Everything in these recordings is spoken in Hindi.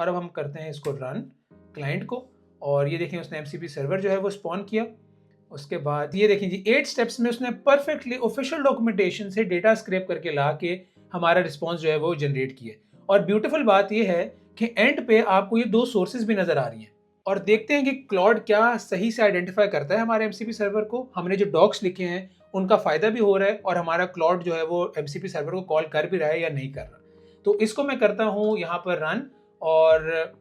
और अब हम करते हैं इसको रन क्लाइंट को, और ये देखें उसने MCP सर्वर जो है वो स्पॉन किया। उसके बाद ये देखें जी 8 स्टेप्स में उसने परफेक्टली ऑफिशियल डॉक्यूमेंटेशन से डेटा स्क्रैप करके ला के हमारा रिस्पॉन्स जो है वो जनरेट किया। और ब्यूटीफुल बात ये है कि एंड पे आपको ये 2 सोर्सेज भी नजर आ रही हैं। और देखते हैं कि क्लॉड क्या सही से आइडेंटिफाई करता है हमारे MCP सर्वर को। हमने जो डॉक्स लिखे हैं उनका फायदा भी हो रहा है और हमारा क्लॉड जो है वो MCP सर्वर को कॉल कर भी रहा है या नहीं कर रहा। तो इसको मैं करता हूं यहाँ पर रन, और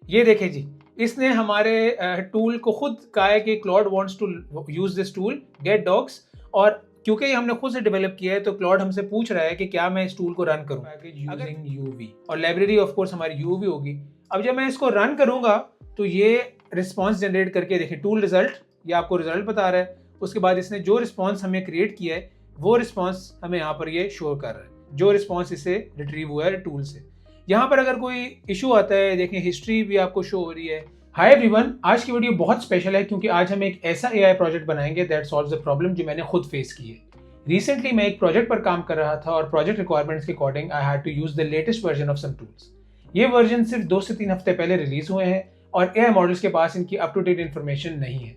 ये देखें जी इसने हमारे टूल को खुद कहा है कि Claude wants to use this tool get docs, और क्योंकि ये हमने खुद से डेवलप किया है तो क्लॉड हमसे पूछ रहा है कि क्या मैं इस टूल को रन करूं यूजिंग यूवी, और लाइब्रेरी ऑफ कोर्स हमारी यूवी होगी। अब जब मैं इसको रन करूंगा तो ये रिस्पॉन्स जनरेट करके देखिए टूल रिजल्ट, ये आपको रिजल्ट बता रहा है। उसके बाद इसने जो रिस्पॉन्स हमें क्रिएट किया है वो रिस्पॉन्स हमें यहाँ पर ये शो कर रहा है, जो रिस्पॉन्स इसे रिट्रीव हुआ है टूल से। यहाँ पर अगर कोई इशू आता है देखें हिस्ट्री भी आपको शो हो रही है। हाय एवरीवन, आज की वीडियो बहुत स्पेशल है क्योंकि आज हम एक ऐसा AI प्रोजेक्ट बनाएंगे दैट सॉल्व्स द प्रॉब्लम जो मैंने खुद फेस की है। रिसेंटली मैं एक प्रोजेक्ट पर काम कर रहा था और प्रोजेक्ट रिक्वायरमेंट्स के according I had to use the latest version of some tools. ये वर्जन सिर्फ 2 से 3 हफ्ते पहले रिलीज हुए हैं और AI मॉडल्स के पास इनकी अप टू डेट इन्फॉर्मेशन नहीं है।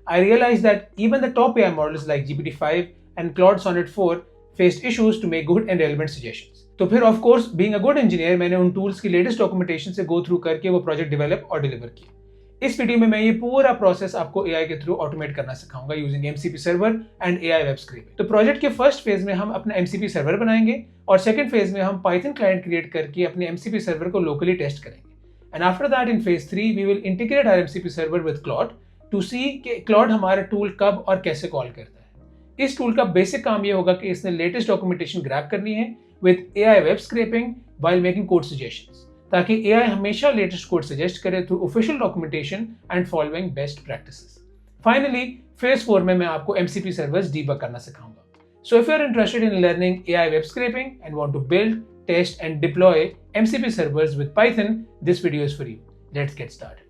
I realized that even the top AI models like GPT-5 and Claude Sonnet 4 faced issues to make good and relevant suggestions. तो फिर of course being a good engineer मैंने उन tools की latest documentation से go through करके वो project develop और deliver किया। इस वीडियो में मैं ये पूरा प्रोसेस आपको AI के थ्रू ऑटोमेट करना सिखाऊंगा using MCP server and AI web scrapping. तो प्रोजेक्ट के फर्स्ट फेज में हम अपना MCP सर्वर बनाएंगे और सेकंड फेज में हम पाइथन क्लाइंट क्रिएट करके अपने MCP सर्वर को लोकली टेस्ट करेंगे। And after that in phase 3 we will integrate our MCP server with Claude to see कि क्लॉड हमारा टूल कब और कैसे कॉल करता है। इस टूल का बेसिक काम ये होगा कि इसने लेटेस्ट डॉक्यूमेंटेशन ग्रैब करनी है with AI web scraping while making code suggestions, ताकि AI हमेशा लेटेस्ट कोड सजेस्ट करे through official documentation and following best practices. Finally phase 4 में मैं आपको MCP सर्वर्स डीबग करना सिखाऊंगा। So if you are interested in learning AI web scraping and want to build, test and deploy MCP servers with python, this video is for you. Let's get started.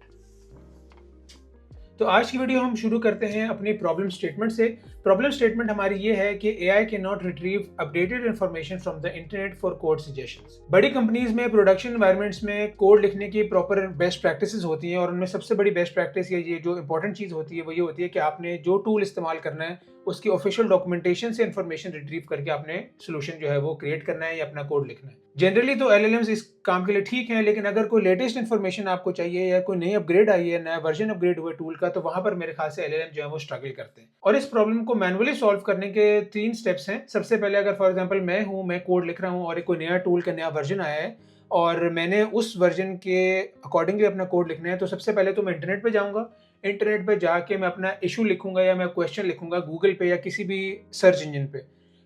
तो आज की वीडियो हम शुरू करते हैं अपनी प्रॉब्लम स्टेटमेंट से। प्रॉब्लम स्टेटमेंट हमारी ये है कि AI can not retrieve updated information from the internet for code suggestions. बड़ी कंपनीज में प्रोडक्शन एनवायरनमेंट्स में कोड लिखने की प्रॉपर बेस्ट प्रैक्टिसेस होती हैं और उनमें सबसे बड़ी बेस्ट प्रैक्टिस ये जो इंपॉर्टेंट चीज़ होती है वो ये होती है कि आपने जो टूल इस्तेमाल करना है उसकी ऑफिशियल डॉक्यूमेंटेशन से इंफॉर्मेशन रिट्रीव करके आपने सोल्यूशन जो है वो क्रिएट करना है या अपना कोड लिखना है। जनरली तो LLMs इस काम के लिए ठीक है, लेकिन अगर कोई लेटेस्ट इन्फॉर्मेशन आपको चाहिए या कोई नई अपग्रेड आई है, नया वर्जन अपग्रेड हुआ टूल का, तो वहां पर मेरे ख्याल से LLM जो है वो स्ट्रगल करते हैं। और इस प्रॉब्लम को मैनुअली सॉल्व करने के 3 स्टेप्स हैं। सबसे पहले अगर फॉर एग्जांपल मैं कोड लिख रहा हूँ और एक कोई नया टूल का नया वर्जन आया है और मैंने उस वर्जन के अकॉर्डिंगली अपना कोड लिखना है, तो सबसे पहले तो मैं इंटरनेट पे जाऊंगा। इंटरनेट पे जाके मैं अपना इशू लिखूंगा या मैं क्वेश्चन लिखूंगा गूगल पे या किसी भी सर्च इंजन पे।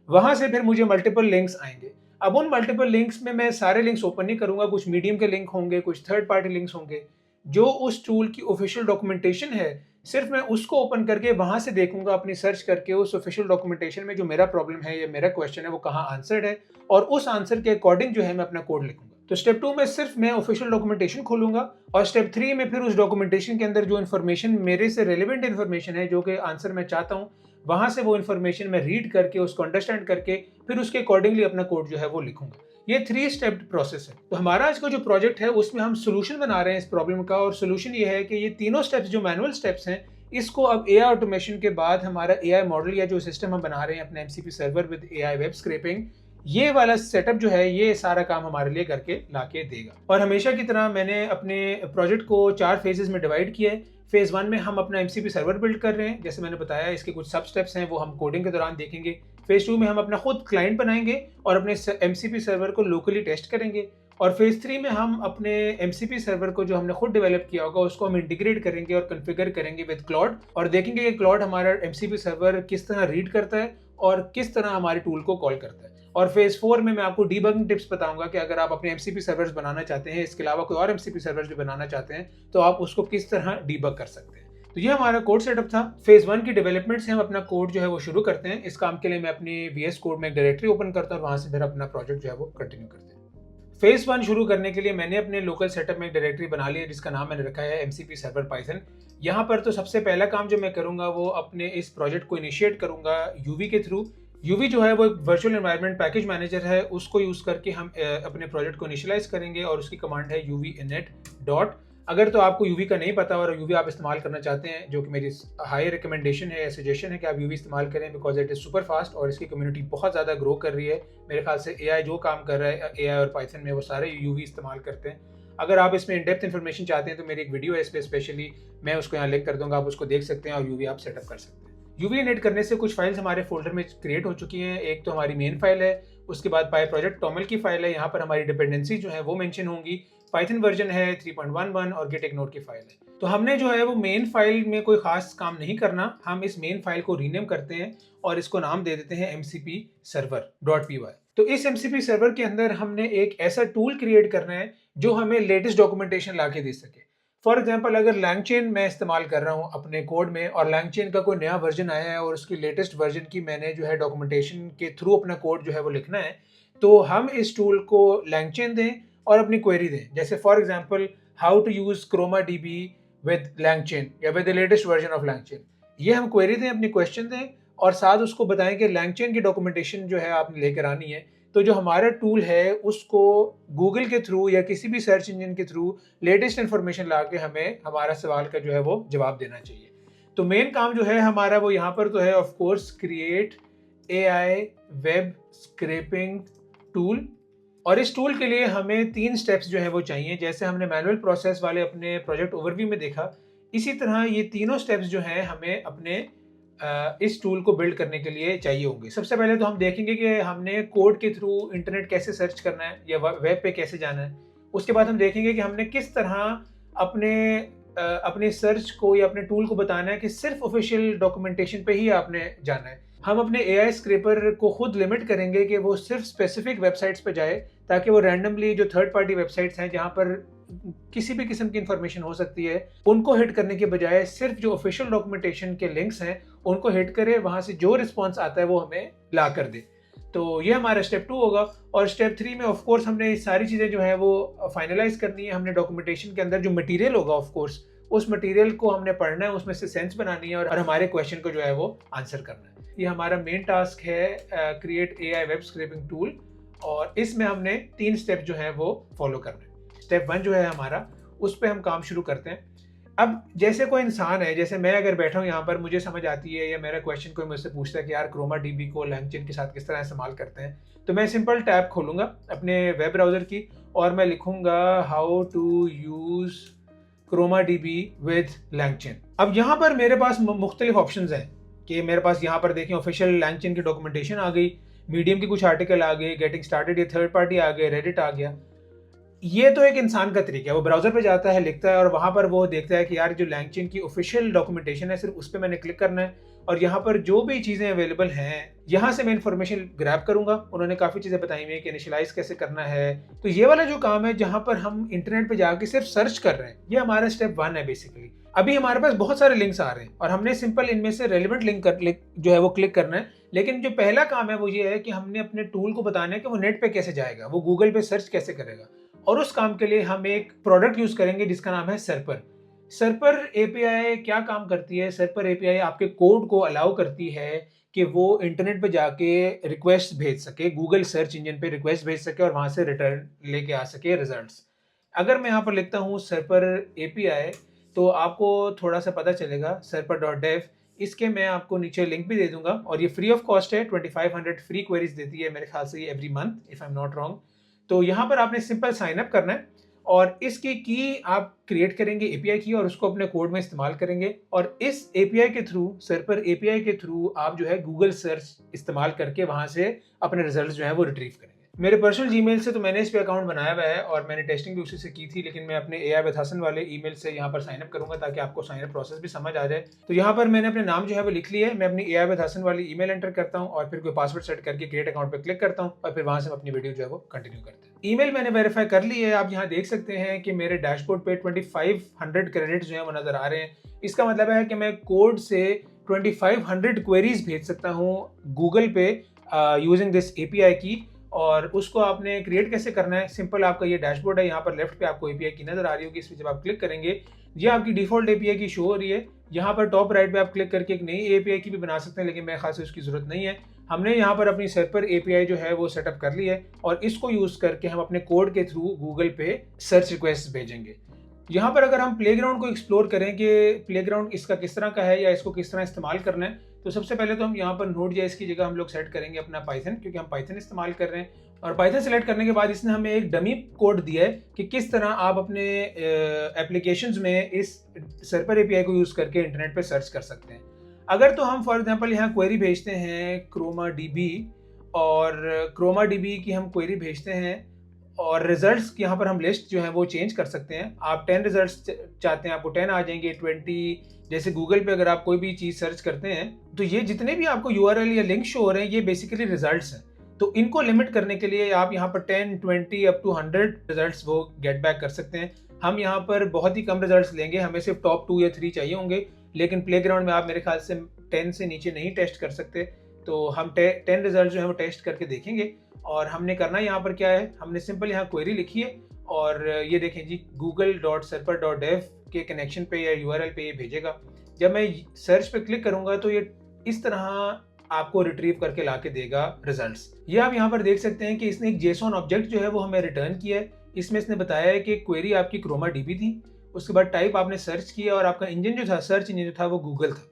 वहां से फिर मुझे मल्टीपल लिंक्स आएंगे। अब उन मल्टीपल लिंक्स में मैं सारे लिंक्स ओपन नहीं करूंगा, कुछ मीडियम के लिंक होंगे, कुछ थर्ड पार्टी लिंक्स होंगे। जो उस टूल की ऑफिशियल डॉक्यूमेंटेशन है सिर्फ मैं उसको ओपन करके वहां से देखूंगा, अपनी सर्च करके उस ऑफिशियल डॉक्यूमेंटेशन में जो मेरा प्रॉब्लम है या मेरा क्वेश्चन है वो कहाँ आंसर्ड है, और उस आंसर के अकॉर्डिंग जो है मैं अपना कोड लिखूंगा। तो स्टेप 2 में सिर्फ मैं ऑफिशियल डॉक्यूमेंटेशन खोलूंगा और स्टेप 3 में फिर उस डॉक्यूमेंटेशन के अंदर जो इन्फॉर्मेशन मेरे से रेलिवेंट इन्फॉर्मेशन है, जो कि आंसर मैं चाहता हूँ, वहां से वो इन्फॉर्मेशन मैं रीड करके उसको अंडरस्टैंड करके फिर उसके अकॉर्डिंगली अपना कोड जो है वो लिखूंगा। ये 3 स्टेप प्रोसेस है। तो हमारा आज का जो प्रोजेक्ट है उसमें हम सोल्यूशन बना रहे हैं इस प्रॉब्लम का, और सोल्यूशन ये है कि ये तीनों स्टेप्स जो मैनुअल स्टेप्स हैं इसको अब AI ऑटोमेशन के बाद हमारा AI मॉडल या जो सिस्टम हम बना रहे हैं अपने MCP server with AI web scrapping, ये वाला सेटअप जो है ये सारा काम हमारे लिए करके लाके देगा। और हमेशा की तरह मैंने अपने प्रोजेक्ट को 4 फेजेस में डिवाइड किया है। फेज 1 में हम अपना MCP सर्वर बिल्ड कर रहे हैं, जैसे मैंने बताया इसके कुछ सब स्टेप्स हैं वो हम कोडिंग के दौरान देखेंगे। फेज 2 में हम अपना खुद क्लाइंट बनाएंगे और अपने MCP सर्वर को लोकली टेस्ट करेंगे। और फेज 3 में हम अपने MCP सर्वर को जो हमने खुद डेवलप किया होगा उसको हम इंटीग्रेट करेंगे और कॉन्फ़िगर करेंगे विद क्लॉड, और देखेंगे कि क्लॉड हमारा MCP सर्वर किस तरह रीड करता है और किस तरह हमारे टूल को कॉल करता है। और फेज 4 में मैं आपको डीबगिंग टिप्स बताऊंगा कि अगर आप अपने MCP सर्वर्स बनाना चाहते हैं, इसके अलावा कोई और MCP सर्वर्स भी बनाना चाहते हैं, तो आप उसको किस तरह डीबग कर सकते हैं। तो ये हमारा कोड सेटअप था। फेज 1 की डेवलपमेंट से हम अपना कोड जो है वो शुरू करते हैं। इस काम के लिए मैं अपनी VS कोड में एक डायरेक्टरी ओपन करता हूँ और वहां से फिर अपना प्रोजेक्ट जो है वो कंटिन्यू करते हैं। फेज 1 शुरू करने के लिए मैंने अपने लोकल सेटअप में एक डायरेक्टरी बना ली है जिसका नाम मैंने रखा है MCP सर्वर पाइथन। यहाँ पर तो सबसे पहला काम जो मैं करूँगा वो अपने इस प्रोजेक्ट को इनिशिएट करूँगा UV के थ्रू। यूवी जो है वो एक वर्चुअल एनवायरनमेंट पैकेज मैनेजर है, उसको यूज़ करके हम अपने प्रोजेक्ट को इनिशियलाइज करेंगे और उसकी कमांड है यूवी इनिट डॉट। अगर तो आपको यूवी का नहीं पता और यूवी आप इस्तेमाल करना चाहते हैं, जो कि मेरी हाई रिकमेंडेशन है या सजेशन है कि आप यूवी इस्तेमाल करें, because it is super fast और इसकी कम्युनिटी बहुत ज़्यादा ग्रो कर रही है। मेरे ख्याल से एआई जो काम कर रहा है एआई और पाइथन में, वो सारे यूवी इस्तेमाल करते हैं। अगर आप इसमें इन डेप्थ इन्फॉर्मेशन चाहते हैं तो मेरी एक वीडियो है इस पर स्पेशली, मैं उसको यहाँ लिंक कर दूँगा, आप उसको देख सकते हैं और यूवी आप सेटअप कर सकते हैं। यूवी इनिट करने से कुछ फाइल्स हमारे फोल्डर में क्रिएट हो चुकी हैं। एक तो हमारी मेन फाइल है, उसके बाद पाई प्रोजेक्ट टॉमल की फाइल है, यहाँ पर हमारी डिपेंडेंसी जो है वो मेंशन होंगी, पाइथन वर्जन है 3.11 और गेट इग्नोर की फाइल है। तो हमने जो है वो मेन फाइल में कोई खास काम नहीं करना, हम इस मेन फाइल को रीनेम करते हैं और इसको नाम दे देते हैं mcp server.py। तो इस mcp सर्वर के अंदर हमने एक ऐसा टूल क्रिएट करना है जो हमें लेटेस्ट डॉक्यूमेंटेशन ला के दे सके। फॉर एग्जाम्पल, अगर लैंगचेन मैं इस्तेमाल कर रहा हूँ अपने कोड में और लैंगचेन का कोई नया वर्जन आया है और उसकी लेटेस्ट वर्जन की मैंने जो है डॉक्यूमेंटेशन के थ्रू अपना कोड जो है वो लिखना है, तो हम इस टूल को लैंगचेन दें और अपनी क्वेरी दें। जैसे for example, how to use Chroma DB with LangChain या with the latest version of LangChain, ये हम क्वेरी दें, अपनी क्वेश्चन दें और साथ उसको बताएं कि लैंगचेन की डॉक्यूमेंटेशन जो है आपने लेकर आनी है। तो जो हमारा टूल है उसको गूगल के थ्रू या किसी भी सर्च इंजन के थ्रू लेटेस्ट इन्फॉर्मेशन ला के हमें हमारा सवाल का जो है वो जवाब देना चाहिए। तो मेन काम जो है हमारा वो यहाँ पर तो है of course create AI web scrapping tool, और इस टूल के लिए हमें 3 स्टेप्स जो है वो चाहिए। जैसे हमने मैनुअल प्रोसेस वाले अपने प्रोजेक्ट ओवरव्यू में देखा, इसी तरह ये तीनों स्टेप्स जो हैं हमें अपने इस टूल को बिल्ड करने के लिए चाहिए होंगे। सबसे पहले तो हम देखेंगे कि हमने कोड के थ्रू इंटरनेट कैसे सर्च करना है या वेब पे कैसे जाना है। उसके बाद हम देखेंगे कि हमने किस तरह अपने सर्च को या अपने टूल को बताना है कि सिर्फ ऑफिशियल डॉक्यूमेंटेशन पे ही आपने जाना है। हम अपने एआई स्क्रैपर को खुद लिमिट करेंगे कि वो सिर्फ स्पेसिफिक वेबसाइट्स पे जाए, ताकि वो रैंडमली जो थर्ड पार्टी वेबसाइट्स हैं जहाँ पर किसी भी किस्म की इंफॉर्मेशन हो सकती है, उनको हिट करने के बजाय सिर्फ जो ऑफिशियल डॉक्यूमेंटेशन के लिंक्स हैं उनको हिट करे, वहां से जो रिस्पॉन्स आता है वो हमें ला कर दे। तो ये हमारा स्टेप 2 होगा। और स्टेप 3 में ऑफ कोर्स हमने ये सारी चीज़ें जो है वो फाइनलाइज करनी है। हमने डॉक्यूमेंटेशन के अंदर जो मटेरियल होगा ऑफ कोर्स उस मटेरियल को हमने पढ़ना है, उसमें से सेंस बनानी है और हमारे क्वेश्चन को जो है वो आंसर करना है। ये हमारा मेन टास्क है, create AI web scrapping tool, और इसमें हमने 3 स्टेप जो है वो फॉलो करना है। स्टेप 1 जो है हमारा, उस पर हम काम शुरू करते हैं। अब जैसे कोई इंसान है, जैसे मैं अगर बैठा हूँ यहाँ पर, मुझे समझ आती है या मेरा क्वेश्चन कोई मुझसे पूछता है कि यार क्रोमा डीबी को लैंगचेन के साथ किस तरह इस्तेमाल करते हैं, तो मैं सिंपल टैब खोलूँगा अपने वेब ब्राउज़र की और मैं लिखूँगा how to use Chroma DB with LangChain. अब यहाँ पर मेरे पास मुख्तलिफ ऑप्शंस हैं कि मेरे पास यहाँ पर देखें ऑफिशियल लैंगचेन की डॉक्यूमेंटेशन आ गई, मीडियम की कुछ आर्टिकल आ गए, गेटिंग स्टार्टेड ये थर्ड पार्टी आ गए, रेडिट आ गया। ये तो एक इंसान का तरीका है, वो ब्राउजर पे जाता है, लिखता है और वहाँ पर वो देखता है कि यार जो लैंगचेन की ऑफिशियल डॉक्यूमेंटेशन है सिर्फ उस पर मैंने क्लिक करना है और यहाँ पर जो भी चीज़ें अवेलेबल हैं यहाँ से मैं इन्फॉर्मेशन ग्रैब करूँगा। उन्होंने काफ़ी चीज़ें बताई हुई है कि इनिशियलाइज कैसे करना है। तो ये वाला जो काम है जहाँ पर हम इंटरनेट पे जाके सिर्फ सर्च कर रहे हैं, ये हमारा स्टेप 1 है बेसिकली। अभी हमारे पास बहुत सारे लिंक्स आ रहे हैं और हमने सिंपल इनमें से रेलिवेंट लिंक जो है वो क्लिक करना है। लेकिन जो पहला काम है वो ये है कि हमने अपने टूल को बताना है कि वो नेट पे कैसे जाएगा, वो गूगल पे सर्च कैसे करेगा। और उस काम के लिए हम एक प्रोडक्ट यूज करेंगे जिसका नाम है सर्पर। सर्पर एपीआई क्या काम करती है? सर्पर एपीआई आपके कोड को अलाउ करती है कि वो इंटरनेट पे जाके रिक्वेस्ट भेज सके, गूगल सर्च इंजन पे रिक्वेस्ट भेज सके और वहां से रिटर्न लेके आ सके रिजल्ट्स। अगर मैं यहाँ पर लिखता हूँ सर्पर एपीआई तो आपको थोड़ा सा पता चलेगा, serper.dev। इसके मैं आपको नीचे लिंक भी दे दूंगा और ये फ्री ऑफ कॉस्ट है, 2500 फ्री क्वेरीज देती है मेरे ख्याल से ये every month, if I am not wrong. तो यहाँ पर आपने सिंपल साइन अप करना है और इसकी की आप क्रिएट करेंगे एपीआई की और उसको अपने कोड में इस्तेमाल करेंगे और इस एपीआई के थ्रू, सर्पर एपीआई के थ्रू आप जो है गूगल सर्च इस्तेमाल करके वहां से अपने रिजल्ट जो है वो रिट्रीव करेंगे। मेरे पर्सनल जीमेल से तो मैंने इस पे अकाउंट बनाया हुआ है और मैंने टेस्टिंग भी उसी से की थी, लेकिन मैं अपने एआई विद हसन वाले ईमेल से यहाँ पर साइन अप करूंगा ताकि आपको साइन अप प्रोसेस भी समझ आ जाए। तो यहाँ पर मैंने अपने नाम जो है वो लिख लिया है, मैं अपनी एआई विद हसन वाली ईमेल एंटर करता हूँ और फिर कोई पासवर्ड सेट करके क्रिएट अकाउंट पर क्लिक करता हूँ और फिर वहां से अपनी वीडियो जो है वो कंटिन्यू करते हैं। ईमेल मैंने वेरीफाई कर ली है। आप यहाँ देख सकते हैं कि मेरे डैशबोर्ड पे 2500 क्रेडिट जो है वो नजर आ रहे हैं। इसका मतलब है कि मैं कोड से 2500 क्वेरीज भेज सकता हूँ गूगल पे यूजिंग दिस एपीआई की और उसको आपने क्रिएट कैसे करना है, सिंपल आपका ये डैशबोर्ड है, यहाँ पर लेफ्ट पे आपको एपीआई की नजर आ रही होगी, इस पर जब आप क्लिक करेंगे ये आपकी डिफॉल्ट एपीआई की शो हो रही है। यहाँ पर टॉप राइट पे आप क्लिक करके एक नई एपीआई की भी बना सकते हैं, लेकिन मेरे ख्याल से उसकी जरूरत नहीं है। हमने यहाँ पर अपनी सर्वर एपीआई जो है वो सेटअप कर ली है और इसको यूज करके हम अपने कोड के थ्रू गूगल पे सर्च रिक्वेस्ट भेजेंगे। यहाँ पर अगर हम प्लेग्राउंड को एक्सप्लोर करें कि प्लेग्राउंड इसका किस तरह का है या इसको किस तरह इस्तेमाल करना है, तो सबसे पहले तो हम यहाँ पर Node.js की जगह हम लोग सेट करेंगे अपना पाइथन, क्योंकि हम पाइथन इस्तेमाल कर रहे हैं। और पाइथन सेलेक्ट करने के बाद इसने हमें एक डमी कोड दिया है कि किस तरह आप अपने एप्लीकेशंस में इस सर्वर एपीआई को यूज़ करके इंटरनेट पे सर्च कर सकते हैं। अगर तो हम फॉर एग्जांपल यहाँ क्वेरी भेजते हैं क्रोमा डीबी, और क्रोमा डीबी की हम क्वेरी भेजते हैं और रिजल्ट्स यहाँ पर हम लिस्ट जो है वो चेंज कर सकते हैं। आप 10 रिजल्ट्स चाहते हैं, आपको 10 आ जाएंगे, 20, जैसे गूगल पे अगर आप कोई भी चीज़ सर्च करते हैं तो ये जितने भी आपको यूआरएल या लिंक शो हो रहे हैं ये बेसिकली रिजल्ट्स हैं। तो इनको लिमिट करने के लिए आप यहाँ पर 10, 20 अप टू 100 रिजल्ट्स वो गेट बैक कर सकते हैं। हम यहाँ पर बहुत ही कम रिजल्ट्स लेंगे, हमें सिर्फ टॉप 2 या 3 चाहिए होंगे, लेकिन प्लेग्राउंड में आप मेरे ख्याल से 10 से नीचे नहीं टेस्ट कर सकते। तो हम 10 रिजल्ट जो है वो टेस्ट करके देखेंगे। और हमने करना यहाँ पर क्या है, हमने सिंपल यहाँ क्वेरी लिखी है और ये देखें जी google.server.dev के कनेक्शन पे या यूआरएल पे ये भेजेगा। जब मैं सर्च पे क्लिक करूंगा तो ये इस तरह आपको रिट्रीव करके ला के देगा रिजल्ट्स। ये आप यहाँ पर देख सकते हैं कि इसने एक जेसॉन ऑब्जेक्ट जो है वो हमें रिटर्न किया है। इसमें इसने बताया है कि क्वेरी आपकी क्रोमा डीबी थी, उसके बाद टाइप आपने सर्च किया और आपका इंजन जो था, सर्च इंजन जो था वो गूगल था,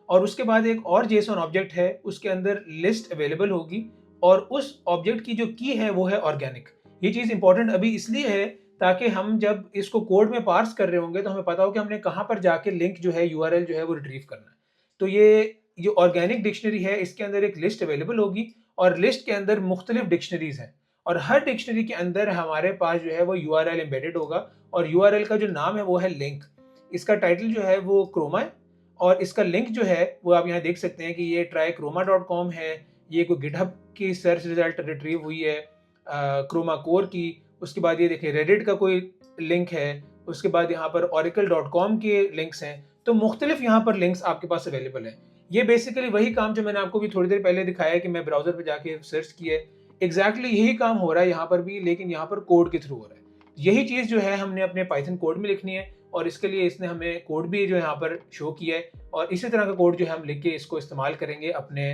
और उसके बाद एक और जेसॉन ऑब्जेक्ट है, उसके अंदर लिस्ट अवेलेबल होगी और उस ऑब्जेक्ट की जो की है वो है ऑर्गेनिक। ये चीज़ इंपॉर्टेंट अभी इसलिए है ताकि हम जब इसको कोड में पार्स कर रहे होंगे तो हमें पता हो कि हमने कहाँ पर जाके लिंक जो है यूआरएल जो है वो रिट्रीव करना है। तो ये ऑर्गेनिक डिक्शनरी है, इसके अंदर एक लिस्ट अवेलेबल होगी और लिस्ट के अंदर मुख्तलिफ डिक्शनरीज हैं और हर डिक्शनरी के अंदर हमारे पास जो है वो यूआरएल एम्बेडेड होगा और यूआरएल का जो नाम है वो है लिंक। इसका टाइटल जो है वो क्रोमा है और इसका लिंक जो है वो आप यहाँ देख सकते हैं कि ये trychroma.com है। ये कोई गिटहब की सर्च रिजल्ट रिट्रीव हुई है क्रोमा कोर की। उसके बाद ये देखिए रेडिट का कोई लिंक है, उसके बाद यहाँ पर oracle.com के लिंक्स हैं। तो मुख्तलिफ यहाँ पर लिंक्स आपके पास अवेलेबल है। ये बेसिकली वही काम जो मैंने आपको भी थोड़ी देर पहले दिखाया है कि मैं ब्राउजर पे जाके सर्च किया है, एग्जैक्टली यही काम हो रहा है यहाँ पर भी, लेकिन यहाँ पर कोड के थ्रू हो रहा है। यही चीज़ जो है हमने अपने पाइथन कोड में लिखनी है और इसके लिए इसने हमें कोड भी जो यहाँ पर शो किया है और इसी तरह का कोड जो है हम लिख के इसको इस्तेमाल करेंगे अपने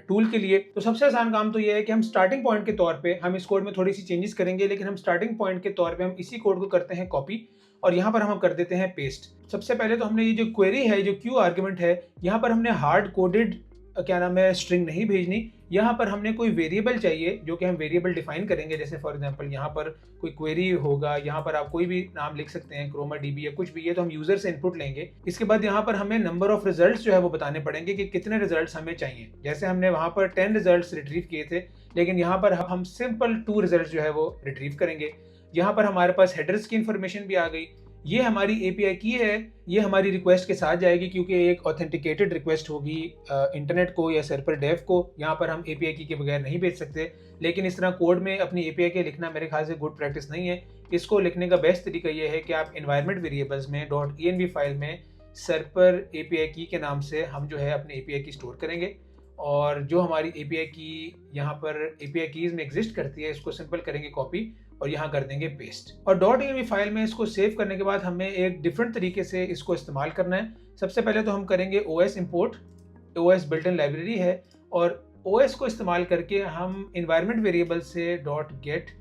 टूल के लिए। तो सबसे आसान काम तो ये है कि हम स्टार्टिंग पॉइंट के तौर पे हम इस कोड में थोड़ी सी चेंजेस करेंगे, लेकिन हम स्टार्टिंग पॉइंट के तौर पे हम इसी कोड को करते हैं कॉपी और यहाँ पर हम कर देते हैं पेस्ट। सबसे पहले तो हमने ये जो क्वेरी है, जो क्यू आर्ग्यूमेंट है, यहाँ पर हमने हार्ड कोडेड क्या नाम है स्ट्रिंग नहीं भेजनी। यहाँ पर हमने कोई वेरिएबल चाहिए जो कि हम वेरिएबल डिफाइन करेंगे। जैसे फॉर एग्जांपल यहाँ पर कोई क्वेरी होगा, यहाँ पर आप कोई भी नाम लिख सकते हैं, क्रोमा डीबी या कुछ भी, ये तो हम यूजर से इनपुट लेंगे। इसके बाद यहाँ पर हमें नंबर ऑफ रिजल्ट्स जो है वो बताने पड़ेंगे कि कितने रिजल्ट्स हमें चाहिए। जैसे हमने वहाँ पर 10 रिजल्ट्स रिट्रीव किए थे, लेकिन यहाँ पर हम सिंपल 2 रिजल्ट जो है वो रिट्रीव करेंगे। यहाँ पर हमारे पास हेडर्स की इंफॉर्मेशन भी आ गई। ये हमारी एपीआई की है, ये हमारी रिक्वेस्ट के साथ जाएगी क्योंकि एक ऑथेंटिकेटेड रिक्वेस्ट होगी इंटरनेट को या सर्वर डेव को। यहाँ पर हम एपीआई की के बगैर नहीं भेज सकते, लेकिन इस तरह कोड में अपनी एपीआई के लिखना मेरे ख्याल से गुड प्रैक्टिस नहीं है। इसको लिखने का बेस्ट तरीका ये है कि आप एनवायरनमेंट वेरिएबल्स में .env फाइल में सर्वर एपीआई की के नाम से हम जो है अपनी एपीआई की स्टोर करेंगे और जो हमारी एपीआई की यहाँ पर एपीआई कीज में एग्जिस्ट करती है इसको सिंपल करेंगे कॉपी और यहाँ कर देंगे पेस्ट। और .env फाइल में इसको सेव करने के बाद हमें एक डिफरेंट तरीके से इसको इस्तेमाल करना है। सबसे पहले तो हम करेंगे OS import. OS built in library है और OS को इस्तेमाल करके हम इन्वायरमेंट वेरिएबल से .get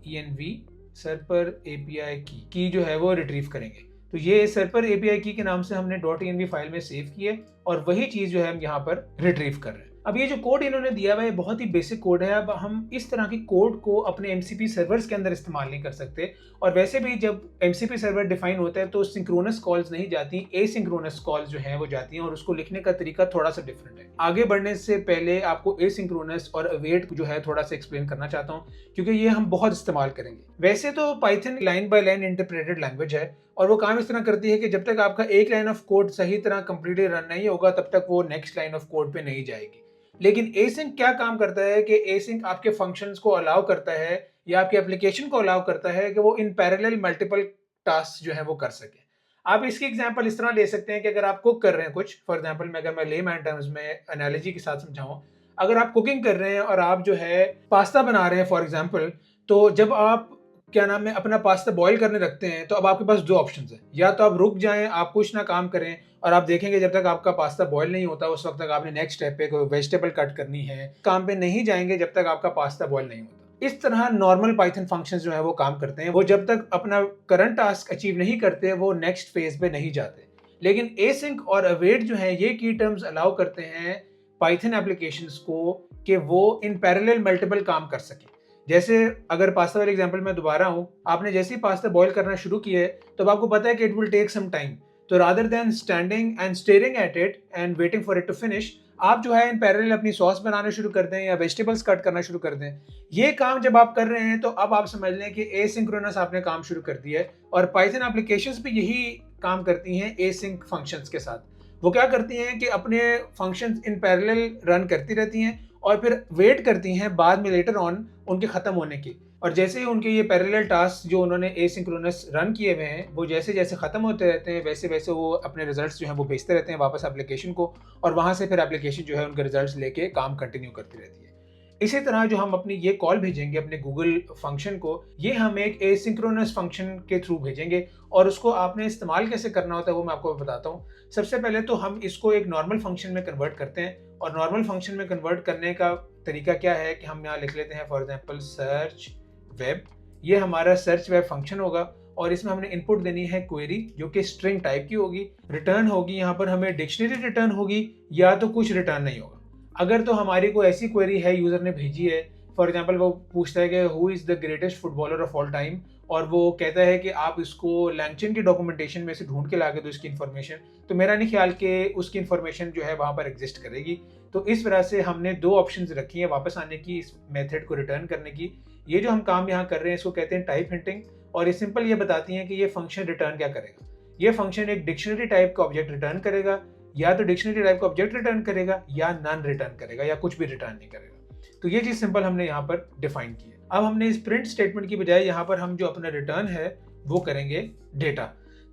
env सर्वर एपीआई की जो है वो रिट्रीव करेंगे। तो ये सर्वर एपीआई की के नाम से हमने .env फाइल में सेव की है और वही चीज़ जो है हम यहाँ पर रिट्रीव कर रहे हैं। अब ये जो कोड इन्होंने दिया हुआ है बहुत ही बेसिक कोड है। अब हम इस तरह की कोड को अपने MCP सर्वर्स के अंदर इस्तेमाल नहीं कर सकते और वैसे भी जब MCP सर्वर डिफाइन होता है तो सिंक्रोनस कॉल्स नहीं जाती, एसिंक्रोनस कॉल्स जो हैं वो जाती हैं और उसको लिखने का तरीका थोड़ा सा डिफरेंट है। आगे बढ़ने से पहले आपको एसिंक्रोनस और अवेट जो है थोड़ा सा एक्सप्लेन करना चाहता हूँ क्योंकि ये हम बहुत इस्तेमाल करेंगे। वैसे तो Python line by line interpreted language है और वो काम इस तरह करती है कि जब तक आपका एक लाइन ऑफ कोड सही तरह कंप्लीटली रन नहीं होगा तब तक वो नेक्स्ट लाइन ऑफ कोड पे नहीं जाएगी। लेकिन एसिंक क्या काम करता है कि एसिंक आपके फंक्शंस को अलाउ करता है या आपके एप्लीकेशन को अलाउ करता है कि वो इन पैरेलल मल्टीपल टास्क जो है वो कर सके। आप इसकी एग्जांपल इस तरह ले सकते हैं कि अगर आप कुक कर रहे हैं कुछ, फॉर एग्जांपल मैं अगर मैं लेमैन टर्म्स में एनालॉजी के साथ समझाऊं, अगर आप कुकिंग कर रहे हैं और आप जो है पास्ता बना रहे हैं फॉर एग्जांपल, तो जब आप क्या नाम है अपना पास्ता बॉईल करने रखते हैं तो अब आपके पास दो ऑप्शंस हैं, या तो आप रुक जाएं, आप कुछ ना काम करें और आप देखेंगे जब तक आपका पास्ता बॉईल नहीं होता उस वक्त तक आपने नेक्स्ट स्टेप पे कोई वेजिटेबल कट करनी है, काम पे नहीं जाएंगे जब तक आपका पास्ता बॉईल नहीं होता। इस तरह नॉर्मल पाइथन फंक्शंस जो है वो काम करते हैं, वो जब तक अपना करंट टास्क अचीव नहीं करते वो नेक्स्ट फेज पे नहीं जाते। लेकिन एसिंक और अवेट जो है ये की टर्म्स अलाउ करते हैं पाइथन एप्लीकेशंस को कि वो इन पैरेलल मल्टीपल काम कर सकें। जैसे अगर पास्ता वाले एग्जांपल में दोबारा हूँ, आपने जैसे ही पास्ता बॉईल करना शुरू किया है तो अब आपको पता है कि it will take some time, तो rather than standing and staring at it and waiting for it to finish, आप जो है इन पैरेलल अपनी सॉस बनाना शुरू कर दें या वेजिटेबल्स कट करना शुरू कर दें। ये काम जब आप कर रहे हैं तो अब आप समझ लें कि एसिंक्रोनस आपने काम शुरू कर दिया है, और पाइथन एप्लीकेशंस भी यही काम करती हैं एसिंक फंक्शंस के साथ। वो क्या करती हैं कि अपने फंक्शंस इन पैरेलल रन करती रहती हैं और फिर वेट करती हैं बाद में लेटर ऑन उनके ख़त्म होने की, और जैसे ही उनके ये पैरेलल टास्क जो उन्होंने एसिंक्रोनस रन किए हुए हैं वो जैसे जैसे ख़त्म होते रहते हैं वैसे वैसे वो अपने रिजल्ट्स जो हैं वो भेजते रहते हैं वापस एप्लीकेशन को, और वहाँ से फिर एप्लीकेशन जो है उनके रिजल्ट्स लेके काम कंटिन्यू करती रहती है। इसी तरह जो हम अपनी ये कॉल भेजेंगे अपने गूगल फंक्शन को, ये हम एक एसिंक्रोनस फंक्शन के थ्रू भेजेंगे, और उसको आपने इस्तेमाल कैसे करना होता है वो मैं आपको बताता हूँ। सबसे पहले तो हम इसको एक नॉर्मल फंक्शन में कन्वर्ट करते हैं, और नॉर्मल फंक्शन में कन्वर्ट करने का तरीका क्या है कि हम यहाँ लिख लेते हैं फॉर एग्जांपल सर्च वेब। ये हमारा सर्च वेब फंक्शन होगा और इसमें हमने इनपुट देनी है क्वेरी जो कि स्ट्रिंग टाइप की होगी। रिटर्न होगी यहाँ पर हमें डिक्शनरी रिटर्न होगी या तो कुछ रिटर्न नहीं होगा। अगर तो हमारी कोई ऐसी क्वेरी है यूज़र ने भेजी है, फॉर एग्जांपल वो पूछता है कि who is the greatest footballer of all time, और वो कहता है कि आप इसको लैंगचन की डॉक्यूमेंटेशन में से ढूंढ के ला के दो इसकी इन्फॉर्मेशन, तो मेरा नहीं ख्याल कि उसकी इन्फॉर्मेशन जो है वहाँ पर एग्जिस्ट करेगी। तो इस वजह से हमने दो ऑप्शंस रखी हैं वापस आने की, इस मेथड को रिटर्न करने की। ये जो हम काम यहाँ कर रहे हैं इसको कहते हैं टाइप हिंटिंग, और ये सिंपल ये बताती हैं कि ये फंक्शन रिटर्न क्या करेगा। ये फंक्शन एक डिक्शनरी टाइप का ऑब्जेक्ट रिटर्न करेगा, या तो डिक्शनरी टाइप का ऑब्जेक्ट रिटर्न करेगा या नन रिटर्न करेगा या कुछ भी रिटर्न नहीं करेगा। तो ये चीज़ सिंपल हमने यहाँ पर डिफाइन की है। अब हमने इस प्रिंट स्टेटमेंट की बजाय यहाँ पर हम जो अपना रिटर्न है वो करेंगे डेटा।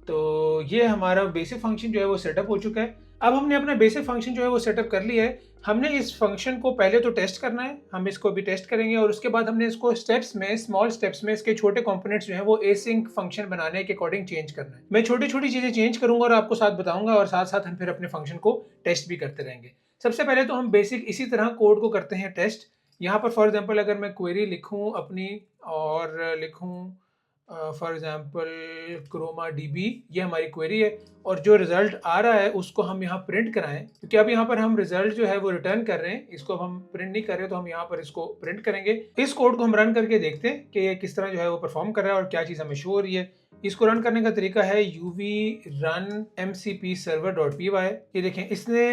तो ये हमारा बेसिक फंक्शन जो है वो सेटअप हो चुका है। अब हमने अपना बेसिक फंक्शन जो है वो सेटअप कर लिया है। हमने इस फंक्शन को पहले तो टेस्ट करना है, हम इसको भी टेस्ट करेंगे, और उसके बाद हमने इसको स्टेप्स में, स्मॉल स्टेप्स में इसके छोटे कंपोनेंट्स जो है वो एसिंक फंक्शन बनाने के अकॉर्डिंग चेंज करना है। मैं छोटी छोटी चीज़ें चेंज करूंगा और आपको साथ बताऊंगा, और साथ साथ हम फिर अपने फंक्शन को टेस्ट भी करते रहेंगे। सबसे पहले तो हम बेसिक इसी तरह कोड को करते हैं टेस्ट। यहाँ पर फॉर एग्जाम्पल अगर मैं क्वेरी लिखूँ अपनी और लिखूँ फॉर एग्जाम्पल क्रोमा डीबी, ये हमारी क्वेरी है, और जो रिजल्ट आ रहा है उसको हम यहाँ प्रिंट कराएं, क्योंकि अब यहाँ पर हम रिजल्ट जो है वो रिटर्न कर रहे हैं, इसको हम प्रिंट नहीं कर रहे, तो हम यहाँ पर इसको प्रिंट करेंगे। इस कोड को हम रन करके देखते हैं कि ये किस तरह जो है वो परफॉर्म कर रहा है और क्या चीज़ हमें शो हो रही है। इसको रन करने का तरीका है uv run mcp server.py। ये देखें इसने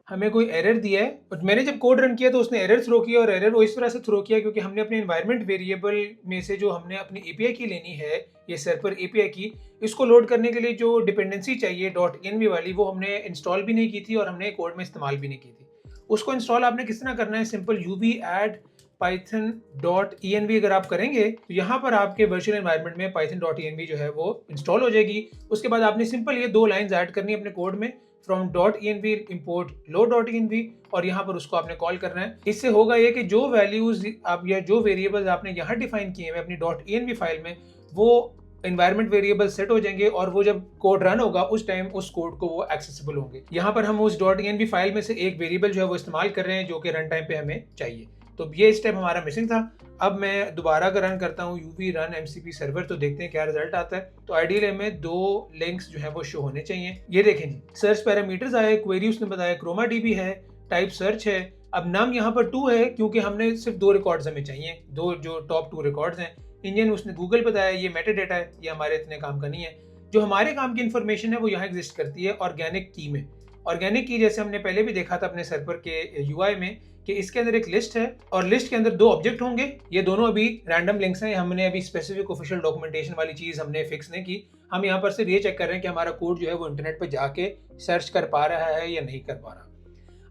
हमें कोई एरर दिया है, बट मैंने जब कोड रन किया तो उसने एरर थ्रो किया, और एरर वो इस तरह से थ्रो किया क्योंकि हमने अपने एनवायरनमेंट वेरिएबल में से जो हमने अपनी एपीआई की लेनी है, ये सर्वर एपीआई की, इसको लोड करने के लिए जो डिपेंडेंसी चाहिए .env वाली, वो हमने इंस्टॉल भी नहीं की थी और हमने कोड में इस्तेमाल भी नहीं की थी। उसको इंस्टॉल आपने किस तरह करना है, सिंपल uv add python.env अगर आप करेंगे तो यहाँ पर आपके वर्चुअल एनवायरनमेंट में python.env जो है वो इंस्टॉल हो जाएगी। उसके बाद आपने सिंपल ये दो लाइंस ऐड करनी है अपने कोड में, फ्रॉम .env import load.env, और यहाँ पर उसको आपने कॉल करना है। इससे होगा ये कि जो वैल्यूज आप या जो वेरिएबल्स आपने यहाँ डिफाइन किए हैं अपनी .env फाइल में, वो एनवायरनमेंट वेरिएबल सेट हो जाएंगे, और वो जब कोड रन होगा उस टाइम उस कोड को वो एक्सेसिबल होंगे। यहाँ पर हम उस .env फाइल में से एक वेरिएबल जो है वो इस्तेमाल कर रहे हैं जो कि रन टाइम पे हमें चाहिए। तो ये स्टेप हमारा मिसिंग था। अब मैं दोबारा अगर रन करता हूँ uv run mcp server, तो देखते हैं क्या रिजल्ट आता है। तो आइडियल हमें दो लिंक्स जो है वो शो होने चाहिए। ये देखें जी, सर्च पैरामीटर्स आए, क्वेरी उसने बताया क्रोमा डीबी है, टाइप सर्च है। अब नाम यहाँ पर 2 है क्योंकि हमने सिर्फ 2 रिकॉर्ड्स हमें चाहिए, दो जो टॉप 2 रिकॉर्ड्स हैं। इंजन उसने गूगल बताया, ये मेटा डेटा है, ये हमारे इतने काम का नहीं है। जो हमारे काम की इन्फॉर्मेशन है वो यहाँ एग्जिस्ट करती है ऑर्गेनिक की में। ऑर्गेनिक की जैसे हमने पहले भी देखा था अपने सर्वर के यूआई में कि इसके अंदर एक लिस्ट है और लिस्ट के अंदर 2 ऑब्जेक्ट होंगे। ये दोनों अभी रैंडम लिंक्स हैं, हमने अभी स्पेसिफिक ऑफिशियल डॉक्यूमेंटेशन वाली चीज़ हमने फिक्स नहीं की। हम यहाँ पर सिर्फ ये चेक कर रहे हैं कि हमारा कोड जो है वो इंटरनेट पर जाके सर्च कर पा रहा है या नहीं कर पा रहा।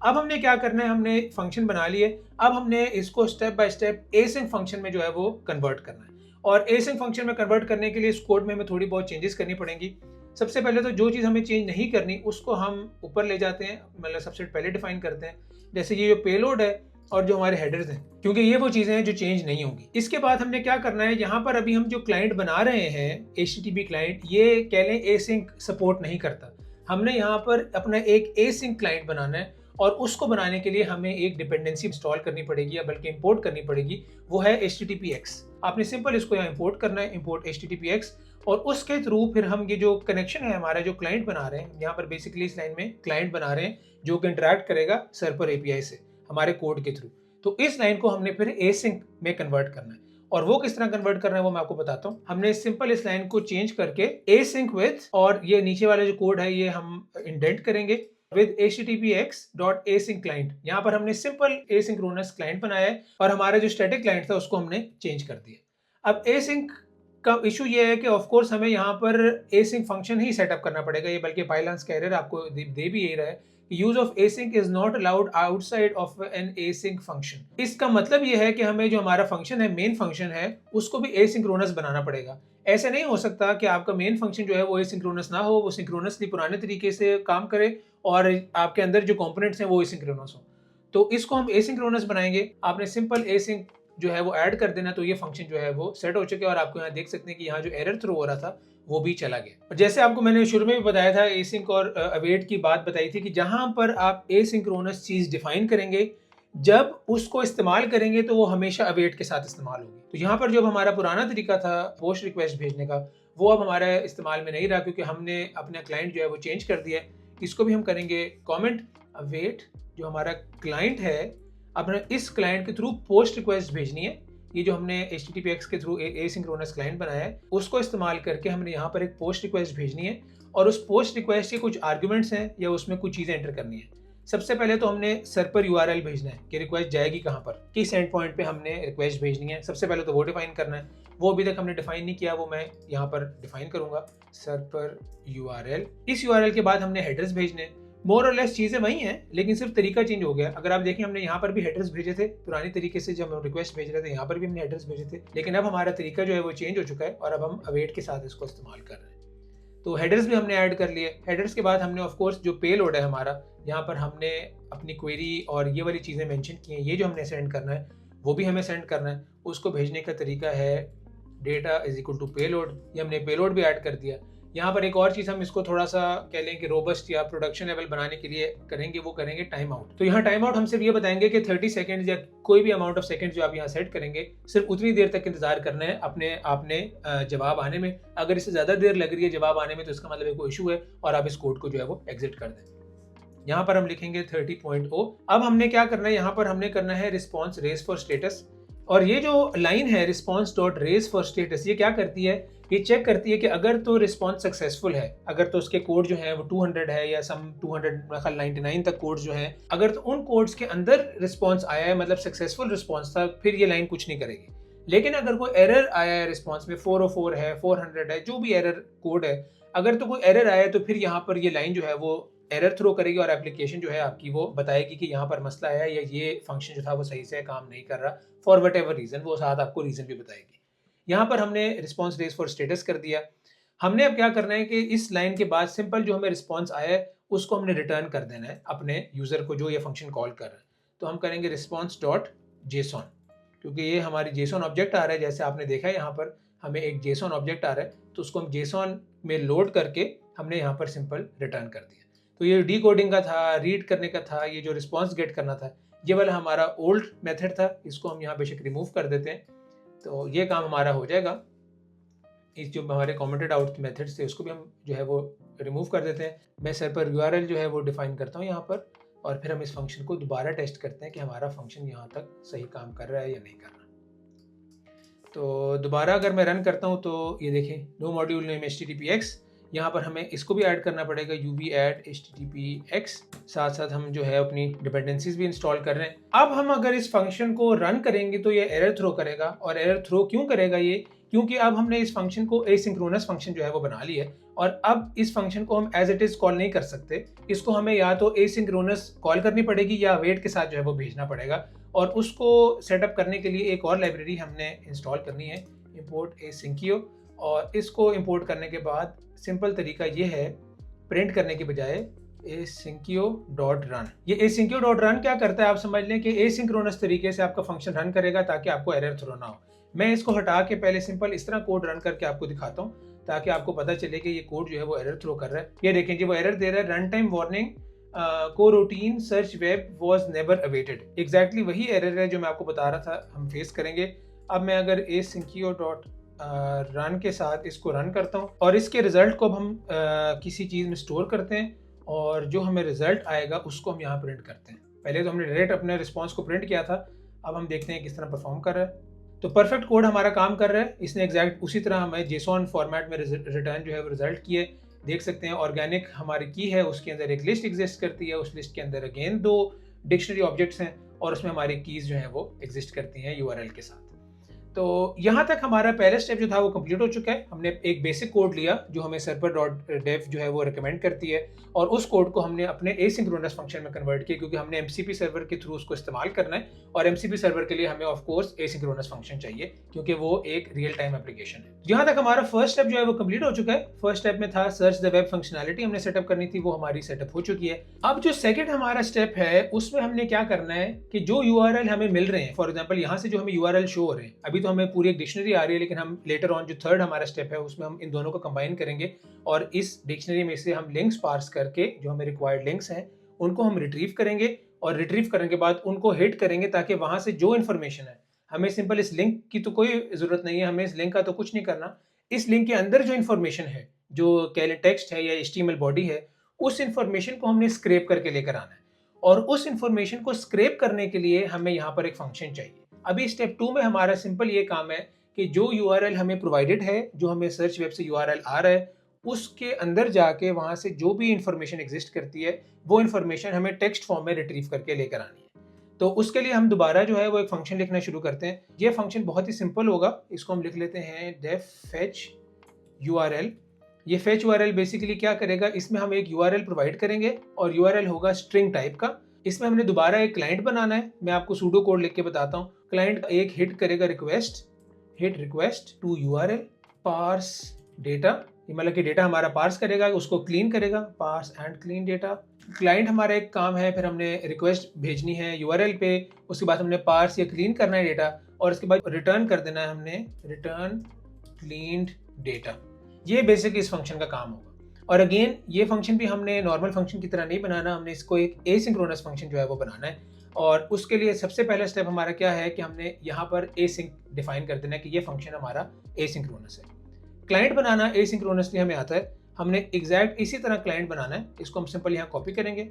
अब हमने क्या करना है, हमने फंक्शन बना लिए। अब हमने इसको step by step async function में जो है वो कन्वर्ट करना है, और एसिंक फंक्शन में कन्वर्ट करने के लिए इस कोड में हमें थोड़ी बहुत चेंजेस करनी पड़ेंगी। सबसे पहले तो जो चीज़ हमें चेंज नहीं करनी उसको हम ऊपर ले जाते हैं, मतलब सबसे पहले डिफाइन करते हैं, जैसे ये जो पेलोड है और जो हमारे हेडर्स हैं, क्योंकि ये वो चीज़ें हैं जो चेंज नहीं होंगी। इसके बाद हमने क्या करना है, यहाँ पर अभी हम जो क्लाइंट बना रहे हैं HTTP क्लाइंट, ये कह लें एसिंक सपोर्ट नहीं करता। हमने यहाँ पर अपना एक एसिंक क्लाइंट बनाना है और उसको बनाने के लिए हमें एक डिपेंडेंसी इंस्टॉल करनी पड़ेगी या बल्कि इंपोर्ट करनी पड़ेगी, वो है HTTPX। आपने सिंपल इसको यहाँ इंपोर्ट करना है, इंपोर्ट HTTPX, और उसके थ्रू फिर हम ये जो कनेक्शन है हमारा, जो क्लाइंट बना रहे हैं, यहाँ पर बेसिकली इस लाइन में क्लाइंट बना रहे हैं जो कि इंटरैक्ट करेगा सर्वर API से हमारे कोड के थ्रू। तो इस लाइन को हमने फिर एसिंक में कन्वर्ट करना है, और वो किस तरह कन्वर्ट करना है वो मैं आपको बताता हूँ। हमने सिंपल इस लाइन को चेंज करके एसिंक विद, और ये नीचे वाला जो कोड है ये हम इंडेंट करेंगे विद httpx.async client। यहाँ पर हमने सिंपल एसिंक्रोनस क्लाइंट बनाया है और हमारा जो स्टैटिक क्लाइंट था उसको हमने चेंज कर दिया। अब एसिंक का इशू ये है कि ऑफ कोर्स हमें यहाँ पर एसिंक फंक्शन ही सेटअप करना पड़ेगा, ये बल्कि पाइलॉन्स का एरर आपको दे भी यही रहा है, use of async is not allowed outside of an async function। इसका मतलब ये है कि हमें जो हमारा फंक्शन है, मेन फंक्शन है, उसको भी एसिंक्रोनस बनाना पड़ेगा। ऐसे नहीं हो सकता कि आपका मेन फंक्शन जो है वो एसिंक्रोनस ना हो, वो सिंक्रोनसली पुराने तरीके से काम करे और आपके अंदर जो कंपोनेंट्स हैं वो एसिंक्रोनस हो। तो इसको हम एसिंक्रोनस बनाएंगे। आपने सिंपल एसिंक जो है वो ऐड कर देना, तो ये फंक्शन जो है वो सेट हो चुके हैं और आपको यहाँ देख सकते हैं कि यहाँ जो एरर थ्रो हो रहा था वो भी चला गया। और जैसे आपको मैंने शुरू में भी बताया था, एसिंक और अवेट की बात बताई थी कि जहां पर आप एसिंक्रोनस चीज डिफाइन करेंगे, जब उसको इस्तेमाल करेंगे तो वो हमेशा अवेट के साथ इस्तेमाल होगी। तो यहाँ पर जो हमारा पुराना तरीका था पोस्ट रिक्वेस्ट भेजने का, वो अब हमारे इस्तेमाल में नहीं रहा, क्योंकि हमने अपना क्लाइंट जो है वो चेंज कर दिया है। इसको भी हम करेंगे कॉमेंट अवेट, जो हमारा क्लाइंट है, अपने इस क्लाइंट के थ्रू पोस्ट रिक्वेस्ट भेजनी है। ये जो हमने HTTPX के थ्रू एसिंक्रोनस क्लाइंट बनाया है, उसको इस्तेमाल करके हमने यहाँ पर एक पोस्ट रिक्वेस्ट भेजनी है, और उस पोस्ट रिक्वेस्ट के कुछ आर्ग्यूमेंट्स हैं या उसमें कुछ चीज़ें एंटर करनी है। सबसे पहले तो हमने सर्वर URL भेजना है कि रिक्वेस्ट जाएगी कहाँ पर, किस एंड पॉइंट पे हमने रिक्वेस्ट भेजनी है। सबसे पहले तो वो डिफाइन करना है, वो अभी तक हमने डिफाइन नहीं किया, वो मैं यहाँ पर डिफाइन करूंगा, सर्वर URL। इस URL के बाद हमने हेडर्स भेजने हैं। मोर और लेस चीज़ें वही हैं, लेकिन सिर्फ तरीका चेंज हो गया। अगर आप देखें, हमने यहाँ पर भी हेडर्स भेजे थे पुरानी तरीके से, जब हम रिक्वेस्ट भेज रहे थे यहाँ पर भी हमने हेडर्स भेजे थे, लेकिन अब हमारा तरीका जो है वो चेंज हो चुका है और अब हम अवेट के साथ इसको इस्तेमाल कर रहे हैं। तो हेडर्स भी हमने ऐड कर लिए। हेडर्स के बाद हमने ऑफकोर्स जो पेलोड है हमारा, यहाँ पर हमने अपनी क्वेरी और ये वाली चीज़ें मेंशन की हैं, ये जो हमने सेंड करना है वो भी हमें सेंड करना है। उसको भेजने का तरीका है data is equal to payload, ये हमने पेलोड भी ऐड कर दिया। यहाँ पर एक और चीज़ हम इसको थोड़ा सा कह लें कि रोबस्ट या प्रोडक्शन लेवल बनाने के लिए करेंगे, वो करेंगे टाइम आउट। तो यहाँ टाइम आउट हम सिर्फ ये बताएंगे कि 30 सेकंड या कोई भी अमाउंट ऑफ सेकंड जो आप यहाँ सेट करेंगे, सिर्फ उतनी देर तक इंतजार करना है आपने जवाब आने में। अगर इससे ज़्यादा देर लग रही है जवाब आने में, तो इसका मतलब कोई इशू है और आप इस कोड को जो है वो एग्जिट कर दें। यहाँ पर हम लिखेंगे 30.0। अब हमने क्या करना है, यहाँ पर हमने करना है रिस्पॉन्स रेज फॉर स्टेटस, और ये जो लाइन है response dot raise for status, ये क्या करती है, ये चेक करती है कि अगर तो रिस्पॉन्स सक्सेसफुल है, अगर तो उसके कोड जो है वो 200 है या सम 299 तक कोड्स जो हैं, अगर तो उन कोड्स के अंदर रिस्पॉन्स आया है, मतलब सक्सेसफुल रिस्पॉन्स था, फिर ये लाइन कुछ नहीं करेगी। लेकिन अगर कोई एरर आया है रिस्पॉन्स में, 404 है, 400 है, जो भी एरर कोड है, अगर तो कोई एरर आया है तो फिर यहाँ पर ये लाइन जो है वो एरर थ्रो करेगी और एप्लीकेशन जो है आपकी वो बताएगी कि यहाँ पर मसला है या ये फंक्शन जो था वो सही से काम नहीं कर रहा, फॉर वट एवर रीज़न, वो साथ आपको रीज़न भी बताएगी। यहाँ पर हमने रिस्पॉन्स रेज फॉर स्टेटस कर दिया। हमने अब क्या करना है कि इस लाइन के बाद सिंपल जो हमें रिस्पॉन्स आया है उसको हमने रिटर्न कर देना है अपने यूज़र को जो ये फंक्शन कॉल कर रहा है। तो हम करेंगे रिस्पॉन्स डॉट जेसॉन, क्योंकि ये हमारी जेसॉन ऑब्जेक्ट आ रहा है, जैसे आपने देखा है यहाँ पर हमें एक जेसॉन ऑब्जेक्ट आ रहा है, तो उसको हम जेसॉन में लोड करके हमने यहाँ पर सिंपल रिटर्न कर दिया। तो ये डीकोडिंग का था, रीड करने का था, ये जो रिस्पॉन्स गेट करना था, ये वाला हमारा ओल्ड मेथड था, इसको हम यहाँ बेशक रिमूव कर देते हैं, तो ये काम हमारा हो जाएगा। इस जो हमारे कमेंटेड आउट मेथड्स थे उसको भी हम जो है वो रिमूव कर देते हैं। मैं सर्वर URL जो है वो डिफाइन करता हूँ यहाँ पर, और फिर हम इस फंक्शन को दोबारा टेस्ट करते हैं कि हमारा फंक्शन यहाँ तक सही काम कर रहा है या नहीं कर रहा। तो दोबारा अगर मैं रन करता हूँ तो ये देखें, नो मॉड्यूल नेम HTTPX, यहाँ पर हमें इसको भी ऐड करना पड़ेगा, UV add HTTPX, साथ साथ हम जो है अपनी डिपेंडेंसीज भी इंस्टॉल कर रहे हैं। अब हम अगर इस फंक्शन को रन करेंगे तो ये एरर थ्रो करेगा, और एरर थ्रो क्यों करेगा ये, क्योंकि अब हमने इस फंक्शन को एसिंक्रोनस फंक्शन जो है वो बना लिया है, और अब इस फंक्शन को हम एज इट इज कॉल नहीं कर सकते, इसको हमें या तो एसिंक्रोनस कॉल करनी पड़ेगी या वेट के साथ जो है वो भेजना पड़ेगा। और उसको सेटअप करने के लिए एक और लाइब्रेरी हमने इंस्टॉल करनी है, इंपोर्ट एसिंकियो, और इसको इंपोर्ट करने के बाद सिंपल तरीका ये है प्रिंट करने के बजाय asyncio.run। ये asyncio.run क्या करता है आप समझ लें कि एसिंक्रोनस तरीके से आपका फंक्शन रन करेगा ताकि आपको एरर थ्रो ना हो। मैं इसको हटा के पहले सिंपल इस तरह कोड रन करके आपको दिखाता हूँ ताकि आपको पता चले कि ये कोड जो है वो एरर थ्रो कर रहा है। ये देखें जी वो एरर दे रहा है, run time warning coroutine search web was never awaited. Exactly वही एरर है जो मैं आपको बता रहा था हम फेस करेंगे। अब मैं अगर asyncio.run के साथ इसको रन करता हूँ और इसके रिजल्ट को अब हम किसी चीज़ में स्टोर करते हैं और जो हमें रिजल्ट आएगा उसको हम यहाँ प्रिंट करते हैं। पहले तो हमने डायरेक्ट अपने रिस्पॉन्स को प्रिंट किया था, अब हम देखते हैं किस तरह परफॉर्म कर रहा है। तो परफेक्ट कोड हमारा काम कर रहा है, इसने एग्जैक्ट उसी तरह हमें जेसॉन फॉर्मेट में रिटर्न जो है वो रिजल्ट किए। देख सकते हैं ऑर्गेनिक हमारी की है, उसके अंदर एक लिस्ट एग्जिस्ट करती है, उस लिस्ट के अंदर अगेन 2 डिक्शनरी ऑब्जेक्ट्स हैं और उसमें हमारी कीज़ जो हैं वो एग्जिस्ट करती हैं यूआरएल के साथ। तो यहाँ तक हमारा पहला स्टेप जो था वो कंप्लीट हो चुका है। हमने एक बेसिक कोड लिया जो हमें server.dev जो है वो रिकमेंड करती है और उस कोड को हमने अपने एसिंक्रोनस फंक्शन में कन्वर्ट किया क्योंकि हमने MCP सर्वर के थ्रू उसको इस्तेमाल करना है और MCP सर्वर के लिए हमें ऑफ कोर्स एसिंक्रोनस फंक्शन चाहिए क्योंकि वो एक रियल टाइम एप्लीकेशन है। यहाँ तक हमारा फर्स्ट स्टेप जो है वो कंप्लीट हो चुका है। फर्स्ट स्टेप में था सर्च द वेब फंक्शनैलिटी हमने सेटअप करनी थी, वो हमारी सेटअप हो चुकी है। अब जो सेकंड हमारा स्टेप है उसमें हमने क्या करना है कि जो URL हमें मिल रहे हैं, फॉर एग्जांपल यहाँ से जो हमें URL शो हो रहे हैं, अभी तो हमें पूरी एक डिक्शनरी आ रही है लेकिन हम लेटर ऑन जो थर्ड हमारा स्टेप है उसमें हम इन दोनों को कंबाइन करेंगे और इस डिक्शनरी में से हम लिंक्स पार्स करके जो हमें रिक्वायर्ड लिंक्स हैं उनको हम रिट्रीव करेंगे और रिट्रीव करने के बाद उनको हिट करेंगे ताकि वहां से जो इन्फॉर्मेशन है, हमें सिंपल इस लिंक की तो कोई जरूरत नहीं है, हमें इस लिंक का तो कुछ नहीं करना, इस लिंक के अंदर जो इन्फॉर्मेशन है, जो टेक्स्ट है या HTML बॉडी है, उस इन्फॉर्मेशन को हमने स्क्रैप करके लेकर आना है और उस इन्फॉर्मेशन को स्क्रैप करने के लिए हमें यहाँ पर एक फंक्शन चाहिए। अभी स्टेप 2 में हमारा सिंपल ये काम है कि जो URL हमें प्रोवाइडेड है, जो हमें सर्च वेब से URL आ रहा है, उसके अंदर जाके वहां से जो भी इंफॉर्मेशन एग्जिस्ट करती है वो इंफॉर्मेशन हमें टेक्स्ट फॉर्म में रिट्रीव करके लेकर आनी है। तो उसके लिए हम दोबारा जो है वो एक फंक्शन लिखना शुरू करते हैं। ये फंक्शन बहुत ही सिंपल होगा, इसको हम लिख लेते हैं def fetch URL। ये fetch URL बेसिकली क्या करेगा, इसमें हम एक URL प्रोवाइड करेंगे और URL होगा स्ट्रिंग टाइप का। इसमें हमने दोबारा एक क्लाइंट बनाना है, मैं आपको सूडो कोड लिख के बताता हूँ। क्लाइंट एक हिट करेगा hit request to URL parse data, मतलब कि डेटा हमारा पार्स करेगा, उसको क्लीन करेगा, parse and clean data. Client हमारा एक काम है, फिर हमने रिक्वेस्ट भेजनी है URL पे, उसके बाद हमने पार्स या क्लीन करना है डेटा और उसके बाद रिटर्न कर देना है हमने रिटर्न क्लीन्ड डेटा। ये बेसिक इस फंक्शन का काम होगा। और अगेन ये फंक्शन भी हमने नॉर्मल फंक्शन की तरह नहीं बनाना, हमने इसको एक एसिंक्रोनस फंक्शन जो है वो बनाना है और उसके लिए सबसे पहला स्टेप हमारा क्या है कि हमने यहाँ पर एसिंक डिफाइन कर देना है कि ये फंक्शन हमारा एसिंक्रोनस है। क्लाइंट बनाना एसिंक्रोनसली हमें आता है, हमने एग्जैक्ट इसी तरह क्लाइंट बनाना है। इसको हम सिंपल यहाँ कॉपी करेंगे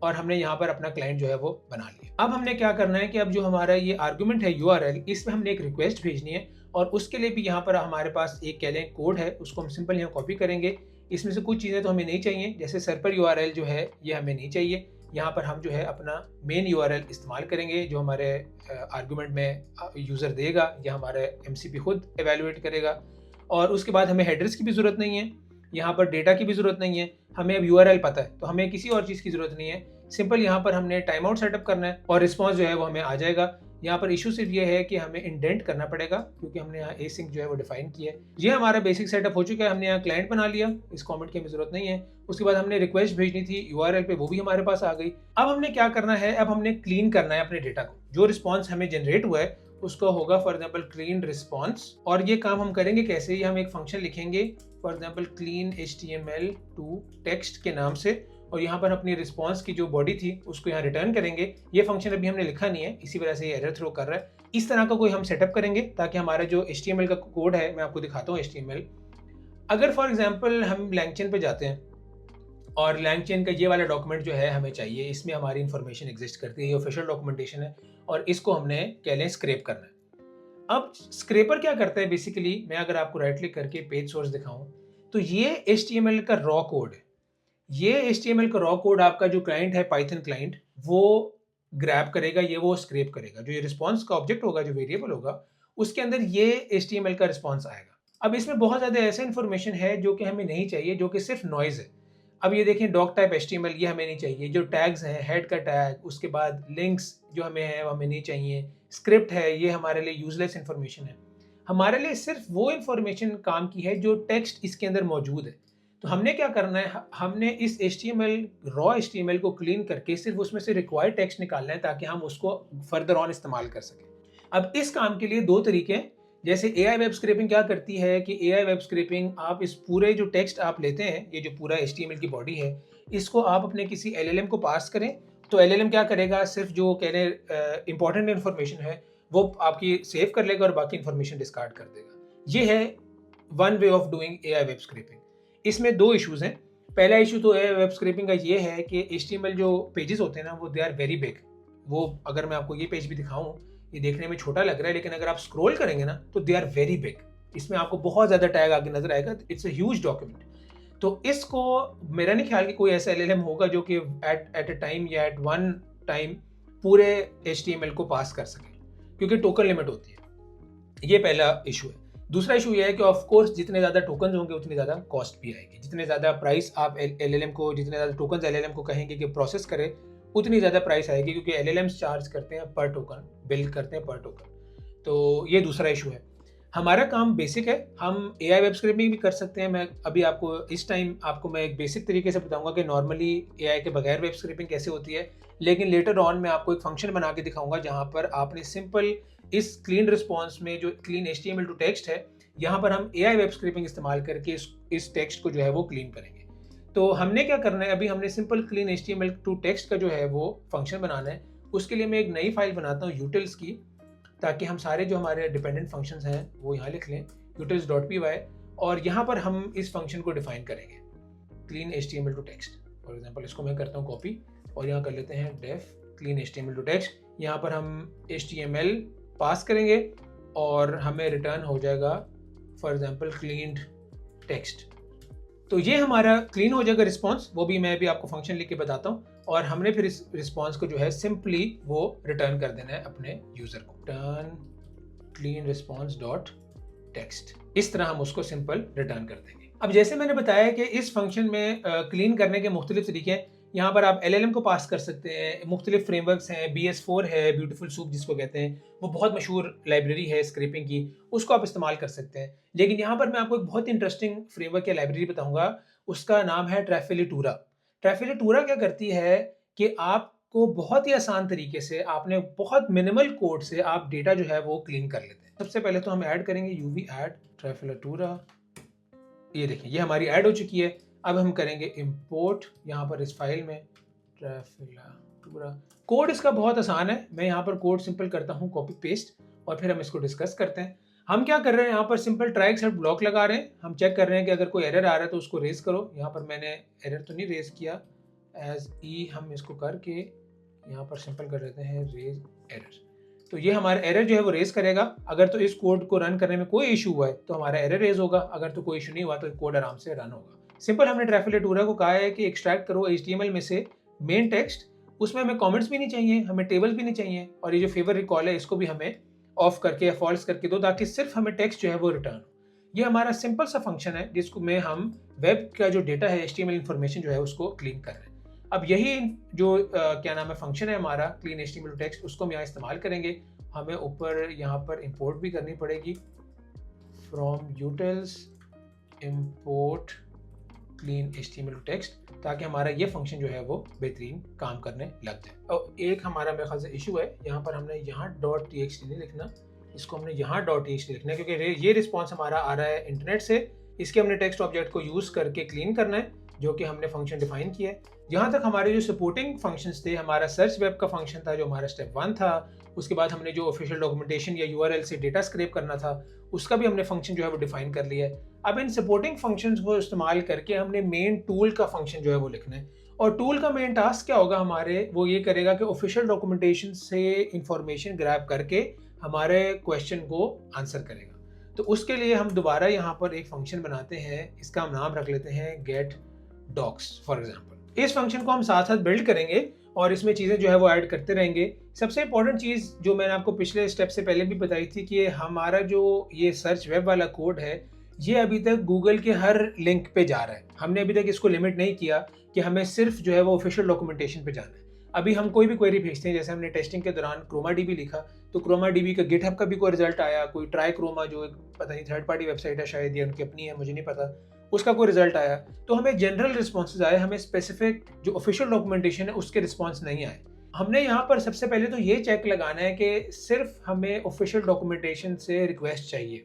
और हमने यहाँ पर अपना क्लाइंट जो है वो बना लिया। अब हमने क्या करना है कि अब जो हमारा ये आर्गुमेंट है URL, इसमें हमने एक रिक्वेस्ट भेजनी है और उसके लिए भी यहाँ पर हमारे पास एक कह लें कोड है, उसको हम सिंपल यहाँ कॉपी करेंगे। इसमें से कुछ चीज़ें तो हमें नहीं चाहिए, जैसे सर्वर URL जो है ये हमें नहीं चाहिए। यहाँ पर हम जो है अपना मेन URL इस्तेमाल करेंगे जो हमारे आर्गुमेंट में यूज़र देगा या हमारे MCP खुद एवेलुएट करेगा। और उसके बाद हमें हेडर्स की भी ज़रूरत नहीं है, यहाँ पर डेटा की भी ज़रूरत नहीं है, हमें अब URL पता है तो हमें किसी और चीज़ की ज़रूरत नहीं है। सिंपल यहाँ पर हमने टाइम आउट सेटअप करना है और रिस्पॉन्स जो है वो हमें आ जाएगा। यहाँ पर इशू सिर्फ ये है कि हमें इंडेंट करना पड़ेगा क्योंकि हमने यहाँ एसिंक जो है वो डिफाइन किया है। ये हमारा बेसिक सेटअप हो चुका है, हमने यहाँ क्लाइंट बना लिया, इस कमेंट की हमें ज़रूरत नहीं है। उसके बाद हमने रिक्वेस्ट भेजनी थी URL पे, वो भी हमारे पास आ गई। अब हमने क्या करना है, अब हमने क्लीन करना है अपने डेटा को। जो रिस्पॉन्स हमें जनरेट हुआ है उसको होगा फॉर एग्जाम्पल क्लीन रिस्पॉन्स और ये काम हम करेंगे कैसे, ये हम एक फंक्शन लिखेंगे for example clean HTML to text के नाम से और यहाँ पर अपनी रिस्पॉन्स की जो बॉडी थी उसको यहाँ रिटर्न करेंगे। ये फंक्शन अभी हमने लिखा नहीं है, इसी वजह से ये एरर थ्रो कर रहा है। इस तरह का कोई हम सेटअप करेंगे ताकि हमारा जो HTML का कोड है, मैं आपको दिखाता हूँ HTML। अगर फॉर एग्जाम्पल हम LangChain पे जाते हैं और LangChain का ये वाला डॉक्यूमेंट जो है हमें चाहिए, इसमें हमारी इंफॉर्मेशन एग्जिस्ट करती है, ये ऑफिशियल डॉक्यूमेंटेशन है और इसको हमने कह लें स्क्रैप करना है। अब स्क्रैपर क्या करता है बेसिकली, मैं अगर आपको राइट क्लिक करके पेज सोर्स दिखाऊं तो ये HTML का रॉ कोड है। ये HTML का रॉ कोड आपका जो क्लाइंट है पाइथन क्लाइंट वो ग्रैब करेगा, ये वो स्क्रैप करेगा। जो ये रिस्पॉन्स का ऑब्जेक्ट होगा, जो वेरिएबल होगा, उसके अंदर ये HTML का रिस्पॉन्स आएगा। अब इसमें बहुत ज़्यादा ऐसा इन्फॉर्मेशन है जो कि हमें नहीं चाहिए, जो कि सिर्फ नॉइज़ है। अब ये देखें डॉक टाइप HTML, ये हमें नहीं चाहिए। जो टैग्स हैं, हेड का टैग, उसके बाद लिंक्स जो हमें है वो हमें नहीं चाहिए। स्क्रिप्ट है, ये हमारे लिए यूजलेस इन्फॉर्मेशन है। हमारे लिए सिर्फ वो इन्फॉर्मेशन काम की है जो टेक्स्ट इसके अंदर मौजूद है। तो हमने क्या करना है, हमने इस HTML रॉ HTML को क्लीन करके सिर्फ उसमें से रिक्वायर्ड टेक्स्ट निकालना है ताकि हम उसको फर्दर ऑन इस्तेमाल कर सकें। अब इस काम के लिए दो तरीके हैं। जैसे AI वेब स्क्रैपिंग क्या करती है कि AI वेब स्क्रैपिंग, आप इस पूरे जो टेक्स्ट आप लेते हैं, ये जो पूरा HTML की बॉडी है, इसको आप अपने किसी LLM को पास करें, तो LLM क्या करेगा, सिर्फ जो कहने इंपॉर्टेंट इन्फॉर्मेशन है वो आपकी सेव कर लेगा और बाकी इन्फॉर्मेशन डिस्कार्ड कर देगा। ये है one way of doing AI web scrapping. इसमें दो इश्यूज हैं। पहला इशू तो AI वेब स्क्रैपिंग का ये है कि HTML जो पेजेस होते हैं ना, वो दे आर वेरी बिग। वो अगर मैं आपको ये पेज भी दिखाऊं, ये देखने में छोटा लग रहा है, लेकिन अगर आप स्क्रॉल करेंगे ना तो दे आर वेरी बिग। इसमें आपको बहुत ज़्यादा टैग आगे नजर आएगा। It's a huge document. तो इसको मेरा नहीं ख्याल कि कोई ऐसा LLM होगा जो कि एट अ टाइम या एट वन टाइम पूरे HTML को पास कर सके, क्योंकि टोकन लिमिट होती है। ये पहला इशू है। दूसरा इशू ये है कि ऑफ कोर्स जितने ज़्यादा टोकन होंगे उतनी ज़्यादा कॉस्ट भी आएगी। जितने ज़्यादा प्राइस आप LLM को, जितने ज़्यादा टोकन LLM को कहेंगे कि प्रोसेस करे, उतनी ज़्यादा प्राइस आएगी, क्योंकि LLMs चार्ज करते हैं पर टोकन, बिल करते हैं पर टोकन। तो ये दूसरा इशू है। हमारा काम बेसिक है, हम AI वेब स्क्रैपिंग भी कर सकते हैं। मैं अभी आपको इस टाइम आपको मैं एक बेसिक तरीके से बताऊंगा कि नॉर्मली AI के बगैर वेब स्क्रैपिंग कैसे होती है, लेकिन लेटर ऑन मैं आपको एक फंक्शन बना के दिखाऊंगा जहां पर आपने सिंपल इस क्लीन रिस्पॉन्स में जो क्लीन HTML टू टेक्स्ट है, यहाँ पर हम AI वेब स्क्रैपिंग इस्तेमाल करके इस टेक्स्ट को जो है वो क्लीन करेंगे। तो हमने क्या करना है, अभी हमने simple clean HTML to text का जो है वो फंक्शन बनाना है। उसके लिए मैं एक नई फाइल बनाता हूँ utils की, ताकि हम सारे जो हमारे डिपेंडेंट फंक्शंस हैं वो यहाँ लिख लें, utils.py, और यहाँ पर हम इस फंक्शन को डिफाइन करेंगे, clean HTML to text. For example इसको मैं करता हूँ कॉपी और यहाँ कर लेते हैं def clean HTML to text. यहाँ पर हम HTML पास करेंगे और हमें रिटर्न हो जाएगा फॉर एग्जांपल क्लीन्ड टेक्स्ट। तो ये हमारा क्लीन हो जाएगा रिस्पॉन्स। वो भी मैं भी आपको फंक्शन लिख के बताता हूँ, और हमने फिर इस रिस्पॉन्स को जो है सिंपली वो रिटर्न कर देना है अपने यूजर को, return clean response dot text. इस तरह हम उसको सिंपल रिटर्न कर देंगे। अब जैसे मैंने बताया कि इस फंक्शन में क्लीन करने के मुख्तलिफ तरीके हैं। यहाँ पर आप LLM को पास कर सकते हैं, मुख्तलिफ फ्रेमवर्क्स हैं, BS4 है, ब्यूटीफुल सूप जिसको कहते हैं, वो बहुत मशहूर लाइब्रेरी है स्क्रैपिंग की, उसको आप इस्तेमाल कर सकते हैं। लेकिन यहाँ पर मैं आपको एक बहुत इंटरेस्टिंग फ्रेमवर्क या लाइब्रेरी बताऊंगा, उसका नाम है ट्रैफिलेटूरा। ट्रैफिलेटूरा क्या करती है कि आपको बहुत ही आसान तरीके से, आपने बहुत मिनिमल कोड से आप डेटा जो है वो क्लीन कर लेते हैं। सबसे पहले तो हम ऐड करेंगे UV ऐड ट्रैफिलेटूरा। ये देखिए ये हमारी ऐड हो चुकी है। अब हम करेंगे इंपोर्ट यहाँ पर इस फाइल में ट्रैफिलेटूरा। कोड इसका बहुत आसान है, मैं यहाँ पर कोड सिंपल करता हूँ कॉपी पेस्ट, और फिर हम इसको डिस्कस करते हैं। हम क्या कर रहे हैं, यहाँ पर सिंपल ट्राई एक्सेप्ट ब्लॉक लगा रहे हैं। हम चेक कर रहे हैं कि अगर कोई एरर आ रहा है तो उसको रेज करो। यहाँ पर मैंने एरर तो नहीं रेज किया, एज ई हम इसको करके यहाँ पर सिंपल कर देते हैं रेज एरर। तो ये हमारा एरर जो है वो रेज करेगा। अगर तो इस कोड को रन करने में कोई इशू हुआ है तो हमारा एरर रेज होगा, अगर तो कोई इशू नहीं हुआ तो कोड आराम से रन होगा। सिंपल हमने ट्रैफिलेटूरा को कहा है कि एक्सट्रैक्ट करो HTML में से मेन टेक्स्ट। उसमें हमें कमेंट्स भी नहीं चाहिए, हमें टेबल्स भी नहीं चाहिए, और ये जो फेवर रिकॉल है इसको भी हमें ऑफ करके या फॉल्स करके दो, ताकि सिर्फ हमें टेक्स्ट जो है वो रिटर्न हो। ये हमारा सिंपल सा फंक्शन है जिसको में हम वेब का जो डेटा है, HTML इन्फॉर्मेशन जो है उसको क्लीन कर रहे हैं। अब यही जो क्या नाम है फंक्शन है हमारा क्लीन HTML टू टेक्स्ट, उसको हम यहाँ इस्तेमाल करेंगे। हमें ऊपर यहाँ पर इंपोर्ट भी करनी पड़ेगी, from utils import clean HTML to text, ताकि हमारा ये फंक्शन जो है वो बेहतरीन काम करने लग जाए। और एक हमारा मेरे ख्याल से इशू है, यहाँ पर हमने यहाँ .txt नहीं लिखना, इसको हमने यहाँ .txt लिखना है, क्योंकि ये रिस्पॉन्स हमारा आ रहा है इंटरनेट से। इसके हमने टेक्स्ट ऑब्जेक्ट को यूज़ करके क्लीन करना है, जो कि हमने फंक्शन डिफाइन किया है। यहाँ तक हमारे जो सपोर्टिंग फंक्शंस थे, हमारा सर्च वेब का फंक्शन था जो हमारा स्टेप 1 था। उसके बाद हमने जो ऑफिशियल डॉक्यूमेंटेशन या URL से डेटा स्क्रैप करना था, उसका भी हमने फंक्शन जो है वो डिफाइन कर लिया है। अब इन सपोर्टिंग फंक्शंस को इस्तेमाल करके हमने मेन टूल का फंक्शन जो है वो लिखना है, और टूल का मेन टास्क क्या होगा हमारे, वो ये करेगा कि ऑफिशियल डॉक्यूमेंटेशन से इंफॉर्मेशन ग्रैब करके हमारे क्वेश्चन को आंसर करेगा। तो उसके लिए हम दोबारा यहाँ पर एक फंक्शन बनाते हैं, इसका हम नाम रख लेते हैं गेट डॉक्स फॉर एग्जाम्पल। इस फंक्शन को हम साथ साथ बिल्ड करेंगे और इसमें चीज़ें जो है वो ऐड करते रहेंगे। सबसे इंपॉर्टेंट चीज़ जो मैंने आपको पिछले स्टेप से पहले भी बताई थी कि हमारा जो ये सर्च वेब वाला कोड है, ये अभी तक गूगल के हर लिंक पे जा रहा है। हमने अभी तक इसको लिमिट नहीं किया कि हमें सिर्फ जो है वो ऑफिशियल डॉक्यूमेंटेशन पे जाना है। अभी हम कोई भी क्वेरी भेजते हैं, जैसे हमने टेस्टिंग के दौरान क्रोमा डीबी लिखा, तो क्रोमा डीबी का गिटहब का भी कोई रिजल्ट आया, कोई ट्राई क्रोमा जो एक पता नहीं थर्ड पार्टी वेबसाइट है शायद, या उनकी अपनी है मुझे नहीं पता, उसका कोई रिजल्ट आया, तो हमें जनरल रिस्पॉन्सेज आए, हमें स्पेसिफिक जो ऑफिशियल डॉक्यूमेंटेशन है उसके रिस्पॉन्स नहीं आए। हमने यहाँ पर सबसे पहले तो ये चेक लगाना है कि सिर्फ हमें ऑफिशियल डॉक्यूमेंटेशन से रिक्वेस्ट चाहिए,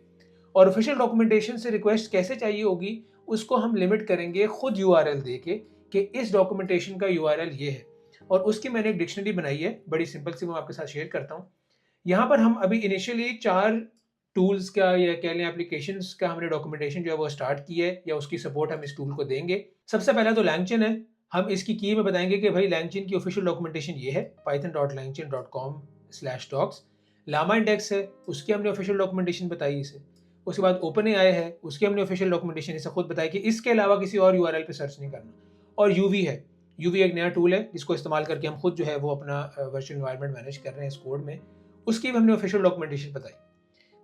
और ऑफिशियल डॉक्यूमेंटेशन से रिक्वेस्ट कैसे चाहिए होगी उसको हम लिमिट करेंगे खुद यूआरएल दे के कि इस डॉक्यूमेंटेशन का यूआरएल ये है, और उसकी मैंने एक डिक्शनरी बनाई है, बड़ी सिंपल सी, मैं आपके साथ शेयर करता हूँ। यहाँ पर हम अभी इनिशियली 4 टूल्स का या कह लें एप्लीकेशंस का हमने डॉक्यूमेंटेशन जो है वो स्टार्ट की है, या उसकी सपोर्ट हम इस टूल को देंगे। सबसे पहला तो LangChain है। हम इसकी की में बताएंगे कि भाई LangChain की ऑफिशियल डॉक्यूमेंटेशन ये है, python.langchain.com/docs। लामा इंडेक्स है, उसकी हमने ऑफिशियल डॉक्यूमेंटेशन बताई इसे। उसके बाद OpenAI है, उसकी हमने ऑफिशियल डॉक्यूमेंटेशन इसे खुद बताई कि इसके अलावा किसी और यूआरएल पे सर्च नहीं करना। और UV है, UV एक नया टूल है जिसको इस्तेमाल करके हम खुद जो है वो अपना वर्चुअल एनवायरनमेंट मैनेज कर रहे हैं इस कोड में, उसकी भी हमने ऑफिशियल डॉक्यूमेंटेशन बताई।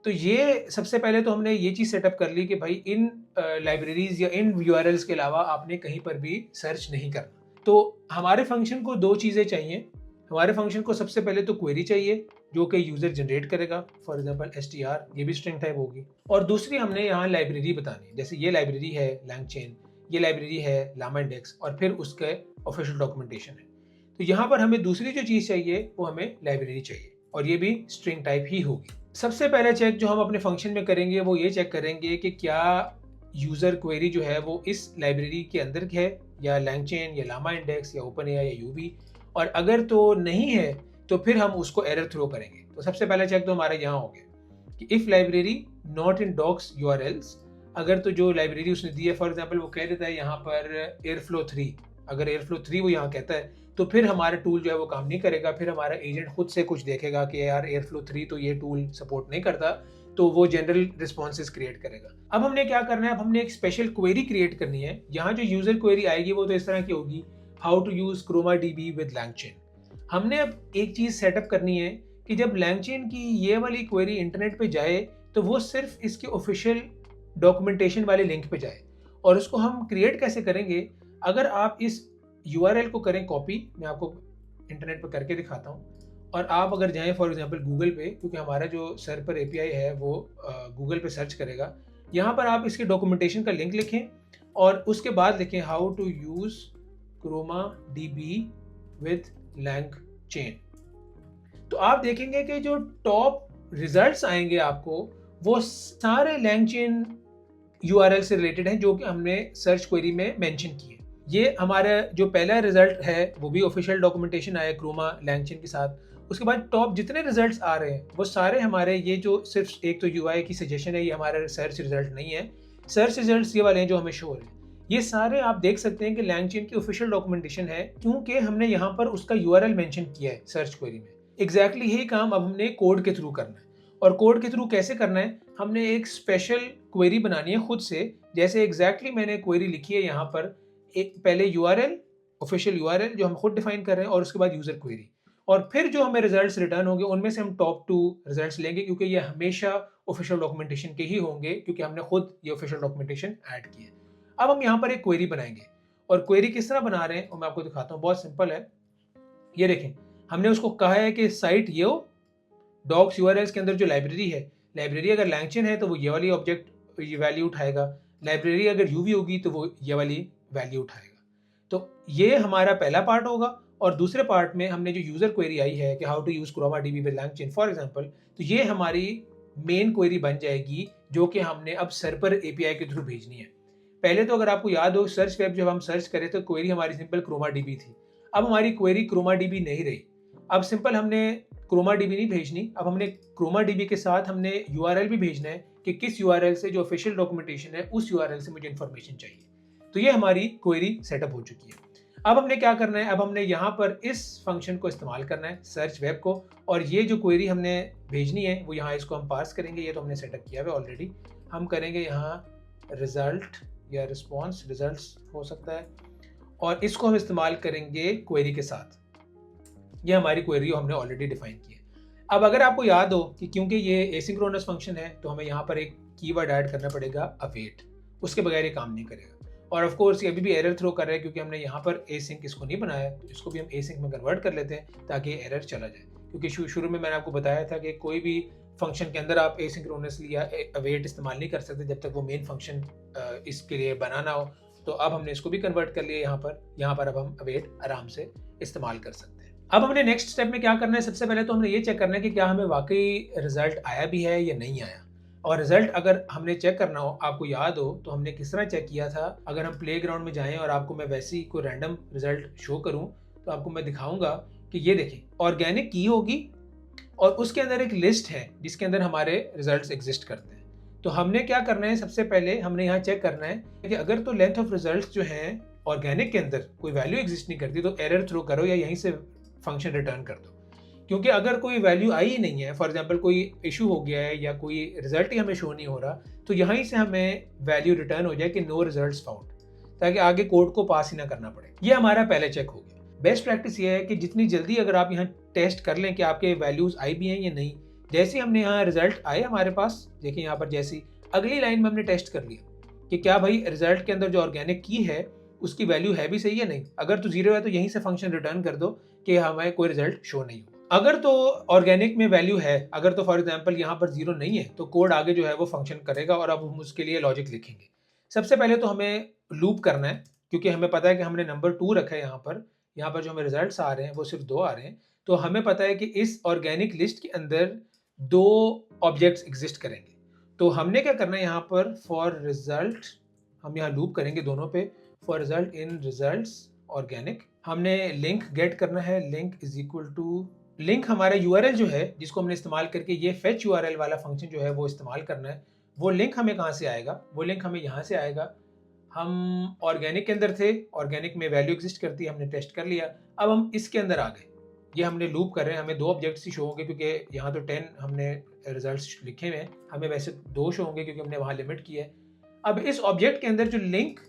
तो ये सबसे पहले तो हमने ये चीज़ सेटअप कर ली कि भाई इन लाइब्रेरीज या इन यूआरएल्स के अलावा आपने कहीं पर भी सर्च नहीं करना। तो हमारे फंक्शन को 2 चीज़ें चाहिए। हमारे फंक्शन को सबसे पहले तो क्वेरी चाहिए जो कि यूज़र जनरेट करेगा, फॉर एग्जांपल str, ये भी स्ट्रिंग टाइप होगी। और दूसरी हमने यहाँ लाइब्रेरी बतानी, जैसे ये लाइब्रेरी है LangChain, ये लाइब्रेरी है लामा इंडेक्स, और फिर उसके ऑफिशियल डॉक्यूमेंटेशन है। तो यहाँ पर हमें दूसरी जो चीज़ चाहिए वो हमें लाइब्रेरी चाहिए, और ये भी स्ट्रिंग टाइप ही होगी। सबसे पहले चेक जो हम अपने फंक्शन में करेंगे वो ये चेक करेंगे कि क्या यूज़र क्वेरी जो है वो इस लाइब्रेरी के अंदर है, या LangChain या लामा इंडेक्स या OpenAI या UV, और अगर तो नहीं है तो फिर हम उसको एरर थ्रो करेंगे। तो सबसे पहला चेक तो हमारा यहाँ हो गया कि if library not in docs URLs, अगर तो जो लाइब्रेरी उसने दी है, फॉर एग्जांपल वो कह देता है यहाँ पर एयरफ्लो 3, अगर एयरफ्लो 3 वो यहाँ कहता है तो फिर हमारा टूल जो है वो काम नहीं करेगा। फिर हमारा एजेंट खुद से कुछ देखेगा कि यार एयरफ्लो 3 तो ये टूल सपोर्ट नहीं करता, तो वो जनरल रिस्पॉन्सेज क्रिएट करेगा। अब हमने क्या करना है, अब हमने एक स्पेशल क्वेरी क्रिएट करनी है। यहाँ जो यूजर क्वेरी आएगी वो तो इस तरह की होगी, how to use Chroma DB with LangChain। हमने अब एक चीज़ सेटअप करनी है कि जब LangChain की ये वाली क्वेरी इंटरनेट पे जाए तो वो सिर्फ इसके ऑफिशियल डॉक्यूमेंटेशन वाले लिंक पे जाए। और उसको हम क्रिएट कैसे करेंगे, अगर आप इस URL को करें कॉपी, मैं आपको इंटरनेट पर करके दिखाता हूँ, और आप अगर जाएं फॉर एग्जांपल गूगल पे, क्योंकि हमारा जो सर पर API है वो गूगल पे सर्च करेगा, यहाँ पर आप इसके डॉक्यूमेंटेशन का लिंक लिखें और उसके बाद लिखें how to use Chroma DB with LangChain। तो आप देखेंगे कि जो टॉप रिजल्ट्स आएंगे आपको वो सारे LangChain URL से रिलेटेड हैं जो कि हमने सर्च क्वेरी में मेंशन किए। ये हमारा जो पहला रिजल्ट है वो भी ऑफिशियल डॉक्यूमेंटेशन आया क्रोमा LangChain के साथ। उसके बाद टॉप जितने रिजल्ट्स आ रहे हैं वो सारे हमारे, ये जो सिर्फ एक तो UI की सजेशन है, ये हमारा सर्च रिजल्ट नहीं है। सर्च रिजल्ट्स ये वाले हैं जो हमें शो हो रहे हैं, ये सारे आप देख सकते हैं कि LangChain की ऑफिशियल डॉक्यूमेंटेशन है, क्योंकि हमने यहाँ पर उसका URL मेंशन किया है सर्च क्वेरी में। एग्जैक्टली यही काम अब हमने कोड के थ्रू करना है। और कोड के थ्रू कैसे करना है, हमने एक स्पेशल क्वेरी बनानी है खुद से। जैसे एग्जैक्टली मैंने क्वेरी लिखी है यहाँ पर, एक पहले URL, ऑफिशियल URL जो हम खुद डिफाइन कर रहे हैं, और उसके बाद यूजर क्वेरी, और फिर जो हमें रिजल्ट्स रिटर्न होंगे उनमें से हम टॉप 2 रिजल्ट्स लेंगे, क्योंकि ये हमेशा ऑफिशियल डॉक्यूमेंटेशन के ही होंगे, क्योंकि हमने खुद ये ऑफिशियल डॉक्यूमेंटेशन ऐड की है। अब हम यहाँ पर एक क्वेरी बनाएंगे, और क्वेरी किस तरह बना रहे हैं और मैं आपको दिखाता हूँ, बहुत सिंपल है। ये देखें, हमने उसको कहा है कि साइट ये हो, डॉक्स URLs के अंदर जो लाइब्रेरी है, लाइब्रेरी अगर LangChain है तो वो ये वाली ऑब्जेक्ट ये वैल्यू उठाएगा, लाइब्रेरी अगर UV होगी तो वो ये वाली वैल्यू उठाएगा। तो ये हमारा पहला पार्ट होगा। और दूसरे पार्ट में हमने जो यूजर क्वेरी आई है कि how to use Chroma DB with LangChain for example, तो ये हमारी मेन क्वेरी बन जाएगी जो कि हमने अब सर्वर API के थ्रू भेजनी है। पहले तो अगर आपको याद हो, सर्च वेब जब हम सर्च करें तो क्वेरी हमारी सिंपल क्रोमा डीबी थी। अब हमारी क्वेरी क्रोमा डीबी नहीं रही, अब सिंपल हमने क्रोमा डीबी नहीं भेजनी, अब हमने क्रोमा डीबी के साथ हमने URL भी भेजना है कि किस URL से, जो ऑफिशियल डॉक्यूमेंटेशन है उस URL से मुझे इन्फॉर्मेशन चाहिए। तो ये हमारी क्वेरी सेटअप हो चुकी है। अब हमने क्या करना है, अब हमने यहाँ पर इस फंक्शन को इस्तेमाल करना है, सर्च वेब को, और ये जो क्वेरी हमने भेजनी है वो यहाँ इसको हम पास करेंगे। ये तो हमने सेटअप किया हुआ ऑलरेडी। हम करेंगे यहाँ रिजल्ट या रिस्पॉन्स, रिजल्ट्स हो सकता है, और इसको हम इस्तेमाल करेंगे क्वेरी के साथ। ये हमारी क्वेरी हमने ऑलरेडी डिफाइन की है। अब अगर आपको याद हो कि क्योंकि ये एसिंक्रोनस फंक्शन है तो हमें यहाँ पर एक कीवर्ड ऐड करना पड़ेगा अवेट, उसके बगैर ये काम नहीं करेगा। और ऑफ कोर्स ये अभी भी एरर थ्रो कर रहा है क्योंकि हमने यहाँ पर एसिंक इसको नहीं बनाया, तो इसको भी हम एसिंक में कन्वर्ट कर लेते हैं ताकि एरर चला जाए। क्योंकि शुरू में मैंने आपको बताया था कि कोई भी फंक्शन के अंदर आप एसिंक्रोनसली या अवेट इस्तेमाल नहीं कर सकते जब तक वो मेन फंक्शन इसके लिए बनाना हो। तो अब हमने इसको भी कन्वर्ट कर लिया यहाँ पर अब हम अवेट आराम से इस्तेमाल कर सकते हैं। अब हमने नेक्स्ट स्टेप में क्या करना है, सबसे पहले तो हमने ये चेक करना है कि क्या हमें वाकई रिजल्ट आया भी है या नहीं आया। और रिजल्ट अगर हमने चेक करना हो, आपको याद हो तो हमने किस तरह चेक किया था। अगर हम प्ले ग्राउंड में जाएं और आपको मैं वैसे ही कोई रैंडम रिजल्ट शो करूं तो आपको मैं दिखाऊंगा कि ये देखें ऑर्गेनिक की होगी और उसके अंदर एक लिस्ट है जिसके अंदर हमारे रिजल्ट्स एग्जिस्ट करते हैं। तो हमने क्या करना है, सबसे पहले हमने यहाँ चेक करना है कि अगर तो लेंथ ऑफ रिजल्ट्स जो हैं ऑर्गेनिक के अंदर कोई वैल्यू एग्जिस्ट नहीं करती तो एरर थ्रो करो या यहीं से फंक्शन रिटर्न कर दो। क्योंकि अगर कोई वैल्यू आई ही नहीं है, फॉर एग्जांपल कोई इशू हो गया है या कोई रिजल्ट ही हमें शो नहीं हो रहा, तो यहीं से हमें वैल्यू रिटर्न हो जाए कि नो रिजल्ट्स फाउंड, ताकि आगे कोड को पास ही ना करना पड़े। ये हमारा पहले चेक हो गया। बेस्ट प्रैक्टिस ये है कि जितनी जल्दी अगर आप यहाँ टेस्ट कर लें कि आपके वैल्यूज आई भी हैं या नहीं, जैसे ही हमने यहाँ रिजल्ट आए हमारे पास, देखिए यहाँ पर जैसी अगली लाइन में हमने टेस्ट कर लिया कि क्या भाई रिजल्ट के अंदर जो ऑर्गेनिक की है उसकी वैल्यू है भी सही या नहीं। अगर तो जीरो है तो यहीं से फंक्शन रिटर्न कर दो कि हमें कोई रिजल्ट शो नहीं हो। अगर तो ऑर्गेनिक में वैल्यू है, अगर तो फॉर एग्जांपल यहाँ पर जीरो नहीं है, तो कोड आगे जो है वो फंक्शन करेगा और अब हम उसके लिए लॉजिक लिखेंगे। सबसे पहले तो हमें लूप करना है क्योंकि हमें पता है कि हमने नंबर 2 रखा है यहाँ पर जो हमें रिजल्ट्स आ रहे हैं वो सिर्फ 2 आ रहे हैं। तो हमें पता है कि इस ऑर्गेनिक लिस्ट के अंदर 2 ऑब्जेक्ट्स एग्जिस्ट करेंगे। तो हमने क्या करना है, यहाँ पर फॉर रिजल्ट हम यहाँ लूप करेंगे दोनों पे, for result in results organic हमने लिंक गेट करना है। Link is equal to link हमारा यूआरएल जो है जिसको हमने इस्तेमाल करके ये फेच यूआरएल वाला फंक्शन जो है वो इस्तेमाल करना है। वो लिंक हमें कहाँ से आएगा, वो लिंक हमें यहाँ से आएगा। हम ऑर्गेनिक के अंदर थे, ऑर्गेनिक में वैल्यू एग्जिस्ट करती है, हमने टेस्ट कर लिया। अब हम इसके अंदर आ गए, ये हमने लूप कर रहे हैं, हमें 2 ऑब्जेक्ट्स ही शो होंगे क्योंकि यहाँ तो 10 हमने रिजल्ट्स लिखे हुए हैं, हमें वैसे 2 शो होंगे क्योंकि हमने वहाँ लिमिट की है। अब इस ऑब्जेक्ट के अंदर जो लिंक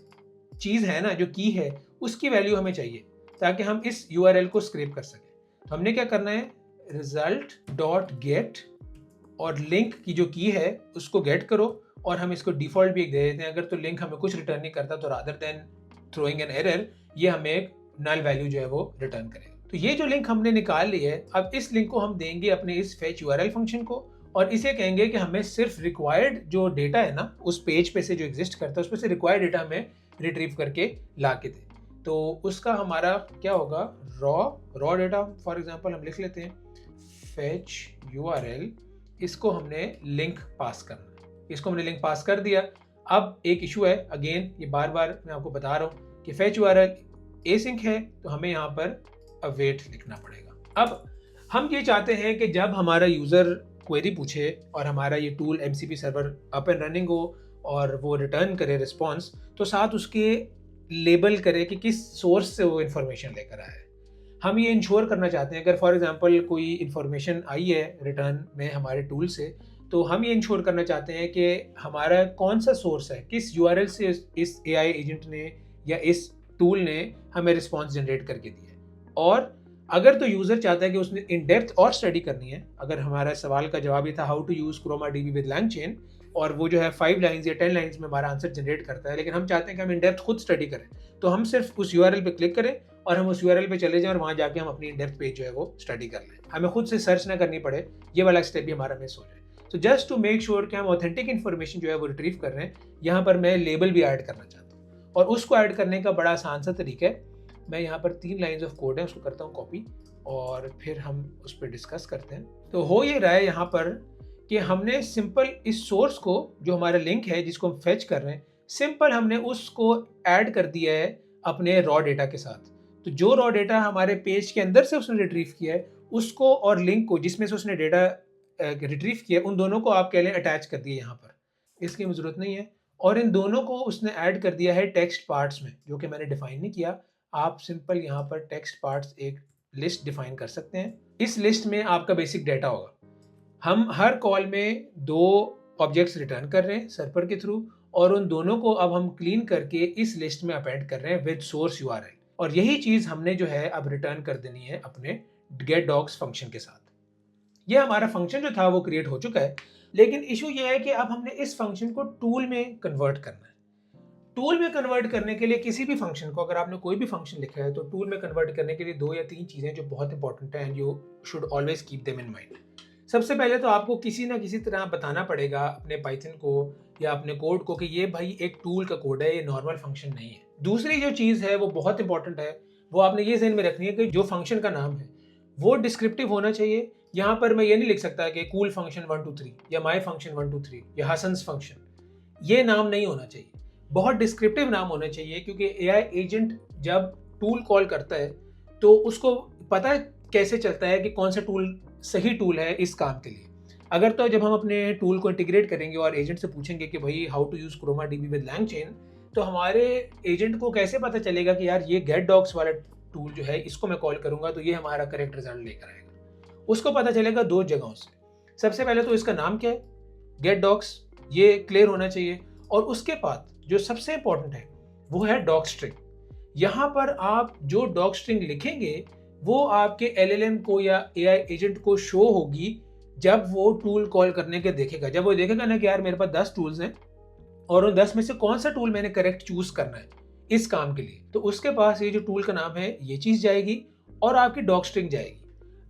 चीज़ है ना, जो की है, उसकी वैल्यू हमें चाहिए ताकि हम इस यूआरएल को स्क्रैप कर सकें। तो हमने क्या करना है, रिजल्ट डॉट गेट और लिंक की जो की है उसको गेट करो और हम इसको डिफॉल्ट भी एक दे देते हैं। अगर तो लिंक हमें कुछ रिटर्न नहीं करता तो rather then throwing an error ये हमें एक नल वैल्यू जो है वो रिटर्न करेगा। तो ये जो लिंक हमने निकाल ली है, अब इस लिंक को हम देंगे अपने इस फेच यूआरएल फंक्शन को और इसे कहेंगे कि हमें सिर्फ रिक्वायर्ड जो डेटा है ना उस पेज पे से जो एग्जिस्ट करता है उसमें से रिक्वायर्ड डेटा हमें रिट्रीव करके ला के दे। तो उसका हमारा क्या होगा, रॉ डेटा फॉर एग्जांपल हम लिख लेते हैं फेच यूआरएल, इसको हमने लिंक पास करना है, इसको हमने लिंक पास कर दिया। अब एक इशू है, अगेन ये बार बार मैं आपको बता रहा हूँ कि फेच यूआरएल एसिंक है तो हमें यहाँ पर अवेट लिखना पड़ेगा। अब हम ये चाहते हैं कि जब हमारा यूज़र क्वेरी पूछे और हमारा ये tool MCP server up and running हो और वो रिटर्न करे रिस्पॉन्स, तो साथ उसके लेबल करे कि किस सोर्स से वो इन्फॉर्मेशन लेकर आया है। हम ये इंश्योर करना चाहते हैं अगर फॉर एग्जांपल कोई इन्फॉर्मेशन आई है रिटर्न में हमारे टूल से, तो हम ये इंश्योर करना चाहते हैं कि हमारा कौन सा सोर्स है, किस यूआरएल से इस एआई एजेंट ने या इस टूल ने हमें रिस्पॉन्स जनरेट करके दिया है। और अगर तो यूज़र चाहता है कि उसने इन डेप्थ और स्टडी करनी है, अगर हमारा सवाल का जवाब ये था how to use Chroma DB with LangChain और वो जो है 5 लाइन्स या 10 लाइन्स में हमारा आंसर जनरेट करता है, लेकिन हम चाहते हैं कि हम इन डेप्थ खुद स्टडी करें, तो हम सिर्फ उस यूआरएल पे क्लिक करें और हम उस यूआरएल पे चले जाएं और वहाँ जाके हम अपनी इन डेप्थ पेज जो है वो स्टडी कर लें, हमें खुद से सर्च ना करनी पड़े, ये वाला स्टेप भी हमारा मिस हो जाए। तो जस्ट टू मेक श्योर कि हम ऑथेंटिक इन्फॉर्मेशन जो है वो रिट्रीव कर रहे हैं, यहाँ पर मैं लेबल भी ऐड करना चाहता हूँ और उसको ऐड करने का बड़ा आसान सा तरीका है, मैं यहाँ पर 3 लाइन्स ऑफ कोड है उसको करता हूँ कॉपी और फिर हम उस पर डिस्कस करते हैं। तो हो ये रहा है यहाँ पर कि हमने सिंपल इस सोर्स को जो हमारा लिंक है जिसको हम फेच कर रहे हैं, सिंपल हमने उसको ऐड कर दिया है अपने रॉ डेटा के साथ। तो जो रॉ डेटा हमारे पेज के अंदर से उसने रिट्रीव किया है उसको और लिंक को जिसमें से उसने डेटा रिट्रीव किया है, उन दोनों को आप कह लें अटैच कर दिया यहाँ पर, इसकी ज़रूरत नहीं है। और इन दोनों को उसने ऐड कर दिया है टेक्स्ट पार्ट्स में, जो कि मैंने डिफाइन नहीं किया। आप सिंपल यहाँ पर टेक्स्ट पार्ट्स एक लिस्ट डिफाइन कर सकते हैं। इस लिस्ट में आपका बेसिक डाटा होगा। हम हर कॉल में 2 ऑब्जेक्ट्स रिटर्न कर रहे हैं सर्वर के थ्रू और उन दोनों को अब हम क्लीन करके इस लिस्ट में अपेंड कर रहे हैं विद सोर्स यूआरएल, और यही चीज़ हमने जो है अब रिटर्न कर देनी है अपने गेट डॉग्स फंक्शन के साथ। ये हमारा फंक्शन जो था वो क्रिएट हो चुका है, लेकिन इशू ये है कि अब हमने इस फंक्शन को टूल में कन्वर्ट करना है। टूल में कन्वर्ट करने के लिए किसी भी फंक्शन को, अगर आपने कोई भी फंक्शन लिखा है तो टूल में कन्वर्ट करने के लिए 2 या 3 चीज़ें जो बहुत इंपॉर्टेंट है and you should always keep them in mind. सबसे पहले तो आपको किसी ना किसी तरह बताना पड़ेगा अपने पाइथन को या अपने कोड को कि ये भाई एक टूल का कोड है, ये नॉर्मल फंक्शन नहीं है। दूसरी जो चीज़ है वो बहुत इंपॉर्टेंट है, वो आपने ये ज़हन में रखनी है कि जो फंक्शन का नाम है वो डिस्क्रिप्टिव होना चाहिए। यहाँ पर मैं ये नहीं लिख सकता कि कूल फंक्शन 1 2 3 या माई फंक्शन 1 2 3 या हसन्स फंक्शन, ये नाम नहीं होना चाहिए। बहुत डिस्क्रिप्टिव नाम होना चाहिए, क्योंकि एआई एजेंट जब टूल कॉल करता है तो उसको पता कैसे चलता है कि कौन सा टूल सही टूल है इस काम के लिए। अगर तो जब हम अपने टूल को इंटीग्रेट करेंगे और एजेंट से पूछेंगे कि भाई how to use Chroma DB with LangChain, तो हमारे एजेंट को कैसे पता चलेगा कि यार ये गेट डॉक्स वाला टूल जो है इसको मैं कॉल करूंगा तो ये हमारा करेक्ट रिजल्ट लेकर आएगा। उसको पता चलेगा 2 जगहों से। सबसे पहले तो इसका नाम क्या है, गेट डॉक्स, ये क्लियर होना चाहिए। और उसके बाद जो सबसे इंपॉर्टेंट है वो है डॉक स्ट्रिंग। यहाँ पर आप जो डॉक स्ट्रिंग लिखेंगे वो आपके LLM को या AI एजेंट को शो होगी जब वो टूल कॉल करने के देखेगा। जब वो देखेगा ना कि यार मेरे पास 10 टूल्स हैं और उन 10 में से कौन सा टूल मैंने करेक्ट चूज करना है इस काम के लिए, तो उसके पास ये जो टूल का नाम है ये चीज जाएगी और आपकी डॉक स्ट्रिंग जाएगी।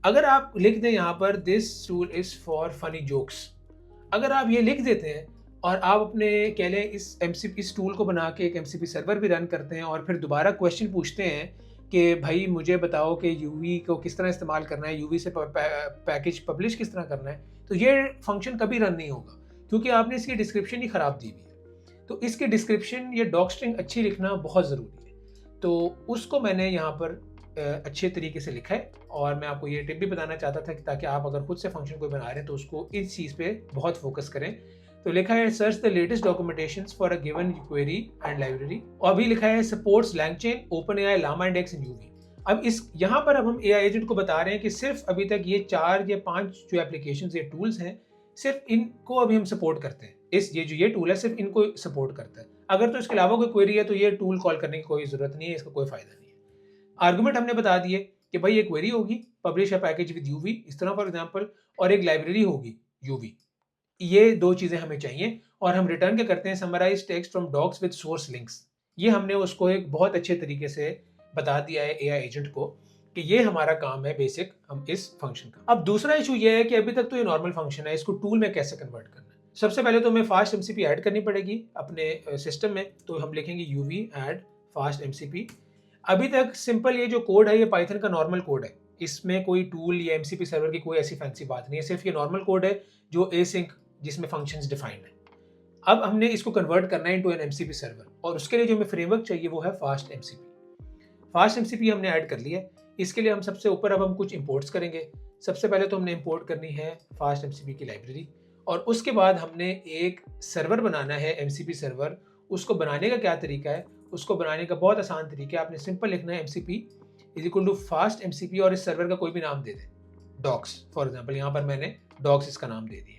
अगर आप लिख दें यहाँ पर this tool is for funny jokes, अगर आप ये लिख देते हैं और आप अपने कह लें इस टूल को बना के एक MCP सर्वर भी रन करते हैं और फिर दोबारा क्वेश्चन पूछते हैं कि भाई मुझे बताओ कि यूवी को किस तरह इस्तेमाल करना है, यूवी से पैकेज पब्लिश किस तरह करना है, तो ये फंक्शन कभी रन नहीं होगा, क्योंकि आपने इसकी डिस्क्रिप्शन ही ख़राब दी हुई है। तो इसकी डिस्क्रिप्शन ये डॉक स्ट्रिंग अच्छी लिखना बहुत ज़रूरी है। तो उसको मैंने यहाँ पर अच्छे तरीके से लिखा है और मैं आपको ये टिप भी बताना चाहता था कि ताकि आप अगर खुद से फंक्शन कोई बना रहे हैं तो उसको इस चीज़ पे बहुत फोकस करें। तो लिखा है search the latest documentations for a given query and library, और अभी लिखा है supports LangChain, OpenAI, Llama Index and UV. अब इस यहाँ पर अब हम AI एजेंट को बता रहे हैं कि सिर्फ अभी तक ये 4 या 5 जो एप्लीकेशंस या टूल्स हैं सिर्फ इनको अभी हम सपोर्ट करते हैं। ये टूल है सिर्फ इनको सपोर्ट करता है। अगर तो इसके अलावा कोई क्वेरी है तो ये टूल कॉल करने की कोई जरूरत नहीं है, इसका कोई फायदा नहीं है। आर्गुमेंट हमने बता दिए कि भाई ये क्वेरी होगी publish a package with UV इस तरह फॉर एग्जांपल, और एक लाइब्रेरी होगी यूवी। ये 2 चीजें हमें चाहिए और हम रिटर्न क्या करते हैं, summarize text from docs with source links. ये हमने उसको एक बहुत अच्छे तरीके से बता दिया है AI एजेंट को कि ये हमारा काम है बेसिक हम इस फंक्शन का। अब दूसरा इशू ये है कि अभी तक तो ये नॉर्मल फंक्शन है, इसको टूल में कैसे कन्वर्ट करना है। सबसे पहले तो हमें फास्ट MCP ऐड करनी पड़ेगी अपने सिस्टम में, तो हम लिखेंगे UV ऐड फास्ट MCP। अभी तक सिंपल ये जो कोड है ये पाइथन का नॉर्मल कोड है, इसमें कोई टूल या MCP सर्वर की कोई ऐसी फैंसी बात नहीं है, सिर्फ ये नॉर्मल कोड है जो एसिंक जिसमें फंक्शंस डिफाइंड है। अब हमने इसको कन्वर्ट करना है इनटू एन MCP सर्वर और उसके लिए जो हमें फ्रेमवर्क चाहिए वो है फास्ट MCP। फास्ट MCP हमने ऐड कर लिया है। इसके लिए हम सबसे ऊपर अब हम कुछ इंपोर्ट्स करेंगे। सबसे पहले तो हमने इंपोर्ट करनी है फास्ट MCP की लाइब्रेरी और उसके बाद हमने एक सर्वर बनाना है MCP सर्वर। उसको बनाने का क्या तरीका है, उसको बनाने का बहुत आसान तरीका है, आपने सिंपल लिखना है MCP is equal to fast MCP और इस सर्वर का कोई भी नाम दे दें, डॉक्स फॉर एग्जाम्पल, यहाँ पर मैंने डॉक्स इसका नाम दे दिया।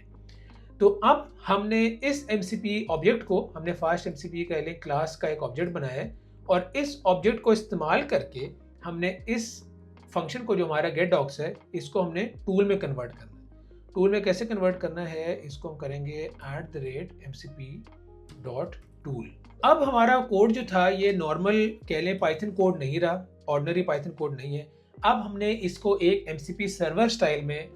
तो अब हमने इस MCP ऑब्जेक्ट को हमने फास्ट MCP का एक क्लास का एक ऑब्जेक्ट बनाया है और इस ऑब्जेक्ट को इस्तेमाल करके हमने इस फंक्शन को जो हमारा गेट डॉक्स है इसको हमने टूल में कन्वर्ट करना है। टूल में कैसे कन्वर्ट करना है, इसको हम करेंगे @MCP.tool। अब हमारा कोड जो था ये नॉर्मल कह लें पाइथन कोड नहीं रहा, ऑर्डिनरी पाइथन कोड नहीं है। अब हमने इसको एक MCP सर्वर स्टाइल में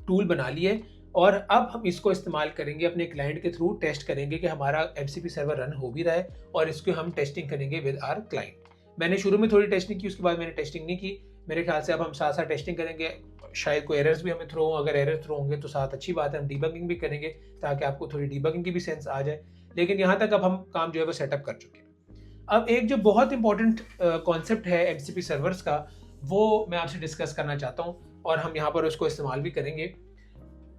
टूल बना लिया है और अब हम इसको इस्तेमाल करेंगे अपने क्लाइंट के थ्रू, टेस्ट करेंगे कि हमारा MCP सर्वर रन हो भी रहा है और इसको हम टेस्टिंग करेंगे विद आवर क्लाइंट। मैंने शुरू में थोड़ी टेस्टिंग की, उसके बाद मैंने टेस्टिंग नहीं की। मेरे ख्याल से अब हम साथ साथ टेस्टिंग करेंगे, शायद कोई एरर्स भी हमें थ्रो हो, अगर एरर थ्रो होंगे तो साथ अच्छी बात है, हम डीबगिंग भी करेंगे ताकि आपको थोड़ी डीबगिंग की भी सेंस आ जाए। लेकिन यहाँ तक अब हम काम जो है वो सेटअप कर चुके हैं। अब एक जो बहुत इंपॉर्टेंट कॉन्सेप्ट है MCP सर्वर्स का वो मैं आपसे डिस्कस करना चाहता हूँ और हम यहाँ पर उसको इस्तेमाल भी करेंगे।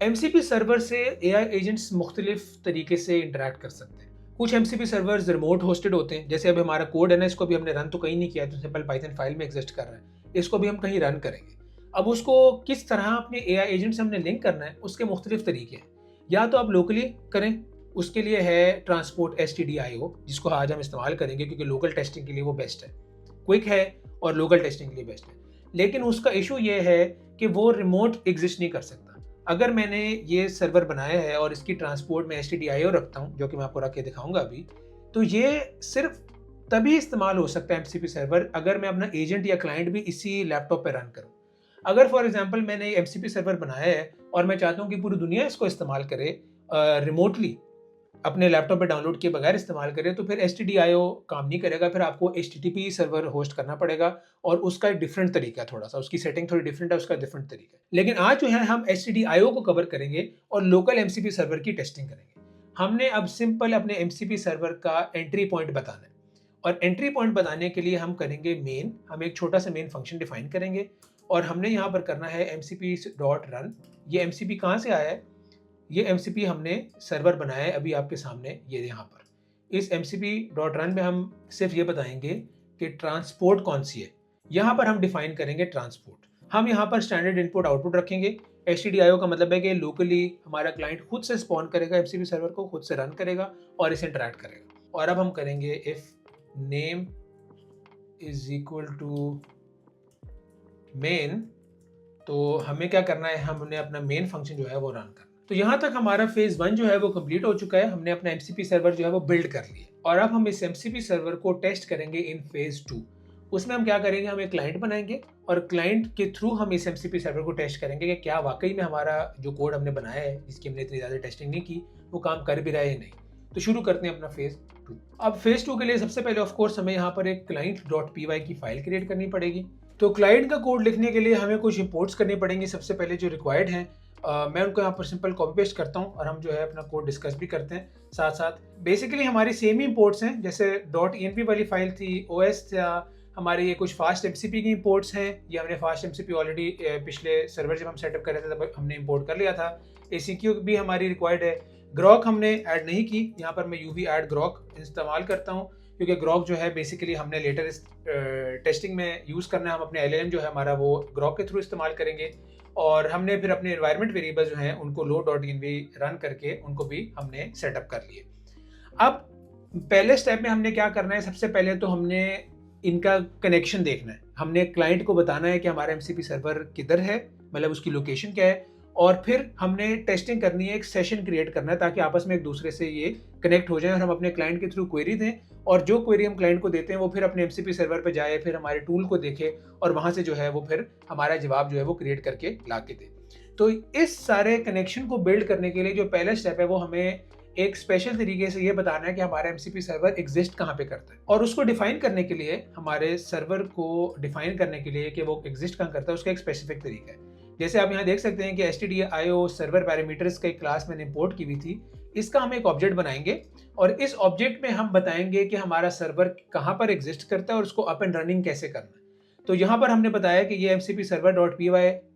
MCP सर्वर से AI एजेंट्स मुख्तलिफ तरीके से इंटरेक्ट कर सकते हैं। कुछ MCP सर्वर्स रिमोट होस्टेड होते हैं, जैसे अभी हमारा कोड है ना, इसको भी हमने रन तो कहीं नहीं किया, तो सिंपल पाइथन फाइल में एग्जिस्ट कर रहा है, इसको भी हम कहीं रन करेंगे। अब उसको किस तरह अपने AI एजेंट से हमने लिंक करना है उसके मुख्तलिफ तरीके हैं। या तो आप लोकली करें, उसके लिए है ट्रांसपोर्ट STDIO जिसको आज हम इस्तेमाल करेंगे क्योंकि लोकल टेस्टिंग के लिए वो बेस्ट है, क्विक है और लोकल टेस्टिंग के लिए बेस्ट है। लेकिन उसका इशू ये है कि वो रिमोट एग्जिस्ट नहीं कर सकता। अगर मैंने ये सर्वर बनाया है और इसकी ट्रांसपोर्ट में STDIO रखता हूँ, जो कि मैं आपको रख के दिखाऊंगा अभी, तो ये सिर्फ तभी इस्तेमाल हो सकता है MCP सर्वर अगर मैं अपना एजेंट या क्लाइंट भी इसी लैपटॉप पे रन करूँ। अगर फॉर एग्जांपल मैंने MCP सर्वर बनाया है और मैं चाहता हूँ कि पूरी दुनिया इसको इस्तेमाल करे रिमोटली, अपने लैपटॉप पे डाउनलोड किए बगैर इस्तेमाल करें, तो फिर STDIO काम नहीं करेगा, फिर आपको HTTP सर्वर होस्ट करना पड़ेगा और उसका एक डिफरेंट तरीका है, थोड़ा सा उसकी सेटिंग थोड़ी डिफरेंट है, उसका डिफरेंट तरीका है। लेकिन आज जो है हम STDIO को कवर करेंगे और लोकल MCP सर्वर की टेस्टिंग करेंगे। हमने अब सिंपल अपने MCP सर्वर का एंट्री पॉइंट बताना है और एंट्री पॉइंट बताने के लिए हम करेंगे मेन, हम एक छोटा सा मेन फंक्शन डिफाइन करेंगे और हमने यहाँ पर करना है mcp.run। ये MCP कहाँ से आया है? ये MCP हमने सर्वर बनाया है अभी आपके सामने, ये यहाँ पर। इस mcp.run में हम सिर्फ ये बताएंगे कि ट्रांसपोर्ट कौन सी है। यहाँ पर हम डिफाइन करेंगे ट्रांसपोर्ट। हम यहाँ पर स्टैंडर्ड इनपुट आउटपुट रखेंगे। STDIO का मतलब है कि लोकली हमारा क्लाइंट खुद से स्पॉन करेगा MCP सर्वर को, खुद से रन करेगा और इसे इंटरैक्ट करेगा। और अब हम करेंगे if name is equal to main, तो हमें क्या करना है, हमने अपना मेन फंक्शन जो है वो रन करना। तो यहाँ तक हमारा फेज 1 जो है वो कंप्लीट हो चुका है। हमने अपना MCP सर्वर जो है वो बिल्ड कर लिया और अब हम इस MCP सर्वर को टेस्ट करेंगे इन फेज 2। उसमें हम क्या करेंगे, हम एक क्लाइंट बनाएंगे और क्लाइंट के थ्रू हम इस MCP सर्वर को टेस्ट करेंगे कि क्या वाकई में हमारा जो कोड हमने बनाया है, जिसकी हमने इतनी ज़्यादा टेस्टिंग नहीं की, वो काम कर भी रहा है या नहीं। तो शुरू करते हैं अपना फेज 2। अब फेज 2 के लिए सबसे पहले ऑफकोर्स हमें यहाँ पर एक client.py की फाइल क्रिएट करनी पड़ेगी। तो क्लाइंट का कोड लिखने के लिए हमें कुछ इंपोर्ट्स करनी पड़ेंगी सबसे पहले जो रिक्वायर्ड हैं। मैं उनको यहाँ पर सिंपल कॉपी पेस्ट करता हूँ और हम जो है अपना कोड डिस्कस भी करते हैं साथ साथ। बेसिकली हमारी सेम ही इंपोर्ट्स हैं, जैसे .env वाली फाइल थी, OS था, हमारे ये कुछ फास्ट MCP की इंपोर्ट्स हैं। ये हमने फास्ट MCP ऑलरेडी पिछले सर्वर जब हम सेटअप कर रहे थे तब हमने इंपोर्ट कर लिया था। ACQ भी हमारी रिक्वायर्ड है। ग्रॉक हमने ऐड नहीं की, यहाँ पर मैं UV ऐड ग्रॉक इस्तेमाल करता हूँ क्योंकि ग्रॉक जो है बेसिकली हमने लेटर टेस्टिंग में यूज़ करना है। हम अपने LLM जो है हमारा वो ग्रॉक के थ्रू इस्तेमाल करेंगे और हमने फिर अपने एनवायरनमेंट वेरिएबल जो हैं उनको load.env रन करके उनको भी हमने सेटअप कर लिए। अब पहले स्टेप में हमने क्या करना है, सबसे पहले तो हमने इनका कनेक्शन देखना है। हमने क्लाइंट को बताना है कि हमारा MCP सर्वर किधर है, मतलब उसकी लोकेशन क्या है, और फिर हमने टेस्टिंग करनी है, एक सेशन क्रिएट करना है ताकि आपस में एक दूसरे से ये कनेक्ट हो जाए और हम अपने क्लाइंट के थ्रू क्वेरी दें और जो क्वेरी हम क्लाइंट को देते हैं वो फिर अपने MCP सर्वर पे जाए, फिर हमारे टूल को देखे और वहाँ से जो है वो फिर हमारा जवाब जो है वो क्रिएट करके ला के दे। तो इस सारे कनेक्शन को बिल्ड करने के लिए जो पहला स्टेप है वो हमें एक स्पेशल तरीके से ये बताना है कि हमारा MCP सर्वर एग्जिस्ट कहाँ पे करता है। और उसको डिफाइन करने के लिए, हमारे सर्वर को डिफाइन करने के लिए कि वो एग्जिस्ट कहाँ करता है, उसका एक स्पेसिफिक तरीका है। जैसे आप यहाँ देख सकते हैं कि STDIO सर्वर पैरामीटर्स का एक क्लास मैंने इंपोर्ट की हुई थी। इसका हम एक ऑब्जेक्ट बनाएंगे और इस ऑब्जेक्ट में हम बताएंगे कि हमारा सर्वर कहाँ पर एग्जिस्ट करता है और उसको अप एंड रनिंग कैसे करना है। तो यहाँ पर हमने बताया कि ये MCP server.py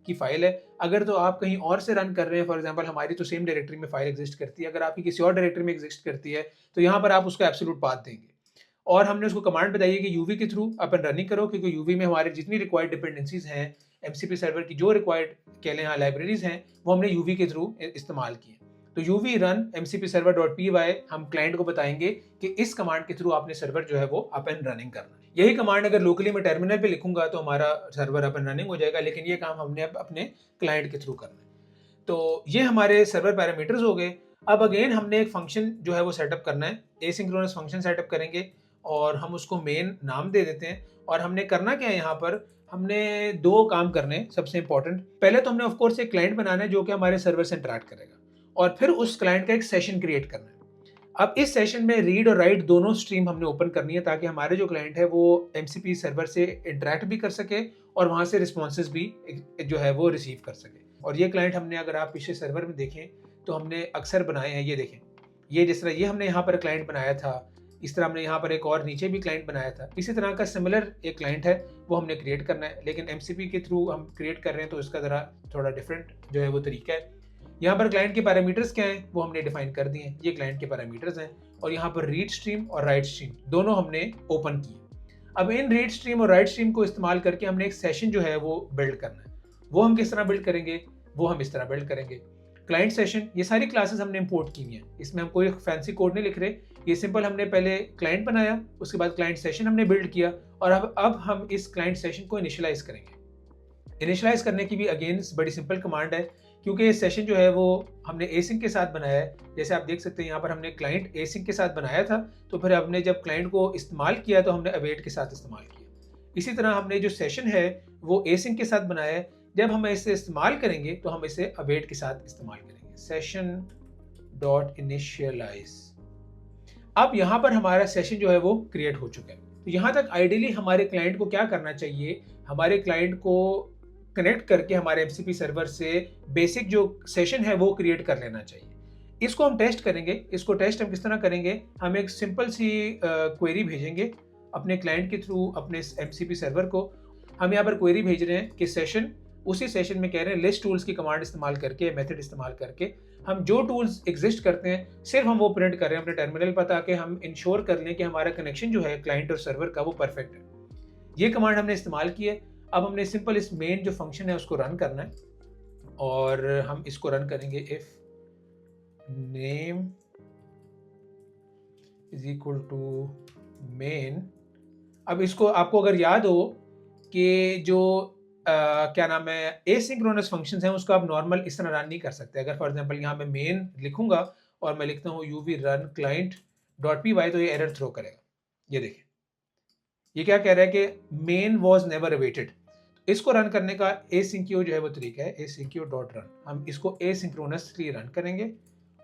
की फाइल है। अगर तो आप कहीं और से रन कर रहे हैं, फॉर एग्जांपल हमारी तो सेम डायरेक्टरी में फाइल एग्जिस्ट करती है, अगर आपकी किसी और डायरेक्टरी में एग्जिस्ट करती है तो यहाँ पर आप उसको एब्सोल्यूट पाथ देंगे और हमने उसको कमांड बताई है कि UV के थ्रू अप एंड रनिंग करो, क्योंकि UV में हमारे जितनी रिक्वायर्ड डिपेंडेंसीज हैं MCP सर्वर की, जो रिक्वायर्ड कह लें लाइब्रेरीज हैं, वो हमने UV के थ्रू इस्तेमाल की है। तो UV रन MCP server.py हम क्लाइंट को बताएंगे कि इस कमांड के थ्रू आपने सर्वर जो है वो अप एंड रनिंग करना है। यही कमांड अगर लोकली मैं टर्मिनल पे लिखूंगा तो हमारा सर्वर अप एंड रनिंग हो जाएगा, लेकिन ये काम हमने अब अपने क्लाइंट के थ्रू करना है। तो ये हमारे सर्वर पैरामीटर्स हो गए। अब अगेन हमने एक फंक्शन जो है वो सेटअप करना है, एसिंक्रोनस फंक्शन सेटअप करेंगे और हम उसको मेन नाम दे देते हैं। और हमने करना क्या है, यहाँ पर हमने दो काम करने सबसे इंपॉर्टेंट। पहले तो हमने ऑफकोर्स एक क्लाइंट बनाना है जो कि हमारे सर्वर से इंटरैक्ट करेगा और फिर उस क्लाइंट का एक सेशन क्रिएट करना है। अब इस सेशन में रीड और राइट दोनों स्ट्रीम हमने ओपन करनी है ताकि हमारे जो क्लाइंट है वो MCP सर्वर से इंटरैक्ट भी कर सके और वहाँ से रिस्पॉन्सेज भी जो है वो रिसीव कर सके। और ये क्लाइंट हमने, अगर आप पिछले सर्वर में देखें तो हमने अक्सर बनाए हैं। ये देखें, ये जिस तरह ये हमने यहाँ पर क्लाइंट बनाया था, इस तरह हमने यहाँ पर एक और नीचे भी क्लाइंट बनाया था। इसी तरह का सिमिलर एक क्लाइंट है वो हमने क्रिएट करना है, लेकिन MCP के थ्रू हम क्रिएट कर रहे हैं तो इसका ज़रा थोड़ा डिफरेंट जो है वो तरीका है। यहाँ पर क्लाइंट के पैरामीटर्स क्या हैं वो हमने डिफाइन कर दिए हैं, ये क्लाइंट के पैरामीटर्स हैं। और यहाँ पर रीड स्ट्रीम और राइट स्ट्रीम दोनों हमने ओपन किए। अब इन रीड स्ट्रीम और राइट स्ट्रीम को इस्तेमाल करके हमने एक सेशन जो है वो बिल्ड करना है। वो हम किस तरह बिल्ड करेंगे, वो हम इस तरह बिल्ड करेंगे। क्लाइंट सेशन, ये सारी क्लासेस हमने इंपोर्ट की हुई हैं, इसमें हम कोई फैंसी कोड नहीं लिख रहे। ये सिंपल हमने पहले क्लाइंट बनाया, उसके बाद क्लाइंट सेशन हमने बिल्ड किया और अब हम इस क्लाइंट सेशन को इनिशियलाइज करेंगे। इनिशियलाइज करने की भी अगेन बड़ी सिंपल कमांड है क्योंकि ये सेशन जो है वो हमने एसिंक के साथ बनाया है। जैसे आप देख सकते हैं यहाँ पर हमने क्लाइंट एसिंक के साथ बनाया था, तो फिर हमने जब क्लाइंट को इस्तेमाल किया तो हमने अवेट के साथ इस्तेमाल किया। इसी तरह हमने जो सेशन है वो एसिंक के साथ बनाया है, जब हम इसे इस्तेमाल करेंगे तो हम इसे अवेट के साथ इस्तेमाल करेंगे। Session dot initialize. अब यहाँ पर हमारा सेशन जो है वो क्रिएट हो चुका है। तो यहाँ तक आइडियली हमारे क्लाइंट को क्या करना चाहिए, हमारे क्लाइंट को कनेक्ट करके हमारे एमसीपी सर्वर से बेसिक जो सेशन है वो क्रिएट कर लेना चाहिए। इसको हम टेस्ट करेंगे। इसको टेस्ट हम किस तरह करेंगे, हम एक सिंपल सी क्वेरी भेजेंगे अपने क्लाइंट के थ्रू अपने एमसीपी सर्वर को। हम यहाँ पर क्वेरी भेज रहे हैं कि सेशन, उसी सेशन में कह रहे हैं लिस्ट टूल्स की कमांड इस्तेमाल करके, मेथड इस्तेमाल करके हम जो टूल्स एग्जिस्ट करते हैं सिर्फ हम वो प्रिंट कर रहे हैं अपने टर्मिनल पर, ताकि हम इंश्योर कर लें कि हमारा कनेक्शन जो है क्लाइंट और सर्वर का वो परफेक्ट है। ये कमांड हमने इस्तेमाल की है। अब हमने सिंपल इस मेन जो फंक्शन है उसको रन करना है और हम इसको रन करेंगे if name is equal to main. अब इसको आपको अगर याद हो कि जो क्या नाम है एसिंक्रोनस फंक्शंस हैं उसको आप नॉर्मल इस तरह रन नहीं कर सकते। अगर फॉर एग्जांपल यहाँ मैं मेन लिखूंगा और मैं लिखता हूँ UV run client dot P Y, तो ये एरर थ्रो करेगा। ये देखिए ये क्या कह रहा है कि मेन वॉज नेवर अवेटेड। इसको रन करने का एसिंक्यू जो है वो तरीका है, एसिंक्यू डॉट रन। हम इसको एसिंक्रोनसली रन करेंगे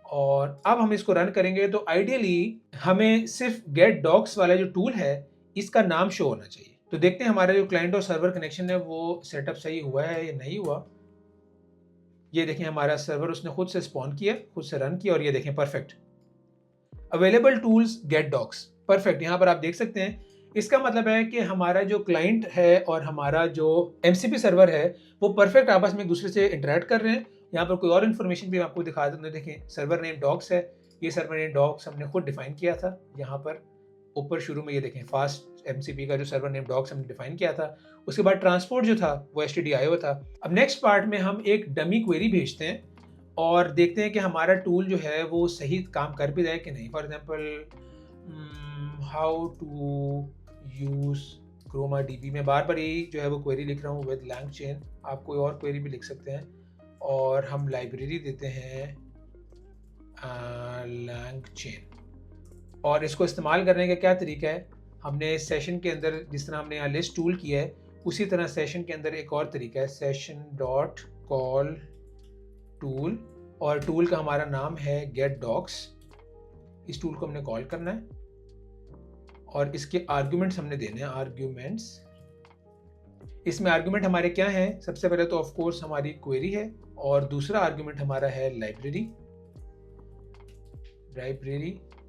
और अब हम इसको रन करेंगे तो आइडियली हमें सिर्फ गेट डॉक्स वाला जो टूल है इसका नाम शो होना चाहिए। तो देखते हैं हमारा जो क्लाइंट और सर्वर कनेक्शन है वो सेटअप सही हुआ है या नहीं हुआ। ये देखें हमारा सर्वर उसने खुद से स्पॉन किया, खुद से रन किया और ये देखें perfect. Available tools get docs perfect, यहाँ पर आप देख सकते हैं। इसका मतलब है कि हमारा जो क्लाइंट है और हमारा जो एमसीपी सर्वर है वो परफेक्ट आपस में एक दूसरे से इंटरेक्ट कर रहे हैं। यहाँ पर कोई और इन्फॉर्मेशन भी आपको दिखा दूँ, देखें सर्वर नेम डॉक्स है। ये सर्वर नेम डॉक्स हमने खुद डिफाइन किया था। यहाँ पर ऊपर शुरू में ये देखें फास्ट एमसीपी का जो सर्वर नेम डॉक्स हमने डिफाइन किया था। उसके बाद ट्रांसपोर्ट जो था वो एचटीडीआईओ था। अब नेक्स्ट पार्ट में हम एक डमी क्वेरी भेजते हैं और देखते हैं कि हमारा टूल जो है वो सही काम कर भी रहा है कि नहीं। For example how to use Chroma DB में बार बार यही जो है वो क्वेरी लिख रहा हूँ विद लैंग चेन। आप कोई और क्वेरी भी लिख सकते हैं और हम लाइब्रेरी देते हैं लैंग चेन। और इसको इस्तेमाल करने का क्या तरीका है, हमने सेशन के अंदर जिस तरह हमने यहाँ लिस्ट टूल किया है उसी तरह सेशन के अंदर एक और तरीका है, सेशन डॉट कॉल टूल और टूल का हमारा नाम है गेट डॉक्स। इस टूल को हमने कॉल करना है और इसके आर्ग्यूमेंट्स हमने देने हैं, आर्ग्यूमेंट्स। इसमें आर्ग्यूमेंट हमारे क्या हैं, सबसे पहले तो ऑफ कोर्स हमारी क्वेरी है और दूसरा आर्ग्यूमेंट हमारा है लाइब्रेरी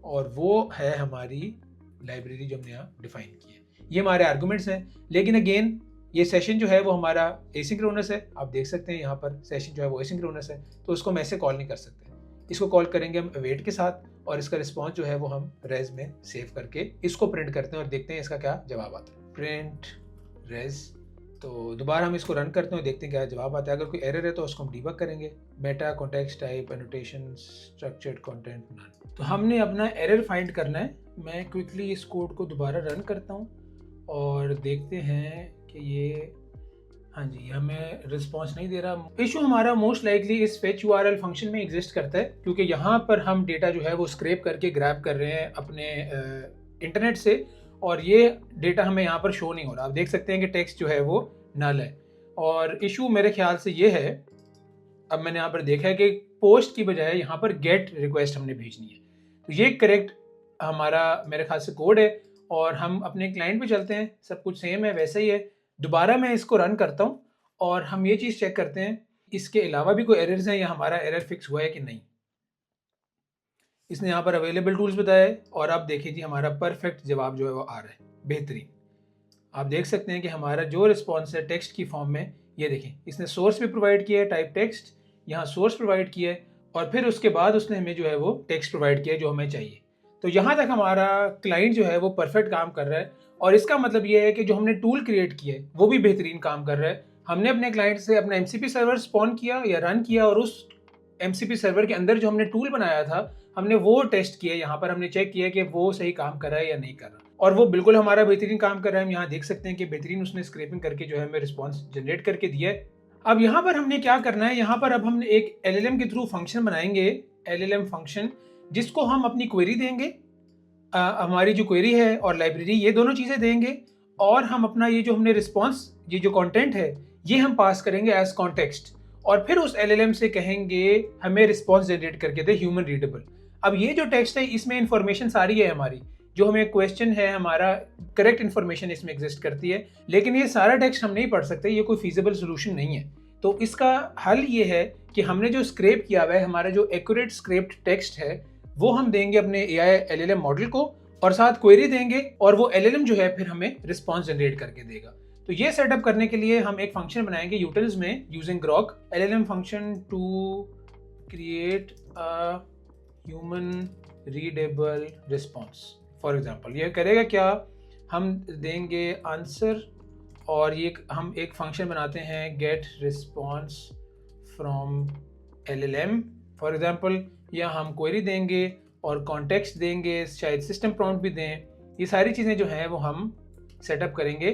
और वो है हमारी लाइब्रेरी जो हमने यहाँ डिफाइन की है। ये हमारे आर्गुमेंट्स हैं। लेकिन अगेन ये सेशन जो है वो हमारा एसिंक्रोनस है। आप देख सकते हैं यहाँ पर सेशन जो है वो एसिंक्रोनस है, तो उसको हम ऐसे कॉल नहीं कर सकते। इसको कॉल करेंगे हम अवेट के साथ और इसका रिस्पॉन्स जो है वो हम रेज में सेव करके इसको प्रिंट करते हैं और देखते हैं इसका क्या जवाब आता है। Print raise. तो दोबारा हम इसको रन करते हैं और देखते हैं क्या जवाब आता है। अगर कोई एरर है तो उसको हम डीबग करेंगे। Meta context type annotation structured content none. तो हमने अपना एरर फाइंड करना है। मैं क्विकली इस कोड को दोबारा रन करता हूँ और देखते हैं कि ये, हाँ जी, हमें रिस्पॉन्स नहीं दे रहा। इशू हमारा मोस्ट लाइकली इस फेच यूआरएल फंक्शन में एग्जिस्ट करता है, क्योंकि यहाँ पर हम डेटा जो है वो स्क्रैप करके ग्रैब कर रहे हैं अपने इंटरनेट से और ये डेटा हमें यहाँ पर शो नहीं हो रहा। आप देख सकते हैं कि टेक्स्ट जो है वो नल है और इशू मेरे ख्याल से ये है, अब मैंने यहाँ पर देखा है कि पोस्ट की बजाय यहाँ पर गेट रिक्वेस्ट हमने भेजनी है। तो ये करेक्ट हमारा मेरे ख्याल से कोड है और हम अपने क्लाइंट पे चलते हैं, सब कुछ सेम है वैसा ही है। दोबारा मैं इसको रन करता हूँ और हम ये चीज़ चेक करते हैं इसके अलावा भी कोई एरर्स हैं या हमारा एरर फिक्स हुआ है कि नहीं। इसने यहाँ पर अवेलेबल टूल्स बताया है और अब देखिए जी हमारा परफेक्ट जवाब जो है वो आ रहा है, बेहतरीन। आप देख सकते हैं कि हमारा जो रिस्पॉन्स है टेक्स्ट की फॉर्म में, ये देखें इसने सोर्स भी प्रोवाइड किया है, टाइप टेक्स्ट, यहाँ सोर्स प्रोवाइड किया है और फिर उसके बाद उसने हमें जो है वो टेक्स्ट प्रोवाइड किया है जो हमें चाहिए। तो यहाँ तक हमारा क्लाइंट जो है वो परफेक्ट काम कर रहा है और इसका मतलब ये है कि जो हमने टूल क्रिएट किया है वो भी बेहतरीन काम कर रहा है। हमने अपने क्लाइंट से अपना एमसीपी सर्वर स्पॉन किया या रन किया और उस एमसीपी सर्वर के अंदर जो हमने टूल बनाया था हमने वो टेस्ट किया। यहाँ पर हमने चेक किया कि वो सही काम कर रहा है या नहीं कर रहा और वो बिल्कुल हमारा बेहतरीन काम कर रहा है। हम यहाँ देख सकते हैं कि बेहतरीन उसने स्क्रैपिंग करके जो है हमें रिस्पॉन्स जनरेट करके दिया है। अब यहाँ पर हमने क्या करना है, यहाँ पर अब हमने एक LLM के थ्रू फंक्शन बनाएंगे, LLM फंक्शन, जिसको हम अपनी क्वेरी देंगे, हमारी जो क्वेरी है और लाइब्रेरी, ये दोनों चीज़ें देंगे, और हम अपना ये जो हमने रिस्पॉन्स, ये जो कंटेंट है, ये हम पास करेंगे एज कॉन्टेक्स्ट, और फिर उस LLM से कहेंगे हमें रिस्पॉन्स जनरेट करके दे ह्यूमन रीडेबल। अब ये जो टेक्स्ट है इसमें इंफॉर्मेशन सारी है हमारी, जो हमें क्वेश्चन है हमारा, करेक्ट इन्फॉर्मेशन इसमें एग्जिस्ट करती है, लेकिन ये सारा टेक्स्ट हम नहीं पढ़ सकते, ये कोई फीजिबल सोल्यूशन नहीं है। तो इसका हल ये है कि हमने जो स्क्रैप किया हुआ है, हमारा जो एक्यूरेट स्क्रैप्ड टेक्स्ट है, वो हम देंगे अपने AI LLM मॉडल को, और साथ क्वेरी देंगे, और वो LLM जो है फिर हमें रिस्पॉन्स जनरेट करके देगा। तो ये सेटअप करने के लिए हम एक फंक्शन बनाएंगे यूटिल्स में using Grok LLM function to create a human readable response. For example ये करेगा क्या, हम देंगे आंसर, और ये हम एक फंक्शन बनाते हैं get response from LLM for example, या हम क्वेरी देंगे और कॉन्टेक्स्ट देंगे, शायद सिस्टम प्रॉम्प्ट भी दें। ये सारी चीज़ें जो हैं वो हम सेटअप करेंगे।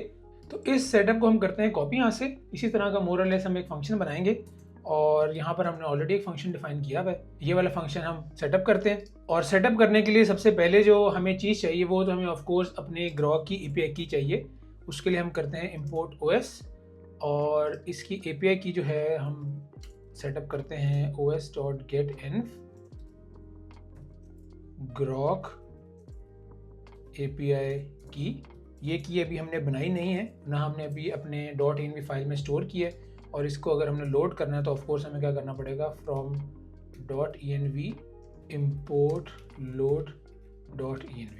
तो इस सेटअप को हम करते हैं कॉपी यहाँ से। इसी तरह का मोर और लेस हम एक फंक्शन बनाएंगे, और यहाँ पर हमने ऑलरेडी एक फंक्शन डिफाइन किया हुआ है, ये वाला फंक्शन हम सेटअप करते हैं। और सेटअप करने के लिए सबसे पहले जो हमें चीज़ चाहिए वो तो हमें ऑफकोर्स अपने ग्रॉक की API की चाहिए। उसके लिए हम करते हैं import OS, और इसकी API की जो है हम सेटअप करते हैं os.getInf grok API की। ये की अभी हमने बनाई नहीं है ना, हमने अभी अपने .env फाइल में स्टोर की है, और इसको अगर हमने लोड करना है तो ऑफकोर्स हमें क्या करना पड़ेगा, from .env import load .env,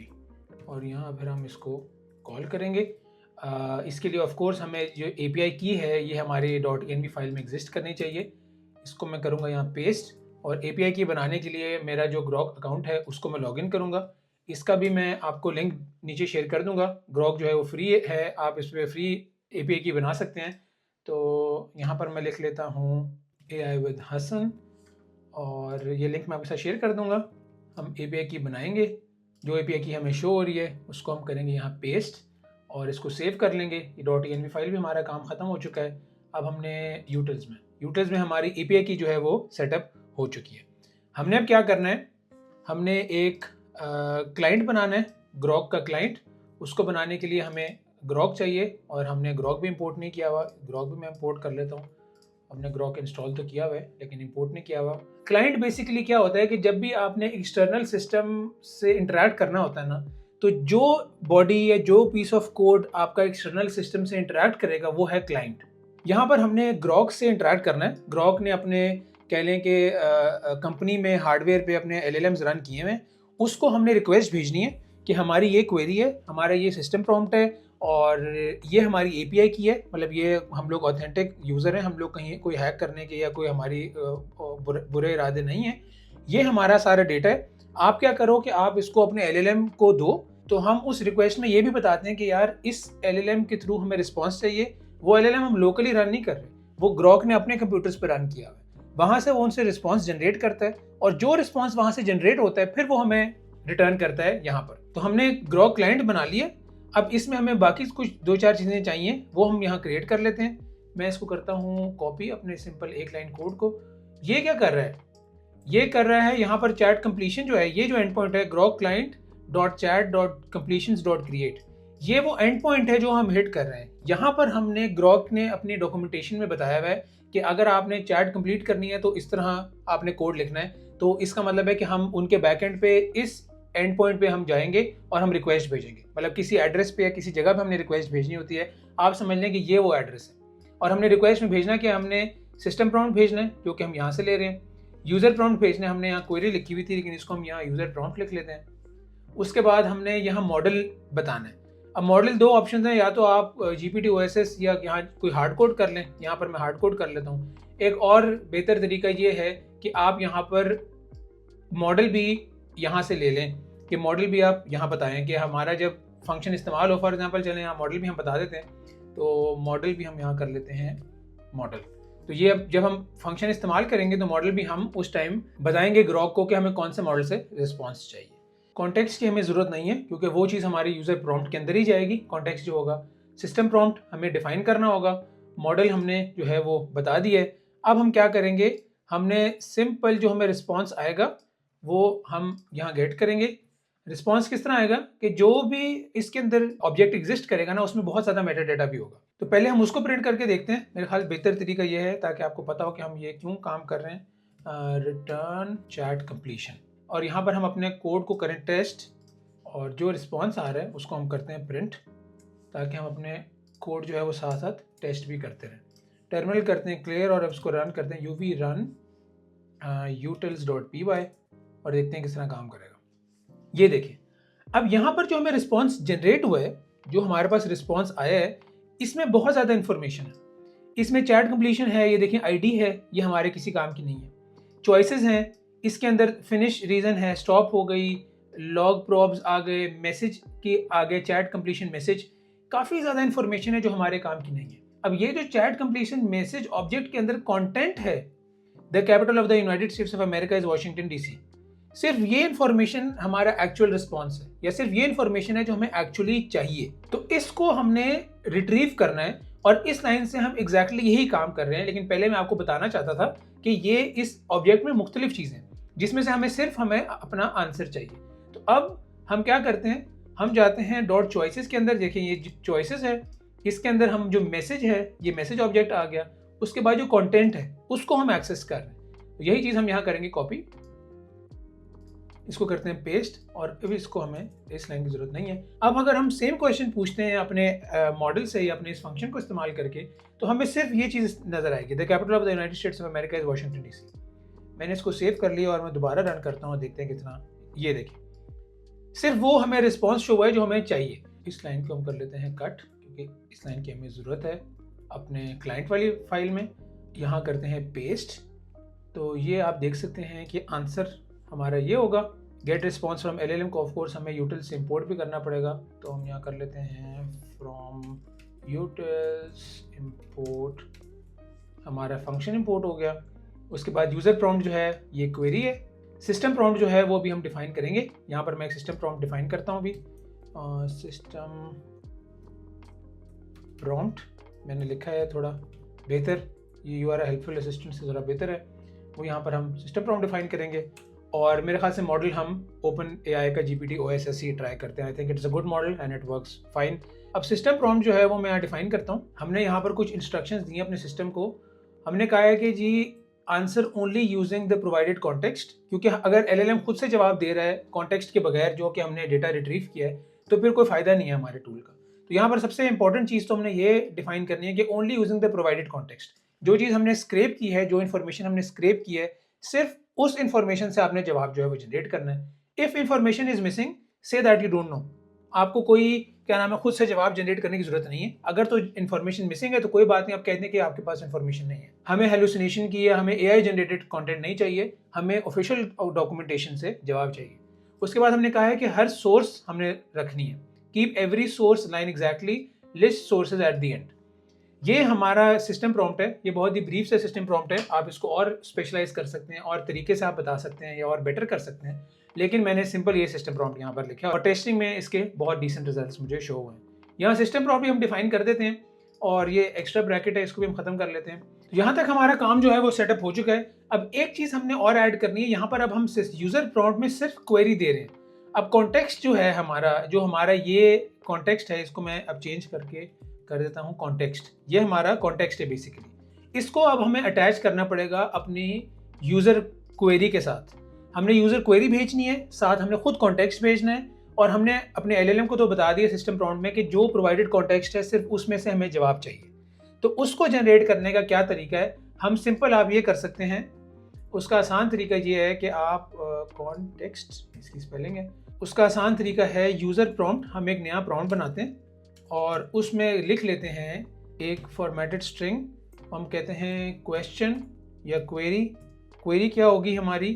और यहाँ फिर हम इसको कॉल करेंगे। इसके लिए ऑफकोर्स हमें जो API की है ये हमारे .env फाइल में एग्जिस्ट करनी चाहिए। इसको मैं करूँगा यहाँ पेस्ट, और API की बनाने के लिए मेरा जो ग्रॉक अकाउंट है उसको मैं लॉगिन करूँगा। इसका भी मैं आपको लिंक नीचे शेयर कर दूँगा। ग्रॉक जो है वो फ्री है, आप इस पर फ्री API की बना सकते हैं। तो यहाँ पर मैं लिख लेता हूँ AI with हसन, और ये लिंक मैं आपके साथ शेयर कर दूँगा। हम API की बनाएंगे, जो API की हमें शो हो रही है उसको हम करेंगे यहाँ पेस्ट, और इसको सेव कर लेंगे। ये .env फाइल भी हमारा काम ख़त्म हो चुका है। अब हमने यूटिल्स में हमारी API की जो है वो सेटअप हो चुकी है। हमने अब क्या करना है, हमने एक क्लाइंट बनाना है, ग्रॉक का क्लाइंट। उसको बनाने के लिए हमें ग्रॉक चाहिए, और हमने ग्रॉक भी इंपोर्ट नहीं किया हुआ। ग्रॉक भी मैं इंपोर्ट कर लेता हूँ। हमने ग्रॉक इंस्टॉल तो किया हुआ है लेकिन इंपोर्ट नहीं किया हुआ। क्लाइंट बेसिकली क्या होता है कि जब भी आपने एक्सटर्नल सिस्टम से इंटरैक्ट करना होता है ना, तो जो बॉडी या जो पीस ऑफ कोड आपका एक्सटर्नल सिस्टम से इंटरैक्ट करेगा वो है क्लाइंट। यहाँ पर हमने ग्रॉक से इंटरैक्ट करना है। ग्रॉक ने अपने कह लें कि कंपनी में हार्डवेयर पे अपने LLMs रन किए हुए, उसको हमने रिक्वेस्ट भेजनी है कि हमारी ये क्वेरी है, हमारा ये सिस्टम प्रॉम्प्ट है, और ये हमारी API की है, मतलब ये हम लोग ऑथेंटिक यूज़र हैं, हम लोग कहीं कोई हैक करने के या कोई हमारी बुरे इरादे नहीं है, ये हमारा सारा डेटा है। आप क्या करो कि आप इसको अपने LLM को दो। तो हम उस रिक्वेस्ट में ये भी बताते हैं कि यार इस LLM के थ्रू हमें रिस्पॉन्स चाहिए। वो LLM हम लोकली रन नहीं कर रहे, वो ग्रॉक ने अपने कंप्यूटर्स पर रन किया हुआ है, वहाँ से वो उनसे रिस्पॉन्स जनरेट करता है, और जो रिस्पॉन्स वहाँ से जनरेट होता है फिर वो हमें रिटर्न करता है यहाँ पर। तो हमने ग्रॉक क्लाइंट बना लिया। अब इसमें हमें बाकी कुछ 2-4 चीज़ें चाहिए, वो हम यहाँ क्रिएट कर लेते हैं। मैं इसको करता हूँ कॉपी अपने सिंपल एक लाइन कोड को। ये क्या कर रहा है, ये कर रहा है यहाँ पर चैट कंप्लीशन जो है, ये जो एंड पॉइंट है ग्रॉक क्लाइंट .chat.completions.create, ये वो एंड पॉइंट है जो हम हिट कर रहे हैं। यहाँ पर हमने ग्रॉक ने अपनी डॉक्यूमेंटेशन में बताया हुआ है कि अगर आपने चैट कंप्लीट करनी है तो इस तरह आपने कोड लिखना है। तो इसका मतलब है कि हम उनके बैकएंड पे इस एंड पॉइंट पे हम जाएंगे और हम रिक्वेस्ट भेजेंगे, मतलब किसी एड्रेस पे या किसी जगह पे हमने रिक्वेस्ट भेजनी होती है। आप समझ लें कि ये वो एड्रेस है, और हमने रिक्वेस्ट में भेजना कि हमने सिस्टम प्रॉम्प्ट भेजना है जो कि हम यहाँ से ले रहे हैं, यूज़र प्रॉम्प्ट भेजना है, हमने यहाँ क्वेरी लिखी हुई थी लेकिन इसको हम यहाँ यूज़र प्रॉम्प्ट लिख लेते हैं। उसके बाद हमने यहाँ मॉडल बताना है। अब मॉडल 2 ऑप्शन हैं, या तो आप GPT-OSS या यहाँ कोई हार्ड कोड कर लें, यहाँ पर मैं हार्ड कोड कर लेता हूँ। एक और बेहतर तरीका ये है कि आप यहाँ पर मॉडल भी यहाँ से ले लें, कि मॉडल भी आप यहाँ बताएं कि हमारा जब फंक्शन इस्तेमाल हो, फॉर एग्जांपल चलें यहाँ मॉडल भी हम बता देते हैं, तो मॉडल भी हम यहाँ कर लेते हैं मॉडल। तो ये अब जब हम फंक्शन इस्तेमाल करेंगे तो मॉडल भी हम उस टाइम बताएंगे ग्रॉक को कि हमें कौन से मॉडल से रिस्पॉन्स चाहिए। कॉन्टेक्स्ट की हमें ज़रूरत नहीं है क्योंकि वो चीज़ हमारी यूज़र प्रॉम्प्ट के अंदर ही जाएगी। कॉन्टेक्स्ट जो होगा, सिस्टम प्रॉम्प्ट हमें डिफाइन करना होगा, मॉडल हमने जो है वो बता दिया है। अब हम क्या करेंगे, हमने सिंपल जो हमें रिस्पॉन्स आएगा वो हम यहाँ गेट करेंगे। रिस्पॉन्स किस तरह आएगा कि जो भी इसके अंदर ऑब्जेक्ट एग्जिस्ट करेगा ना, उसमें बहुत ज़्यादा मेटा डेटा भी होगा। तो पहले हम उसको प्रिंट करके देखते हैं। मेरे ख्याल बेहतर तरीका ये है ताकि आपको पता हो कि हम ये क्यों काम कर रहे हैं। रिटर्न चैट कंप्लीशन, और यहाँ पर हम अपने कोड को करें टेस्ट, और जो रिस्पॉन्स आ रहा है उसको हम करते हैं प्रिंट, ताकि हम अपने कोड जो है वो साथ साथ टेस्ट भी करते रहें। टर्मिनल करते हैं क्लियर और अब उसको रन करते हैं uv run utils.py और देखते हैं किस तरह काम करेगा। ये देखिए, अब यहाँ पर जो हमें रिस्पॉन्स जनरेट हुआ है, जो हमारे पास रिस्पॉन्स आया है, इसमें बहुत ज़्यादा इन्फॉर्मेशन है। इसमें चैट कंप्लीशन है, ये देखिए आईडी है, ये हमारे किसी काम की नहीं है। चॉइसेस हैं, इसके अंदर फिनिश रीज़न है, स्टॉप हो गई, लॉग प्रॉब्स आ गए, मैसेज के आगे चैट कंप्लीशन मैसेज, काफ़ी ज़्यादा इन्फॉर्मेशन है जो हमारे काम की नहीं है। अब ये जो चैट कंप्लीशन मैसेज ऑब्जेक्ट के अंदर कंटेंट है, the capital of the United states of America is Washington DC, सिर्फ ये इन्फॉर्मेशन हमारा एक्चुअल रिस्पॉन्स है, या सिर्फ ये इन्फॉर्मेशन है जो हमें एक्चुअली चाहिए। तो इसको हमने रिट्रीव करना है और इस लाइन से हम एग्जैक्टली यही काम कर रहे हैं। लेकिन पहले मैं आपको बताना चाहता था कि ये इस ऑब्जेक्ट में मुख्तलिफ चीज़ें जिसमें से हमें अपना आंसर चाहिए। तो अब हम क्या करते हैं, हम जाते हैं डॉट चॉइसेस के अंदर। देखिए ये चॉइसेस है, इसके अंदर हम जो मैसेज है, ये मैसेज ऑब्जेक्ट आ गया, उसके बाद जो कंटेंट है उसको हम एक्सेस कर रहे हैं। तो यही चीज़ हम यहाँ करेंगे कॉपी, इसको करते हैं पेस्ट, और अभी इसको हमें इस लाइन की जरूरत नहीं है। अब अगर हम सेम क्वेश्चन पूछते हैं अपने मॉडल से या अपने इस फंक्शन को इस्तेमाल करके, तो हमें सिर्फ ये चीज़ नजर आएगी, the capital of the United states of America is Washington DC. मैंने इसको सेव कर लिया और मैं दोबारा रन करता हूँ, देखते हैं कितना। ये देखिए, सिर्फ वो हमें रिस्पॉन्स शो हुआ है जो हमें चाहिए। इस लाइन को हम कर लेते हैं कट, क्योंकि इस लाइन की हमें ज़रूरत है अपने क्लाइंट वाली फाइल में। यहाँ करते हैं पेस्ट, तो ये आप देख सकते हैं कि आंसर हमारा ये होगा। गेट रिस्पॉन्स फ्रॉम LLM को ऑफकोर्स हमें यूटिल्स से इम्पोर्ट भी करना पड़ेगा, तो हम यहाँ कर लेते हैं फ्रॉम यूटिल्स इम्पोर्ट, हमारा फंक्शन इम्पोर्ट हो गया। उसके बाद यूज़र प्रॉम्प्ट जो है ये क्वेरी है, सिस्टम प्रॉम्प्ट जो है वो भी हम डिफाइन करेंगे। यहाँ पर मैं एक सिस्टम प्रॉम्प्ट डिफाइन करता हूँ अभी। सिस्टम प्रॉम्प्ट मैंने लिखा है थोड़ा बेहतर, ये यू आर हेल्पफुल असिस्टेंट से ज़रा बेहतर है, वो यहाँ पर हम सिस्टम प्रॉम्प्ट डिफाइन करेंगे। और मेरे ख्याल से मॉडल हम ओपन AI का GPT OSSC ट्राई करते हैं। I think it's a good model and it works fine. अब सिस्टम प्रॉम्प्ट जो है वो मैं यहाँ डिफाइन करता हूँ। हमने यहाँ पर कुछ इंस्ट्रक्शंस दी अपने सिस्टम को। हमने कहा है कि जी answer only using the provided context, क्योंकि अगर LLM खुद से जवाब दे रहा है कॉन्टेक्स्ट के बगैर जो कि हमने डेटा रिट्रीव किया है, तो फिर कोई फ़ायदा नहीं है हमारे टूल का। तो यहाँ पर सबसे इंपॉर्टेंट चीज़ तो हमने ये डिफाइन करनी है कि only using the provided context. जो चीज़ हमने स्क्रैप की है, जो इन्फॉर्मेशन हमने स्क्रैप की है, सिर्फ उस इंफॉर्मेशन से आपने जवाब जो है वो जनरेट करना है। If information is missing, say that you don't know. आपको कोई क्या नाम है खुद से जवाब जनरेट करने की जरूरत नहीं है। अगर तो इन्फॉर्मेशन मिसिंग है तो कोई बात नहीं, आप कहते हैं कि आपके पास इन्फॉर्मेशन नहीं है। हमें हेलुसिनेशन की या हमें AI जनरेटेड कंटेंट नहीं चाहिए, हमें ऑफिशियल डॉक्यूमेंटेशन से जवाब चाहिए। उसके बाद हमने कहा है कि हर सोर्स हमने रखनी है, keep every source line exactly, list sources at the end. ये हमारा सिस्टम प्रॉम्प्ट है। ये बहुत ही ब्रीफ से सिस्टम प्रॉम्प्ट है, आप इसको और स्पेशलाइज कर सकते हैं और तरीके से आप बता सकते हैं या और बेटर कर सकते हैं, लेकिन मैंने सिंपल ये सिस्टम प्रॉम्प्ट यहाँ पर लिखा है और टेस्टिंग में इसके बहुत डिसेंट रिजल्ट्स मुझे शो हुए हैं। यहाँ सिस्टम प्रॉम्प्ट भी हम डिफाइन कर देते हैं और ये एक्स्ट्रा ब्रैकेट है, इसको भी हम खत्म कर लेते हैं। तो यहाँ तक हमारा काम जो है वो सेटअप हो चुका है। अब एक चीज़ हमने और ऐड करनी है, यहाँ पर अब हम यूजर प्रॉम्प्ट में सिर्फ क्वेरी दे रहे हैं। अब कॉन्टेक्स्ट जो है हमारा ये कॉन्टेक्स्ट है, इसको मैं अब चेंज करके कर देता हूँ कॉन्टेक्स्ट। ये हमारा कॉन्टेक्स्ट है बेसिकली। इसको अब हमें अटैच करना पड़ेगा अपनी यूज़र क्वेरी के साथ। हमने यूज़र क्वेरी भेजनी है, साथ हमने खुद कॉन्टेक्स्ट भेजना है, और हमने अपने LLM को तो बता दिया सिस्टम प्रॉम्प्ट में कि जो प्रोवाइडेड कॉन्टेक्स्ट है सिर्फ उसमें से हमें जवाब चाहिए। तो उसको जनरेट करने का क्या तरीका है, हम सिंपल आप ये कर सकते हैं। उसका आसान तरीका ये है कि आप कॉन्टेक्स्ट, इसकी स्पेलिंग है, उसका आसान तरीका है यूज़र प्रॉम्प्ट। हम एक नया प्रॉम्प्ट बनाते हैं और उसमें लिख लेते हैं एक फॉर्मेटेड स्ट्रिंग, हम कहते हैं क्वेश्चन या क्वेरी। क्वेरी क्या होगी हमारी,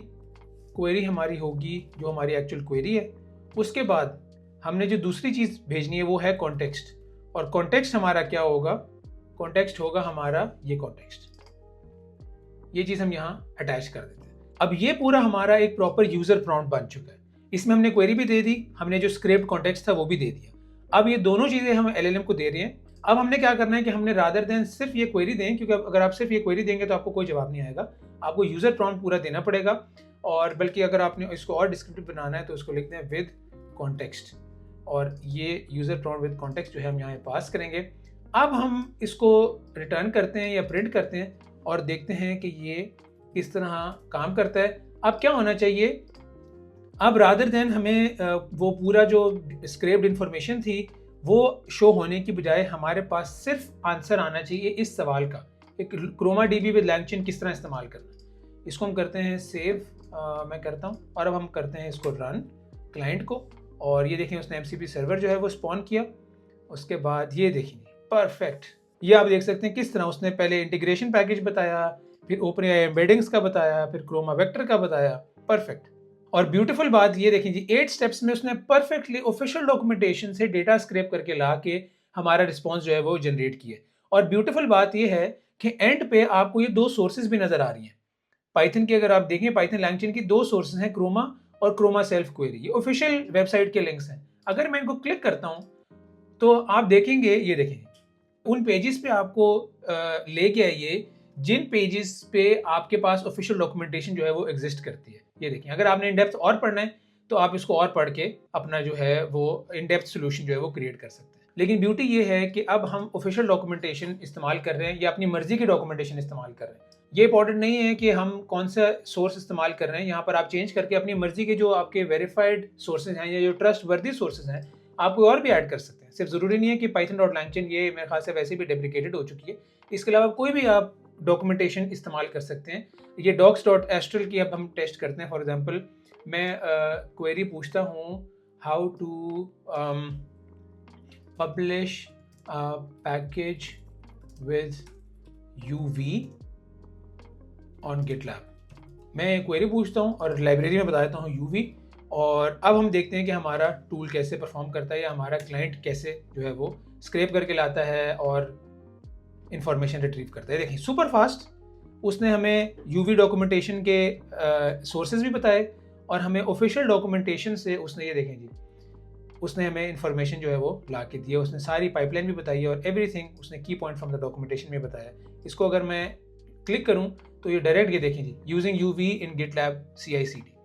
क्वेरी हमारी होगी जो हमारी एक्चुअल क्वेरी है। उसके बाद हमने जो दूसरी चीज़ भेजनी है वो है कॉन्टेक्स्ट, और कॉन्टेक्स्ट हमारा क्या होगा, कॉन्टेक्स्ट होगा हमारा ये कॉन्टेक्स्ट। ये चीज़ हम यहाँ अटैच कर देते हैं। अब ये पूरा हमारा एक प्रॉपर यूज़र प्रॉम्प्ट बन चुका है। इसमें हमने क्वेरी भी दे दी, हमने जो स्क्रिप्ट कॉन्टेक्स्ट था वो भी दे दिया। अब ये दोनों चीज़ें हम LLM को दे रहे हैं। अब हमने क्या करना है कि हमने रादर देन सिर्फ ये क्वेरी दें, क्योंकि अगर आप सिर्फ ये क्वेरी देंगे तो आपको कोई जवाब नहीं आएगा, आपको यूज़र प्रॉम्प्ट पूरा देना पड़ेगा। और बल्कि अगर आपने इसको और डिस्क्रिप्टिव बनाना है तो उसको लिख दें विद कॉन्टेक्स्ट, और ये यूज़र प्रॉम्प्ट विद कॉन्टेक्स्ट जो है हम यहाँ पास करेंगे। अब हम इसको रिटर्न करते हैं या प्रिंट करते हैं और देखते हैं कि ये किस तरह काम करता है। अब क्या होना चाहिए, अब रादर देन हमें वो पूरा जो स्क्रिप्ट इन्फॉर्मेशन थी वो शो होने की बजाय हमारे पास सिर्फ आंसर आना चाहिए इस सवाल का, एक क्रोमा डीबी विद LangChain किस तरह इस्तेमाल करना है। इसको हम करते हैं सेव, मैं करता हूँ, और अब हम करते हैं इसको रन क्लाइंट को, और ये देखें उसने MCP सर्वर जो है वो स्पॉन किया। उसके बाद ये देखिए परफेक्ट, ये आप देख सकते हैं किस तरह उसने पहले इंटीग्रेशन पैकेज बताया, फिर OpenAI एम्बेडिंग्स का बताया, फिर क्रोमा वेक्टर का बताया। परफेक्ट। और ब्यूटीफुल बात ये देखें जी, 8 स्टेप्स में उसने परफेक्टली ऑफिशियल डॉक्यूमेंटेशन से डेटा स्क्रैप करके ला के हमारा रिस्पॉन्स जो है वो जनरेट किया। और ब्यूटीफुल बात ये है कि एंड पे आपको ये 2 सोर्सेज भी नजर आ रही हैं पाइथन की। अगर आप देखें पाइथन LangChain की 2 सोर्सेज हैं, क्रोमा और क्रोमा सेल्फ क्वेरी। ये ऑफिशियल वेबसाइट के लिंक्स हैं। अगर मैं इनको क्लिक करता हूं तो आप देखेंगे, ये देखें उन पेजेस पे आपको लेके आइए जिन पेजेस पे आपके पास ऑफिशियल डॉक्यूमेंटेशन जो है वो एग्जिस्ट करती है। ये देखिए, अगर आपने इन डेप्थ और पढ़ना है तो आप इसको और पढ़ के अपना जो है वो इन डेप्थ सोल्यूशन जो है वो क्रिएट कर सकते हैं। लेकिन ब्यूटी ये है कि अब हम ऑफिशियल डॉक्यूमेंटेशन इस्तेमाल कर रहे हैं या अपनी मर्जी की डॉक्यूमेंटेशन इस्तेमाल कर रहे हैं। ये इंपॉर्टेंट नहीं है कि हम कौन सा सोर्स इस्तेमाल कर रहे हैं, यहाँ पर आप चेंज करके अपनी मर्जी के जो आपके वेरीफाइड सोर्सेज हैं या जो ट्रस्ट वर्दी सोर्सेज हैं आप कोई और भी ऐड कर सकते हैं। सिर्फ ज़रूरी नहीं है कि python.langchain, ये मेरे ख्याल से वैसे भी डेप्रिकेटेड हो चुकी है। इसके अलावा कोई भी आप डॉक्यूमेंटेशन इस्तेमाल कर सकते हैं। ये docs.astral की अब हम टेस्ट करते हैं। फॉर एग्जांपल मैं क्वेरी पूछता हूँ how to publish package with UV on GitLab। मैं क्वेरी पूछता हूँ और लाइब्रेरी में बता देता हूँ UV, और अब हम देखते हैं कि हमारा टूल कैसे परफॉर्म करता है या हमारा क्लाइंट कैसे जो है वो स्क्रैप करके लाता है और इंफॉर्मेशन रिट्रीव करता है। देखिए सुपर फास्ट, उसने हमें UV डॉक्यूमेंटेशन के सोर्सेज भी बताए और हमें ऑफिशियल डॉक्यूमेंटेशन से उसने, ये देखें जी, उसने हमें इंफॉर्मेशन जो है वो ला के दी है। उसने सारी पाइपलाइन भी बताई है और एवरीथिंग उसने की पॉइंट फ्रॉम द डॉक्यूमेंटेशन में बताया। इसको अगर मैं क्लिक करूँ तो ये डायरेक्ट, ये देखें जी, यूजिंग UV इन GitLab CI/CD।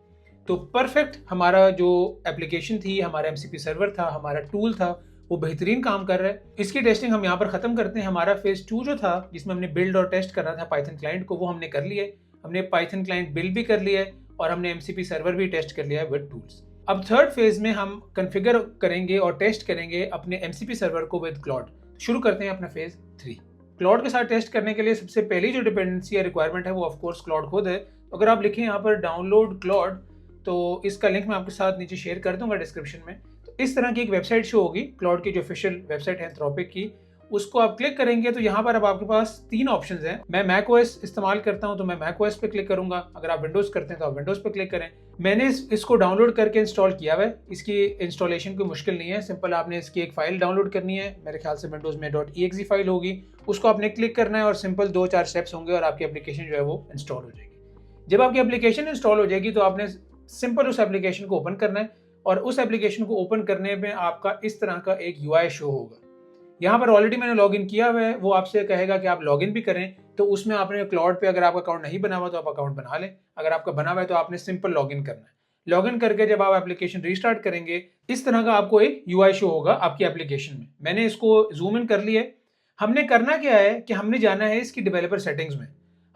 तो परफेक्ट हमारा जो एप्लीकेशन थी, हमारा MCP सर्वर था, हमारा टूल था, वो बेहतरीन काम कर रहा है। इसकी टेस्टिंग हम यहाँ पर ख़त्म करते हैं। हमारा फेज़ 2 जो था जिसमें हमने बिल्ड और टेस्ट करना था पाइथन क्लाइंट को, वो हमने कर लिया है। हमने पाइथन क्लाइंट बिल्ड भी कर लिया है और हमने MCP सर्वर भी टेस्ट कर लिया है विद टूल्स। अब थर्ड फेज़ में हम कन्फिगर करेंगे और टेस्ट करेंगे अपने MCP सर्वर को विद क्लाउड। शुरू करते हैं अपना फेज़ 3। क्लाउड के साथ टेस्ट करने के लिए सबसे पहली जो डिपेंडेंसी या रिक्वायरमेंट है वो ऑफकोर्स क्लाउड खुद है। तो अगर आप लिखें यहाँ पर डाउनलोड क्लाउड, तो इसका लिंक मैं आपके साथ नीचे शेयर कर दूंगा डिस्क्रिप्शन में। तो इस तरह की एक वेबसाइट शो होगी, क्लाउड की जो ऑफिशियल वेबसाइट है एंथ्रोपिक की, उसको आप क्लिक करेंगे तो यहाँ पर अब आपके पास 3 ऑप्शंस हैं। मैं macOS इस्तेमाल करता हूँ तो मैं macOS पे क्लिक करूंगा। अगर आप विंडोज़ करते हैं तो आप विंडोज़ पे क्लिक करें। मैंने इसको डाउनलोड करके इंस्टॉल किया हुआ है। इसकी इंस्टॉलेशन कोई मुश्किल नहीं है, सिंपल आपने इसकी एक फ़ाइल डाउनलोड करनी है। मेरे ख्याल से विंडोज़ में .exe फाइल होगी, उसको आपने क्लिक करना है और सिंपल 2-4 स्टेप्स होंगे और आपकी एप्लीकेशन जो है वो इंस्टॉल हो जाएगी। जब आपकी एप्लीकेशन इंस्टॉल हो जाएगी तो आपने सिंपल उस एप्लीकेशन को ओपन करना है और उस एप्लीकेशन को ओपन करने में आपका इस तरह का एक UI शो होगा। यहाँ पर ऑलरेडी मैंने लॉगिन किया हुआ है, वो आपसे कहेगा कि आप लॉगिन भी करें। तो उसमें आपने क्लाउड पे अगर आपका अकाउंट नहीं बना हुआ तो आप अकाउंट बना लें, अगर आपका बना हुआ है तो आपने सिंपल लॉगिन करना है। लॉगिन करके जब आप एप्लीकेशन रीस्टार्ट करेंगे इस तरह का आपको एक UI शो होगा आपकी एप्लीकेशन में। मैंने इसको जूम इन कर लिया। हमने करना क्या है कि हमने जाना है इसकी डेवलपर सेटिंग्स में।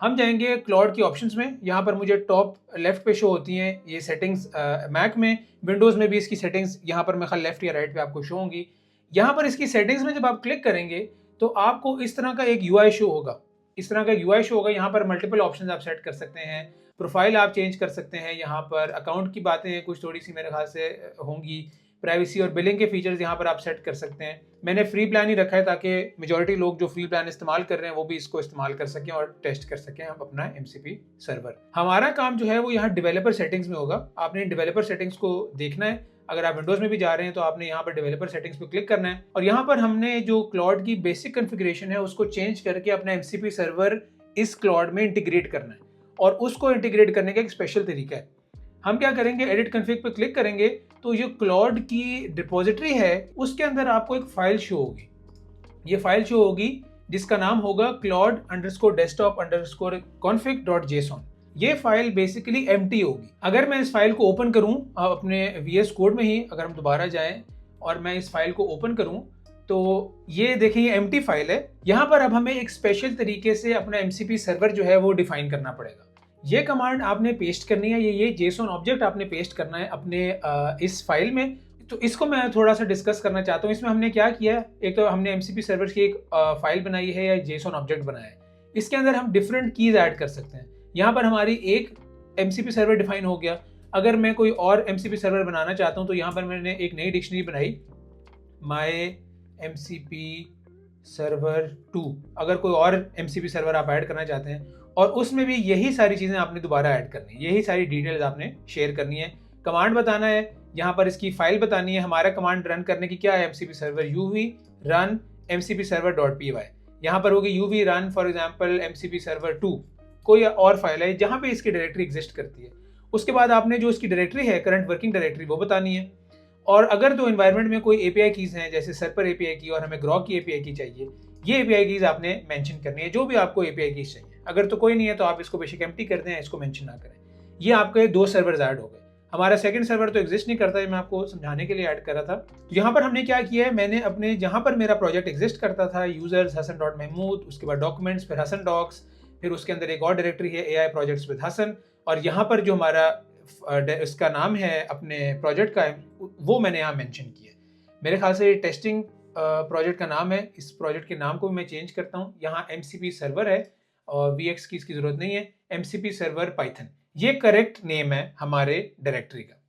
हम जाएंगे क्लाउड की ऑप्शंस में। यहाँ पर मुझे टॉप लेफ्ट पे शो होती हैं ये सेटिंग्स, मैक में, विंडोज़ में भी इसकी सेटिंग्स यहाँ पर मैं लेफ्ट या राइट पे आपको शो होंगी। यहाँ पर इसकी सेटिंग्स में जब आप क्लिक करेंगे तो आपको इस तरह का एक UI शो होगा। इस तरह का UI शो होगा। यहाँ पर मल्टीपल ऑप्शंस आप सेट कर सकते हैं, प्रोफाइल आप चेंज कर सकते हैं, यहाँ पर अकाउंट की बातें कुछ थोड़ी सी मेरे ख्याल से होंगी, प्राइवेसी और बिलिंग के फीचर्स यहाँ पर आप सेट कर सकते हैं। मैंने फ्री प्लान ही रखा है ताकि मेजॉरिटी लोग जो फ्री प्लान इस्तेमाल कर रहे हैं वो भी इसको इस्तेमाल कर सकें और टेस्ट कर सकें हम अपना MCP सर्वर। हमारा काम जो है वो यहाँ डेवलपर सेटिंग्स में होगा। आपने डेवलपर सेटिंग्स को देखना है। अगर आप विंडोज़ में भी जा रहे हैं तो आपने यहाँ पर डेवलपर सेटिंग्स पे क्लिक करना है और यहाँ पर हमने जो क्लाउड की बेसिक कॉन्फ़िगरेशन है उसको चेंज करके अपना MCP सर्वर इस क्लाउड में इंटीग्रेट करना है। और उसको इंटीग्रेट करने का एक स्पेशल तरीका है। हम क्या करेंगे, एडिट कॉन्फ़िग पे क्लिक करेंगे तो ये क्लाउड की डिपॉजिटरी है उसके अंदर आपको एक फाइल शो होगी। ये फाइल शो होगी जिसका नाम होगा claude_desktop_config.json। ये फाइल बेसिकली एम्प्टी होगी। अगर मैं इस फाइल को ओपन करूं अपने VS कोड में ही, अगर हम दोबारा जाएं और मैं इस फाइल को ओपन करूं तो ये देखिए ये एम्प्टी फाइल है। यहाँ पर अब हमें एक स्पेशल तरीके से अपना MCP सर्वर जो है वो डिफाइन करना पड़ेगा। ये कमांड आपने पेस्ट करनी है, ये JSON ऑब्जेक्ट आपने पेस्ट करना है अपने इस फाइल में। तो इसको मैं थोड़ा सा डिस्कस करना चाहता हूँ। इसमें हमने क्या किया है, एक तो हमने MCP सर्वर की एक फाइल बनाई है या JSON ऑब्जेक्ट बनाया है। इसके अंदर हम डिफरेंट कीज ऐड कर सकते हैं। यहाँ पर हमारी एक MCP सर्वर डिफाइन हो गया। अगर मैं कोई और MCP सर्वर बनाना चाहता हूँ तो यहाँ पर मैंने एक नई डिक्शनरी बनाई, माई MCP सर्वर 2। अगर कोई और MCP सर्वर आप ऐड करना चाहते हैं और उसमें भी यही सारी चीज़ें आपने दोबारा ऐड करनी है, यही सारी डिटेल्स आपने शेयर करनी है। कमांड बताना है, यहाँ पर इसकी फाइल बतानी है। हमारा कमांड रन करने की क्या है, MCP server uv run MCP server.py। यहाँ पर होगी uv run for example MCP server 2, कोई और फाइल है जहाँ पे इसकी डायरेक्टरी एग्जिस्ट करती है। उसके बाद आपने जो इसकी डायरेक्टरी है, करंट वर्किंग डायरेक्टरी, वो बतानी है। और अगर तो एनवायरनमेंट में कोई API कीज हैं, जैसे सर्पर API की और हमें ग्रॉक की API की चाहिए, ये API कीज आपने मेंशन करनी है, जो भी आपको API कीज चाहिए। अगर तो कोई नहीं है तो आप इसको बेशक एम्प्टी कर दें, इसको मेंशन ना करें। ये आपके 2 सर्वर्स ऐड हो गए। हमारा सेकंड सर्वर तो एग्जिस्ट नहीं करता, मैं आपको समझाने के लिए ऐड कर रहा था। तो यहाँ पर हमने क्या किया है, मैंने अपने जहाँ पर मेरा प्रोजेक्ट एग्जिस्ट करता था, यूजर्स hasan.mahmood, उसके बाद डॉक्यूमेंट्स, फिर हसन डॉक्स, फिर उसके अंदर एक और डायरेक्टरी है AI प्रोजेक्ट्स विद हसन, और यहाँ पर जो हमारा इसका नाम है अपने प्रोजेक्ट का, वो मैंने यहाँ मेंशन किया है। मेरे ख्याल से टेस्टिंग प्रोजेक्ट का नाम है। इस प्रोजेक्ट के नाम को भी मैं चेंज करता हूँ। यहाँ MCP सर्वर है और VX की इसकी ज़रूरत नहीं है, MCP सर्वर पाइथन, ये करेक्ट नेम है हमारे डायरेक्टरी का।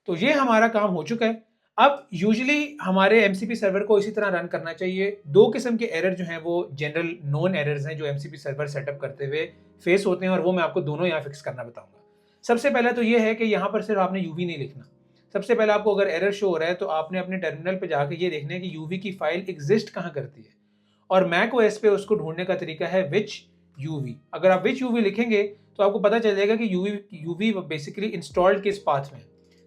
तो ये हमारा काम हो चुका है। अब यूजुअली हमारे MCP सर्वर को इसी तरह रन करना चाहिए। 2 किस्म के एरर जो हैं वो जनरल नोन एरर्स हैं जो MCP सर्वर सेटअप करते हुए फेस होते हैं, और वो मैं आपको दोनों यहाँ फिक्स करना बताऊंगा। सबसे पहला तो ये है कि यहाँ पर सिर्फ आपने UV नहीं लिखना। सबसे पहले आपको अगर एरर शो हो रहा है तो आपने अपने टर्मिनल पे जाके ये देखना है कि UV की फाइल एग्जिस्ट कहाँ करती है, और macOS पे उसको ढूंढने का तरीका है which UV। अगर आप which UV लिखेंगे तो आपको पता चल जाएगा कि UV बेसिकली इंस्टॉल्ड किस पाथ में।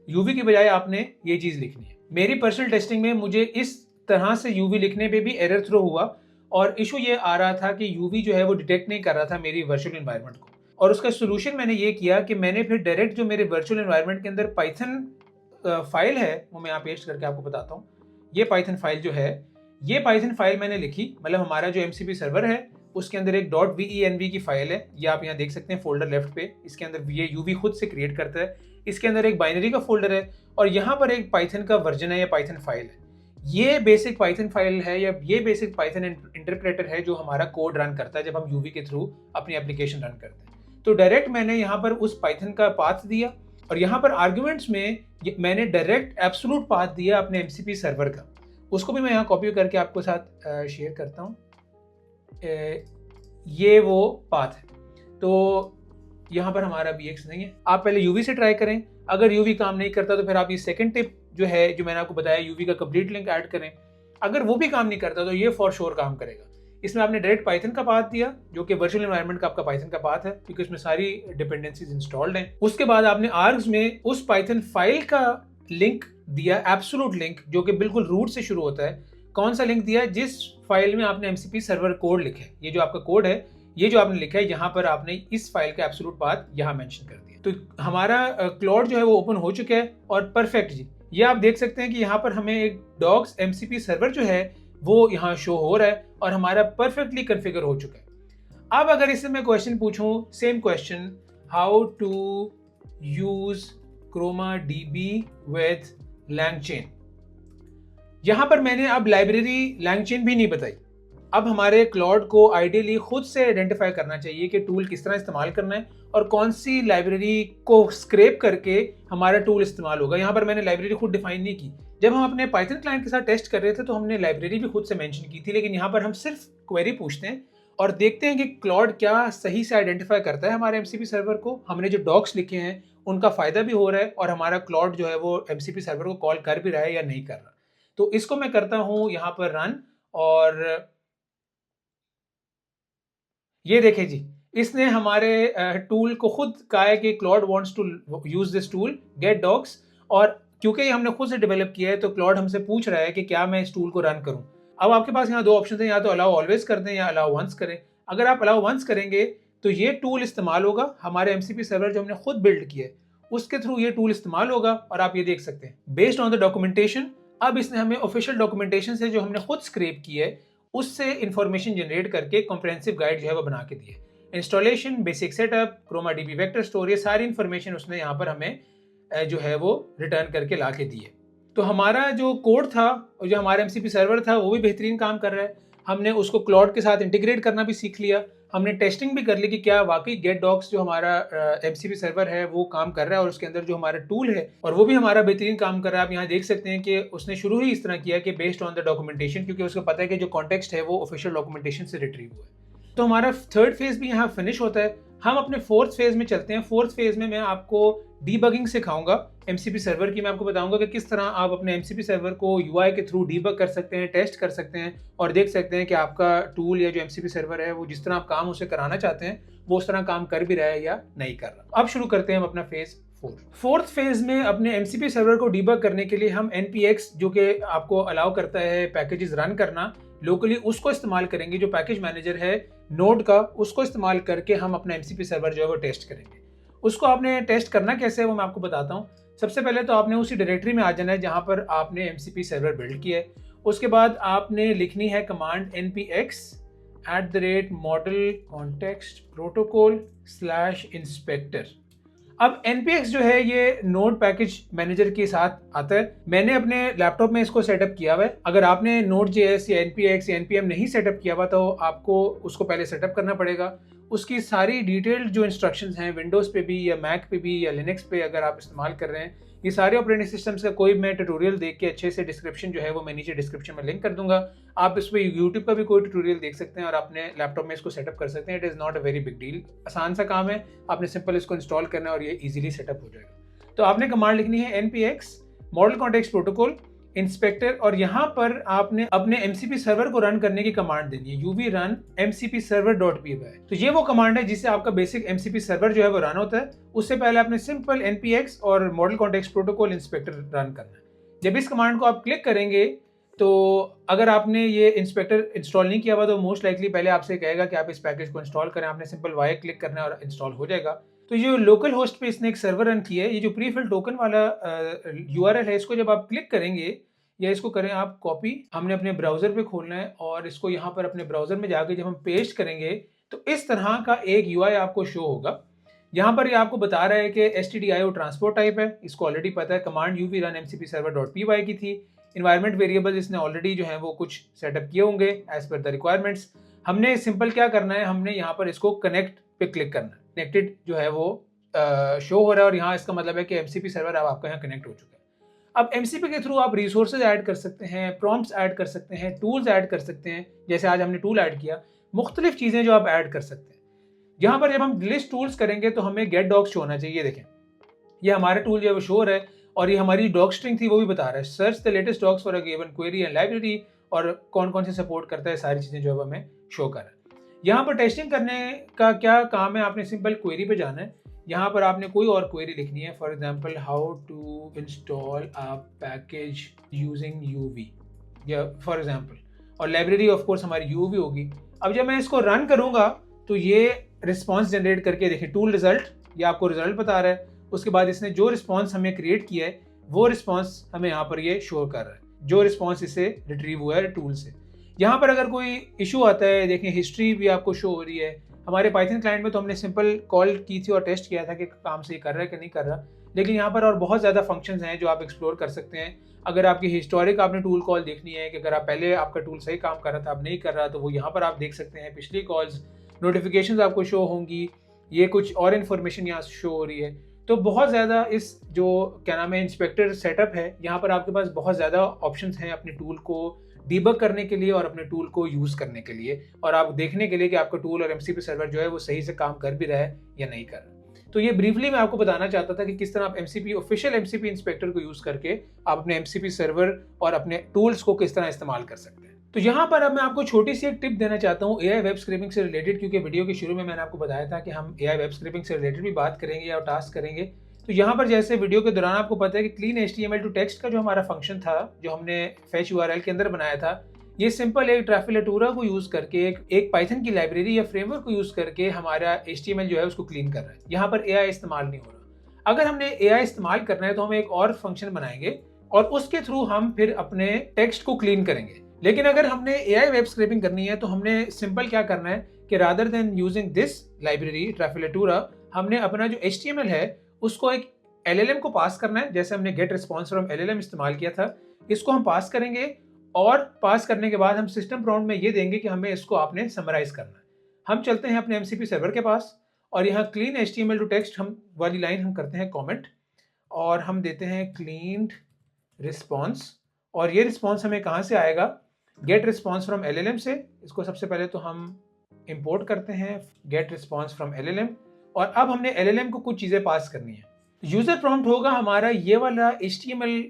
UV की बजाय आपने ये चीज़ लिखनी है। मेरी पर्सनल टेस्टिंग में मुझे इस तरह से UV लिखने पे भी एरर थ्रो हुआ, और इशू ये आ रहा था कि UV जो है वो डिटेक्ट नहीं कर रहा था मेरी वर्चुअल एनवायरनमेंट को। और उसका सोल्यूशन मैंने ये किया कि मैंने फिर डायरेक्ट जो मेरे वर्चुअल एनवायरनमेंट के अंदर पाइथन फाइल है, वो मैं यहाँ पेस्ट करके आपको बताता हूँ। ये पाइथन फाइल जो है, ये पाइथन फाइल मैंने लिखी, मतलब हमारा जो MCP सर्वर है उसके अंदर एक .venv की फाइल है, ये आप यहाँ देख सकते हैं फोल्डर लेफ्ट पे। इसके अंदर ये UV खुद से क्रिएट करता है। इसके अंदर एक बाइनरी का फोल्डर है और यहाँ पर एक पाइथन का वर्जन है या पाइथन फाइल है। ये बेसिक पाइथन फाइल है या ये बेसिक पाइथन इंटरप्रेटर है जो हमारा कोड रन करता है जब हम UV के थ्रू अपनी एप्लीकेशन रन करते हैं। तो डायरेक्ट मैंने यहाँ पर उस पाइथन का पाथ दिया, और यहाँ पर आर्ग्यूमेंट्स में मैंने डायरेक्ट एब्सोल्यूट पाथ दिया अपने MCP सर्वर का। उसको भी मैं यहाँ कॉपी करके आपको साथ शेयर करता हूँ। ये वो पाथ है। तो यहाँ पर हमारा VX नहीं है। आप पहले UV से ट्राई करें। अगर UV काम नहीं करता तो फिर आप ये सेकंड टिप जो है, जो मैंने आपको बताया, UV का कंप्लीट लिंक ऐड करें। अगर वो भी काम नहीं करता तो ये फॉर श्योर काम करेगा। इसमें आपने डायरेक्ट पाइथन का पाथ दिया जो कि वर्चुअल एनवायरनमेंट का आपका पाइथन का पाथ है, क्योंकि उसमें सारी डिपेंडेंसीज इंस्टॉल्ड हैं। उसके बाद आपने आर्ग्स में उस पाइथन फाइल का लिंक दिया, एब्सोल्यूट लिंक, जो कि बिल्कुल रूट से शुरू होता है। कौन सा लिंक दिया? जिस फाइल में आपने MCP सर्वर कोड लिखा है, ये जो आपका कोड है, ये जो आपने लिखा है, यहाँ पर आपने इस फाइल का एब्सोल्यूट पाथ यहाँ मेंशन कर दिया। तो हमारा क्लाउड जो है वो ओपन हो चुका है और परफेक्ट जी। ये आप देख सकते हैं कि यहाँ पर हमें एक डॉक्स MCP सर्वर जो है वो यहाँ शो हो रहा है और हमारा परफेक्टली कॉन्फ़िगर हो चुका है। अब अगर इससे मैं क्वेश्चन पूछूं, same question, how to use ChromaDB with LangChain, यहाँ पर मैंने अब लाइब्रेरी LangChain भी नहीं बताई। अब हमारे क्लाउड को आइडियली खुद से आइडेंटिफाई करना चाहिए कि टूल किस तरह इस्तेमाल करना है और कौन सी लाइब्रेरी को स्क्रैप करके हमारा टूल इस्तेमाल होगा। यहाँ पर मैंने लाइब्रेरी खुद डिफाइन नहीं की। जब हम अपने पाइथन क्लाइंट के साथ टेस्ट कर रहे थे तो हमने लाइब्रेरी भी खुद से मेंशन की थी, लेकिन यहाँ पर हम सिर्फ क्वेरी पूछते हैं और देखते हैं कि क्लाउड क्या सही से आइडेंटिफाई करता है हमारे MCP सर्वर को। हमने जो डॉक्स लिखे हैं उनका फ़ायदा भी हो रहा है और हमारा क्लाउड जो है वो MCP सर्वर को कॉल कर भी रहा है या नहीं कर रहा। तो इसको मैं करता हूँ यहाँ पर रन, और ये देखें जी, इसने हमारे टूल को खुद कहा है कि Claude wants to use this tool get docs, और क्योंकि ये हमने खुद से डेवलप किया है तो क्लाउड हमसे पूछ रहा है कि क्या मैं इस टूल को रन करूं। अब आपके पास यहाँ दो ऑप्शन हैं, या तो अलाउ ऑलवेज कर दें या अलाउ वंस करें। अगर आप अलाउ वंस करेंगे तो ये टूल इस्तेमाल होगा, हमारे MCP सर्वर जो हमने खुद बिल्ड किया है उसके थ्रू ये टूल इस्तेमाल होगा। और आप ये देख सकते हैं बेस्ड ऑन द डॉक्यूमेंटेशन, अब इसने हमें ऑफिशियल डॉक्यूमेंटेशन से जो हमने खुद स्क्रैप की है उससे इंफॉर्मेशन जनरेट करके कॉम्प्रिहेंसिव गाइड जो है वो बना के दी है। Installation, basic setup, Chroma DB vector store, ये सारी इंफॉर्मेशन उसने यहाँ पर हमें जो है वो रिटर्न करके ला के दी है। तो हमारा जो कोड था और जो हमारा MCP सर्वर था वो भी बेहतरीन काम कर रहा है। हमने उसको क्लाउड के साथ इंटीग्रेट करना भी सीख लिया। हमने टेस्टिंग भी कर ली कि क्या वाकई गेट डॉक्स जो हमारा MCP सर्वर है वो काम कर रहा है और उसके अंदर जो हमारा टूल है और वो भी हमारा बेहतरीन काम कर रहा है। आप यहाँ देख सकते हैं कि उसने शुरू ही इस तरह किया कि बेस्ड ऑन द डॉक्यूमेंटेशन, क्योंकि उसको पता है कि जो कॉन्टेक्स्ट है वो ऑफिशियल डॉक्यूमेंटेशन से रिट्रीव हुआ है। तो हमारा थर्ड फेज भी यहाँ फिनिश होता है। हम अपने फोर्थ फेज में चलते हैं। फोर्थ फेज में मैं आपको डीबगिंग सिखाऊंगा MCP सर्वर की। मैं आपको बताऊंगा कि किस तरह आप अपने MCP सर्वर को UI के थ्रू डीबग कर सकते हैं, टेस्ट कर सकते हैं और देख सकते हैं कि आपका टूल या जो MCP सर्वर है वो जिस तरह आप काम उसे कराना चाहते हैं वो उस तरह काम कर भी रहा है या नहीं कर रहा। अब शुरू करते हैं हम अपना फेज फोर्थ फेज में अपने MCP सर्वर को डीबग करने के लिए हम npx जो कि आपको अलाउ करता है पैकेजेस रन करना लोकली, उसको इस्तेमाल करेंगे। जो पैकेज मैनेजर है नोड का उसको इस्तेमाल करके हम अपना MCP सर्वर जो है वो टेस्ट करेंगे। उसको आपने टेस्ट करना कैसे है वो मैं आपको बताता हूँ। सबसे पहले तो आपने उसी डायरेक्टरी में आ जाना है जहाँ पर आपने MCP सर्वर बिल्ड किया है। उसके बाद आपने लिखनी है command npx @model context protocol /inspector। अब npx जो है ये नोड पैकेज मैनेजर के साथ आता है। मैंने अपने लैपटॉप में इसको सेटअप किया हुआ है। अगर आपने Node.js या npx या npm नहीं सेटअप किया हुआ तो आपको उसको पहले सेटअप करना पड़ेगा। उसकी सारी डिटेल्ड जो इंस्ट्रक्शंस हैं विंडोज़ पे भी या मैक पे भी या लिनक्स पे अगर आप इस्तेमाल कर रहे हैं, ये सारे ऑपरेटिंग सिस्टम्स का कोई मैं ट्यूटोरियल देख के अच्छे से डिस्क्रिप्शन जो है वो मैं नीचे डिस्क्रिप्शन में लिंक कर दूंगा। आप इस पर यूट्यूब का भी कोई ट्यूटोरियल देख सकते हैं और अपने लैपटॉप में इसको सेटअप कर सकते हैं। It is not a very big deal, आसान सा काम है। आपने सिंपल इसको इंस्टॉल करना है और ये ईजिली सेटअप हो जाएगा। तो आपने कमांड लिखनी है npx model context protocol inspector और यहाँ पर आपने अपने MCP सर्वर को रन करने की कमांड देनी है uv run mcp server.py। तो ये वो कमांड है जिससे आपका बेसिक MCP सर्वर जो है वो रन होता है। उससे पहले आपने सिंपल npx और model context protocol inspector run करना है। जब इस कमांड को आप क्लिक करेंगे तो अगर आपने ये इंस्पेक्टर इंस्टॉल नहीं किया हुआ तो मोस्ट लाइकली पहले आपसे कहेगा कि आप इस पैकेज को इंस्टॉल करें। आपने सिंपल वाई क्लिक करना है और इंस्टॉल हो जाएगा। तो ये लोकल होस्ट पे इसने एक सर्वर रन किया है। ये जो प्री फिल टोकन वाला URL है इसको जब आप क्लिक करेंगे या इसको करें आप कॉपी, हमने अपने ब्राउजर पे खोलना है और इसको यहाँ पर अपने ब्राउजर में जाके जब हम पेस्ट करेंगे तो इस तरह का एक UI आपको शो होगा। यहाँ पर ये आपको बता रहा है कि stdio ट्रांसपोर्ट टाइप है, इसको ऑलरेडी पता है। Command uv run mcp server.py की थी। इन्वायरमेंट वेरिएबल इसने ऑलरेडी जो है वो कुछ सेटअप किए होंगे एज पर द रिक्वायरमेंट्स। हमने सिंपल क्या करना है, हमने यहाँ पर इसको कनेक्ट पे क्लिक करना है। कनेक्टेड जो है वो शो हो रहा है और यहाँ इसका मतलब है कि MCP सर्वर अब आपका यहाँ कनेक्ट हो चुका है। अब MCP के थ्रू आप रिसोर्सेज ऐड कर सकते हैं, प्रॉम्प्ट्स ऐड कर सकते हैं, टूल्स ऐड कर सकते हैं। जैसे आज हमने टूल ऐड किया, मुख्तलिफ चीज़ें जो आप ऐड कर सकते हैं। यहाँ पर जब हम लिस्ट टूल्स करेंगे तो हमें गेट डॉक्स शो होना चाहिए। देखें ये हमारा टूल जो है वो शो है और ये हमारी डॉक स्ट्रिंग थी वो भी बता रहा है search the latest docs for a given query and library और कौन कौन से सपोर्ट करता है, सारी चीज़ें जो है हमें शो कर रहा है। यहाँ पर टेस्टिंग करने का क्या काम है, आपने सिंपल क्वेरी पे जाना है। यहाँ पर आपने कोई और क्वेरी लिखनी है, for example how to install a package using UV या फॉर एग्जांपल, और लाइब्रेरी ऑफ कोर्स हमारी UV होगी। अब जब मैं इसको रन करूँगा तो ये रिस्पॉन्स जनरेट करके देखें टूल रिजल्ट, ये आपको रिजल्ट बता रहा है। उसके बाद इसने जो रिस्पॉन्स हमें क्रिएट किया है वो रिस्पॉन्स हमें यहाँ पर ये शो कर रहा है, जो रिस्पॉन्स इसे रिट्रीव हुआ है टूल से। यहाँ पर अगर कोई इशू आता है, देखें हिस्ट्री भी आपको शो हो रही है। हमारे पाइथन क्लाइंट में तो हमने सिंपल कॉल की थी और टेस्ट किया था कि काम सही कर रहा है कि नहीं कर रहा, लेकिन यहाँ पर और बहुत ज़्यादा फंक्शंस हैं जो आप एक्सप्लोर कर सकते हैं। अगर आपकी हिस्टोरिक आपने टूल कॉल देखनी है कि अगर आप पहले आपका टूल सही काम कर रहा था, अब नहीं कर रहा, तो वो यहाँ पर आप देख सकते हैं। पिछली कॉल्स, नोटिफिकेशंस आपको शो होंगी, ये कुछ और इन्फॉर्मेशन यहाँ शो हो रही है। तो बहुत ज़्यादा इस जो क्या नाम है इंस्पेक्टर सेटअप है, यहाँ पर आपके पास बहुत ज़्यादा ऑप्शंस हैं अपने टूल को डीबग करने के लिए और अपने टूल को यूज़ करने के लिए और आप देखने के लिए कि आपका टूल और MCP सर्वर जो है वो सही से काम कर भी रहा है या नहीं कर रहा। तो ये ब्रीफली मैं आपको बताना चाहता था कि किस तरह आप ऑफिशियल MCP इंस्पेक्टर को यूज़ करके आप अपने MCP सर्वर और अपने टूल्स को किस तरह इस्तेमाल कर सकते हैं। तो यहाँ पर अब मैं आपको छोटी सी एक टिप देना चाहता हूँ AI वेब स्क्रैपिंग से रिलेटेड, क्योंकि वीडियो के शुरू में मैंने आपको बताया था कि हम AI वेब स्क्रैपिंग से रिलेटेड भी बात करेंगे या टास्क करेंगे। तो यहाँ पर जैसे वीडियो के दौरान आपको पता है कि क्लीन HTML टू टेक्स्ट का जो हमारा फंक्शन था, जो हमने fetch URL के अंदर बनाया था, ये सिंपल एक ट्रैफिलेटूरा को यूज करके एक पाइथन की लाइब्रेरी या फ्रेमवर्क को यूज करके हमारा HTML जो है उसको क्लीन कर रहा है। यहाँ पर AI इस्तेमाल नहीं हो रहा। अगर हमने AI इस्तेमाल करना है तो हम एक और फंक्शन बनाएंगे और उसके थ्रू हम फिर अपने टेक्स्ट को क्लीन करेंगे। लेकिन अगर हमने AI वेब स्क्रैपिंग करनी है तो हमने सिंपल क्या करना है कि rather than using this library Trafilatura, हमने अपना जो HTML है उसको एक LLM को पास करना है। जैसे हमने गेट रिस्पॉन्स फ्रॉम LLM इस्तेमाल किया था, इसको हम पास करेंगे और पास करने के बाद हम सिस्टम प्रॉम्प्ट में ये देंगे कि हमें इसको आपने समराइज करना है। हम चलते हैं अपने MCP सर्वर के पास और यहाँ क्लीन HTML टू टेक्स्ट हम वाली लाइन हम करते हैं कमेंट और हम देते हैं क्लीन रिस्पॉन्स। और ये रिस्पॉन्स हमें कहाँ से आएगा? गेट रिस्पॉन्स फ्रॉम LLM से। इसको सबसे पहले तो हम इंपोर्ट करते हैं गेट रिस्पॉन्स फ्रॉम LLM और अब हमने LLM को कुछ चीज़ें पास करनी है। यूजर प्रॉम्प्ट होगा हमारा ये वाला HTML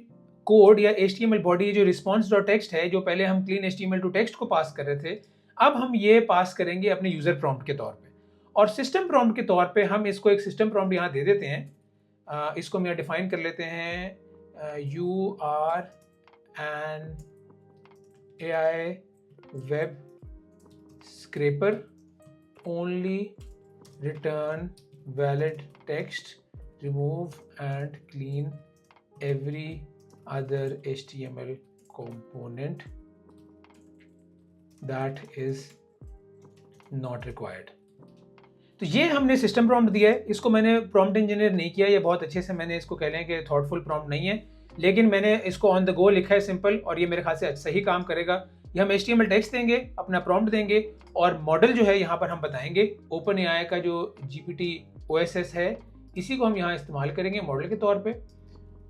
कोड या HTML बॉडी जो response.txt है, जो पहले हम clean HTML to text को पास कर रहे थे, अब हम ये पास करेंगे अपने यूजर प्रॉम्प्ट के तौर पे। और सिस्टम प्रॉम्प्ट के तौर पे हम इसको एक सिस्टम प्रॉम्प्ट यहाँ दे देते हैं। इसको हम यहाँ डिफाइन कर लेते हैं, you are an AI web scraper only return valid text, remove and clean every other HTML component that is not required। तो ये हमने सिस्टम प्रॉम्प्ट दिया है। इसको मैंने प्रॉम्प्ट इंजीनियर नहीं किया, ये बहुत अच्छे से मैंने इसको कह लें कि थॉटफुल प्रॉम्प्ट नहीं है, लेकिन मैंने इसको ऑन द गो लिखा है सिंपल, और ये मेरे ख्याल से सही काम करेगा। ये हम HTML टेक्स्ट देंगे, अपना प्रॉम्प्ट देंगे और मॉडल जो है यहाँ पर हम बताएंगे OpenAI का जो GPT OSS है, इसी को हम यहाँ इस्तेमाल करेंगे मॉडल के तौर पे।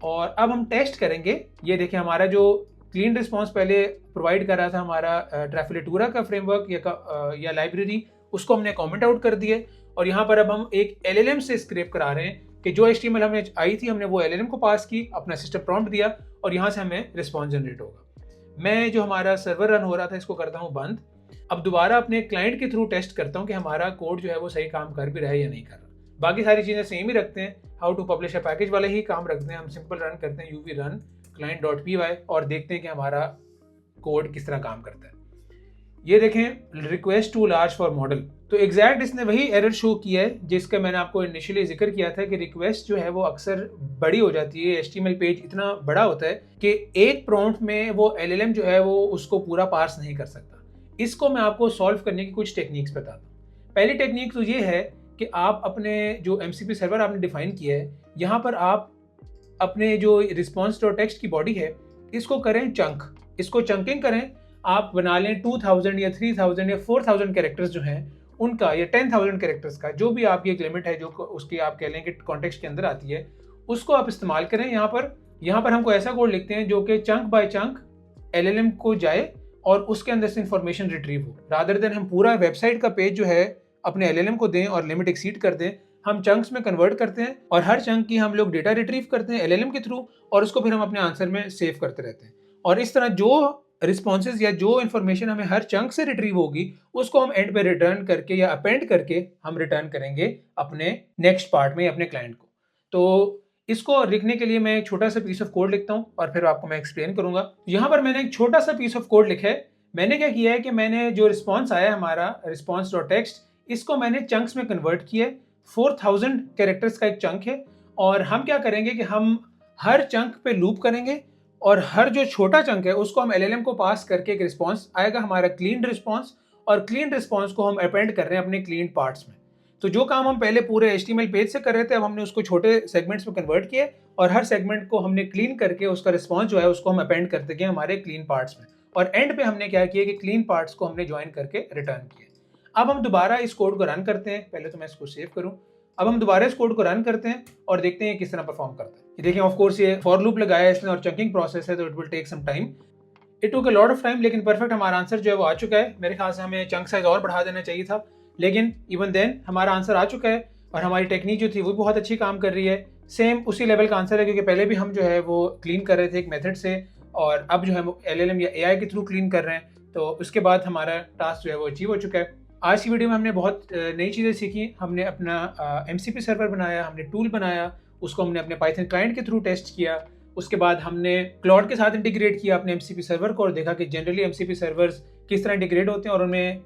और अब हम टेस्ट करेंगे। ये देखिए हमारा जो क्लीन रिस्पॉन्स पहले प्रोवाइड कर रहा था हमारा ट्रैफिलेटूरा का फ्रेमवर्क या लाइब्रेरी, उसको हमने कमेंट आउट कर दिए और यहाँ पर अब हम एक LLM से स्क्रैप करा रहे हैं कि जो HTML हमें आई थी हमने वो LLM को पास की, अपना सिस्टम प्रॉम्प्ट दिया और यहाँ से हमें रिस्पॉन्स जनरेट होगा। मैं जो हमारा सर्वर रन हो रहा था इसको करता हूँ बंद। अब दोबारा अपने क्लाइंट के थ्रू टेस्ट करता हूँ कि हमारा कोड जो है वो सही काम कर भी रहा है या नहीं कर रहा। बाकी सारी चीज़ें सेम ही रखते हैं, how to publish a package वाले ही काम रखते हैं। हम सिंपल रन करते हैं uv run client.py और देखते हैं कि हमारा कोड किस तरह काम करता है। ये देखें request too large for model, तो एग्जैक्ट इसने वही एरर शो किया है जिसका मैंने आपको इनिशियली जिक्र किया था कि रिक्वेस्ट जो है वो अक्सर बड़ी हो जाती है। HTML पेज इतना बड़ा होता है कि एक प्रॉम्प्ट में वो LLM जो है वो उसको पूरा पार्स नहीं कर सकता। इसको मैं आपको सॉल्व करने की कुछ टेक्निक्स बताता हूँ। पहली टेक्निक तो ये है कि आप अपने जो MCP सर्वर आपने डिफाइन किया है, यहाँ पर आप अपने जो response.txt की बॉडी है इसको करें चंक, इसको चंकिंग करें। आप बना लें 2000 या 3000 या 4000 कैरेक्टर्स जो हैं उनका, या 10,000 कैरेक्टर्स का, जो भी आपकी एक लिमिट है जो उसकी आप कह लें कि कॉन्टेक्स्ट के अंदर आती है, उसको आप इस्तेमाल करें। यहाँ पर हमको ऐसा कोड लिखते हैं जो कि चंक बाय चंक LLM को जाए और उसके अंदर से इंफॉर्मेशन रिट्रीव हो। रादर देन हम पूरा वेबसाइट का पेज जो है अपने LLM को दें और लिमिट एक्सीड कर दें, हम चंक्स में कन्वर्ट करते हैं और हर चंक की हम लोग डेटा रिट्रीव करते हैं LLM के थ्रू और उसको फिर हम अपने आंसर में सेव करते रहते हैं। और इस तरह जो रिस्पॉन्सेज या जो इन्फॉर्मेशन हमें हर चंक से रिट्रीव होगी उसको हम एंड पे रिटर्न करके या अपेंड करके हम रिटर्न करेंगे अपने नेक्स्ट पार्ट में अपने क्लाइंट को। तो इसको लिखने के लिए मैं एक छोटा सा पीस ऑफ कोड लिखता हूँ और फिर आपको मैं एक्सप्लेन करूंगा। यहाँ पर मैंने एक छोटा सा पीस ऑफ कोड लिखा है। मैंने क्या किया है कि मैंने जो रिस्पॉन्स आया हमारा response.txt, इसको मैंने चंक्स में कन्वर्ट किया। 4000 कैरेक्टर्स का एक चंक है और हम क्या करेंगे कि हम हर चंक पे लूप करेंगे और हर जो छोटा चंक है उसको हम LLM को पास करके एक रिस्पॉन्स आएगा हमारा क्लीन रिस्पॉन्स, और क्लीन रिस्पॉन्स को हम अपेंड कर रहे हैं अपने क्लीन पार्ट्स में। तो जो काम हम पहले पूरे HTML पेज से कर रहे थे अब हमने उसको छोटे सेगमेंट्स में कन्वर्ट किया और हर सेगमेंट को हमने क्लीन करके उसका रिस्पॉन्स जो है उसको हम अपेंड करते गए हमारे क्लीन पार्ट्स में, और एंड पे हमने क्या किया कि क्लीन पार्ट्स को हमने ज्वाइन करके रिटर्न किया। अब हम दोबारा इस कोड को रन करते हैं। पहले तो मैं इसको सेव करूं। अब हम दोबारा इस कोड को रन करते हैं और देखते हैं किस तरह परफॉर्म करता है। ये देखिए ऑफ कोर्स ये फॉर लूप लगाया है इसने और चंकिंग प्रोसेस है तो it will take some time. It took a lot of time, लेकिन परफेक्ट हमारा आंसर जो है वो आ चुका है। मेरे ख्याल से हमें चंक साइज और बढ़ा देना चाहिए था, लेकिन इवन देन हमारा आंसर आ चुका है और हमारी टेक्निक जो थी वो बहुत अच्छी काम कर रही है। सेम उसी लेवल का आंसर है क्योंकि पहले भी हम जो है वो क्लीन कर रहे थे एक मेथड से और अब जो है वो LLM या AI के थ्रू क्लीन कर रहे हैं। तो उसके बाद हमारा टास्क जो है वो अचीव हो चुका है। आज की वीडियो में हमने बहुत नई चीज़ें सीखी। हमने अपना MCP सर्वर बनाया, हमने टूल बनाया, उसको हमने अपने पाइथन क्लाइंट के थ्रू टेस्ट किया, उसके बाद हमने क्लाउड के साथ इंटीग्रेट किया अपने MCP सर्वर को और देखा कि जनरली MCP सर्वर्स किस तरह इंटीग्रेट होते हैं और उनमें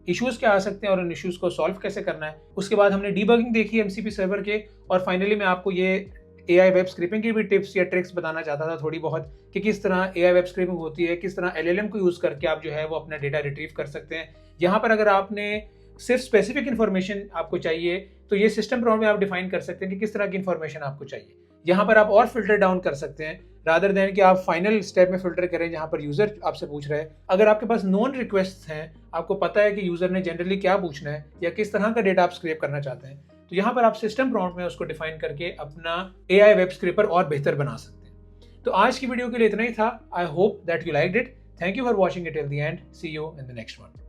इश्यूज क्या आ सकते हैं और उन इश्यूज को सॉल्व कैसे करना है। उसके बाद हमने डीबगिंग देखी MCP सर्वर के, और फाइनली मैं आपको ये AI वेब स्क्रिपिंग की भी टिप्स या ट्रिक्स बताना चाहता था थोड़ी बहुत, कि किस तरह AI वेब स्क्रिपिंग होती है, किस तरह LLM को यूज़ करके आप जो है वो अपना डेटा रिट्रीव कर सकते हैं। यहाँ पर अगर आपने सिर्फ स्पेसिफिक इन्फॉर्मेशन आपको चाहिए तो ये सिस्टम प्रॉम्प्ट में आप डिफाइन कर सकते हैं कि किस तरह की इन्फॉर्मेशन आपको चाहिए। यहाँ पर आप और फिल्टर डाउन कर सकते हैं रादर देन कि आप फाइनल स्टेप में फिल्टर करें जहाँ पर यूजर आपसे पूछ रहा है। अगर आपके पास नॉन रिक्वेस्ट हैं, आपको पता है कि यूजर ने जनरली क्या पूछना है या किस तरह का डेटा आप स्क्रैप करना चाहते हैं, तो यहाँ पर आप सिस्टम प्रॉम्प्ट में उसको डिफाइन करके अपना AI वेब स्क्रैपर और बेहतर बना सकते हैं। तो आज की वीडियो के लिए इतना ही था। I hope that you liked it. Thank you for watching it till the end. See you in the next one.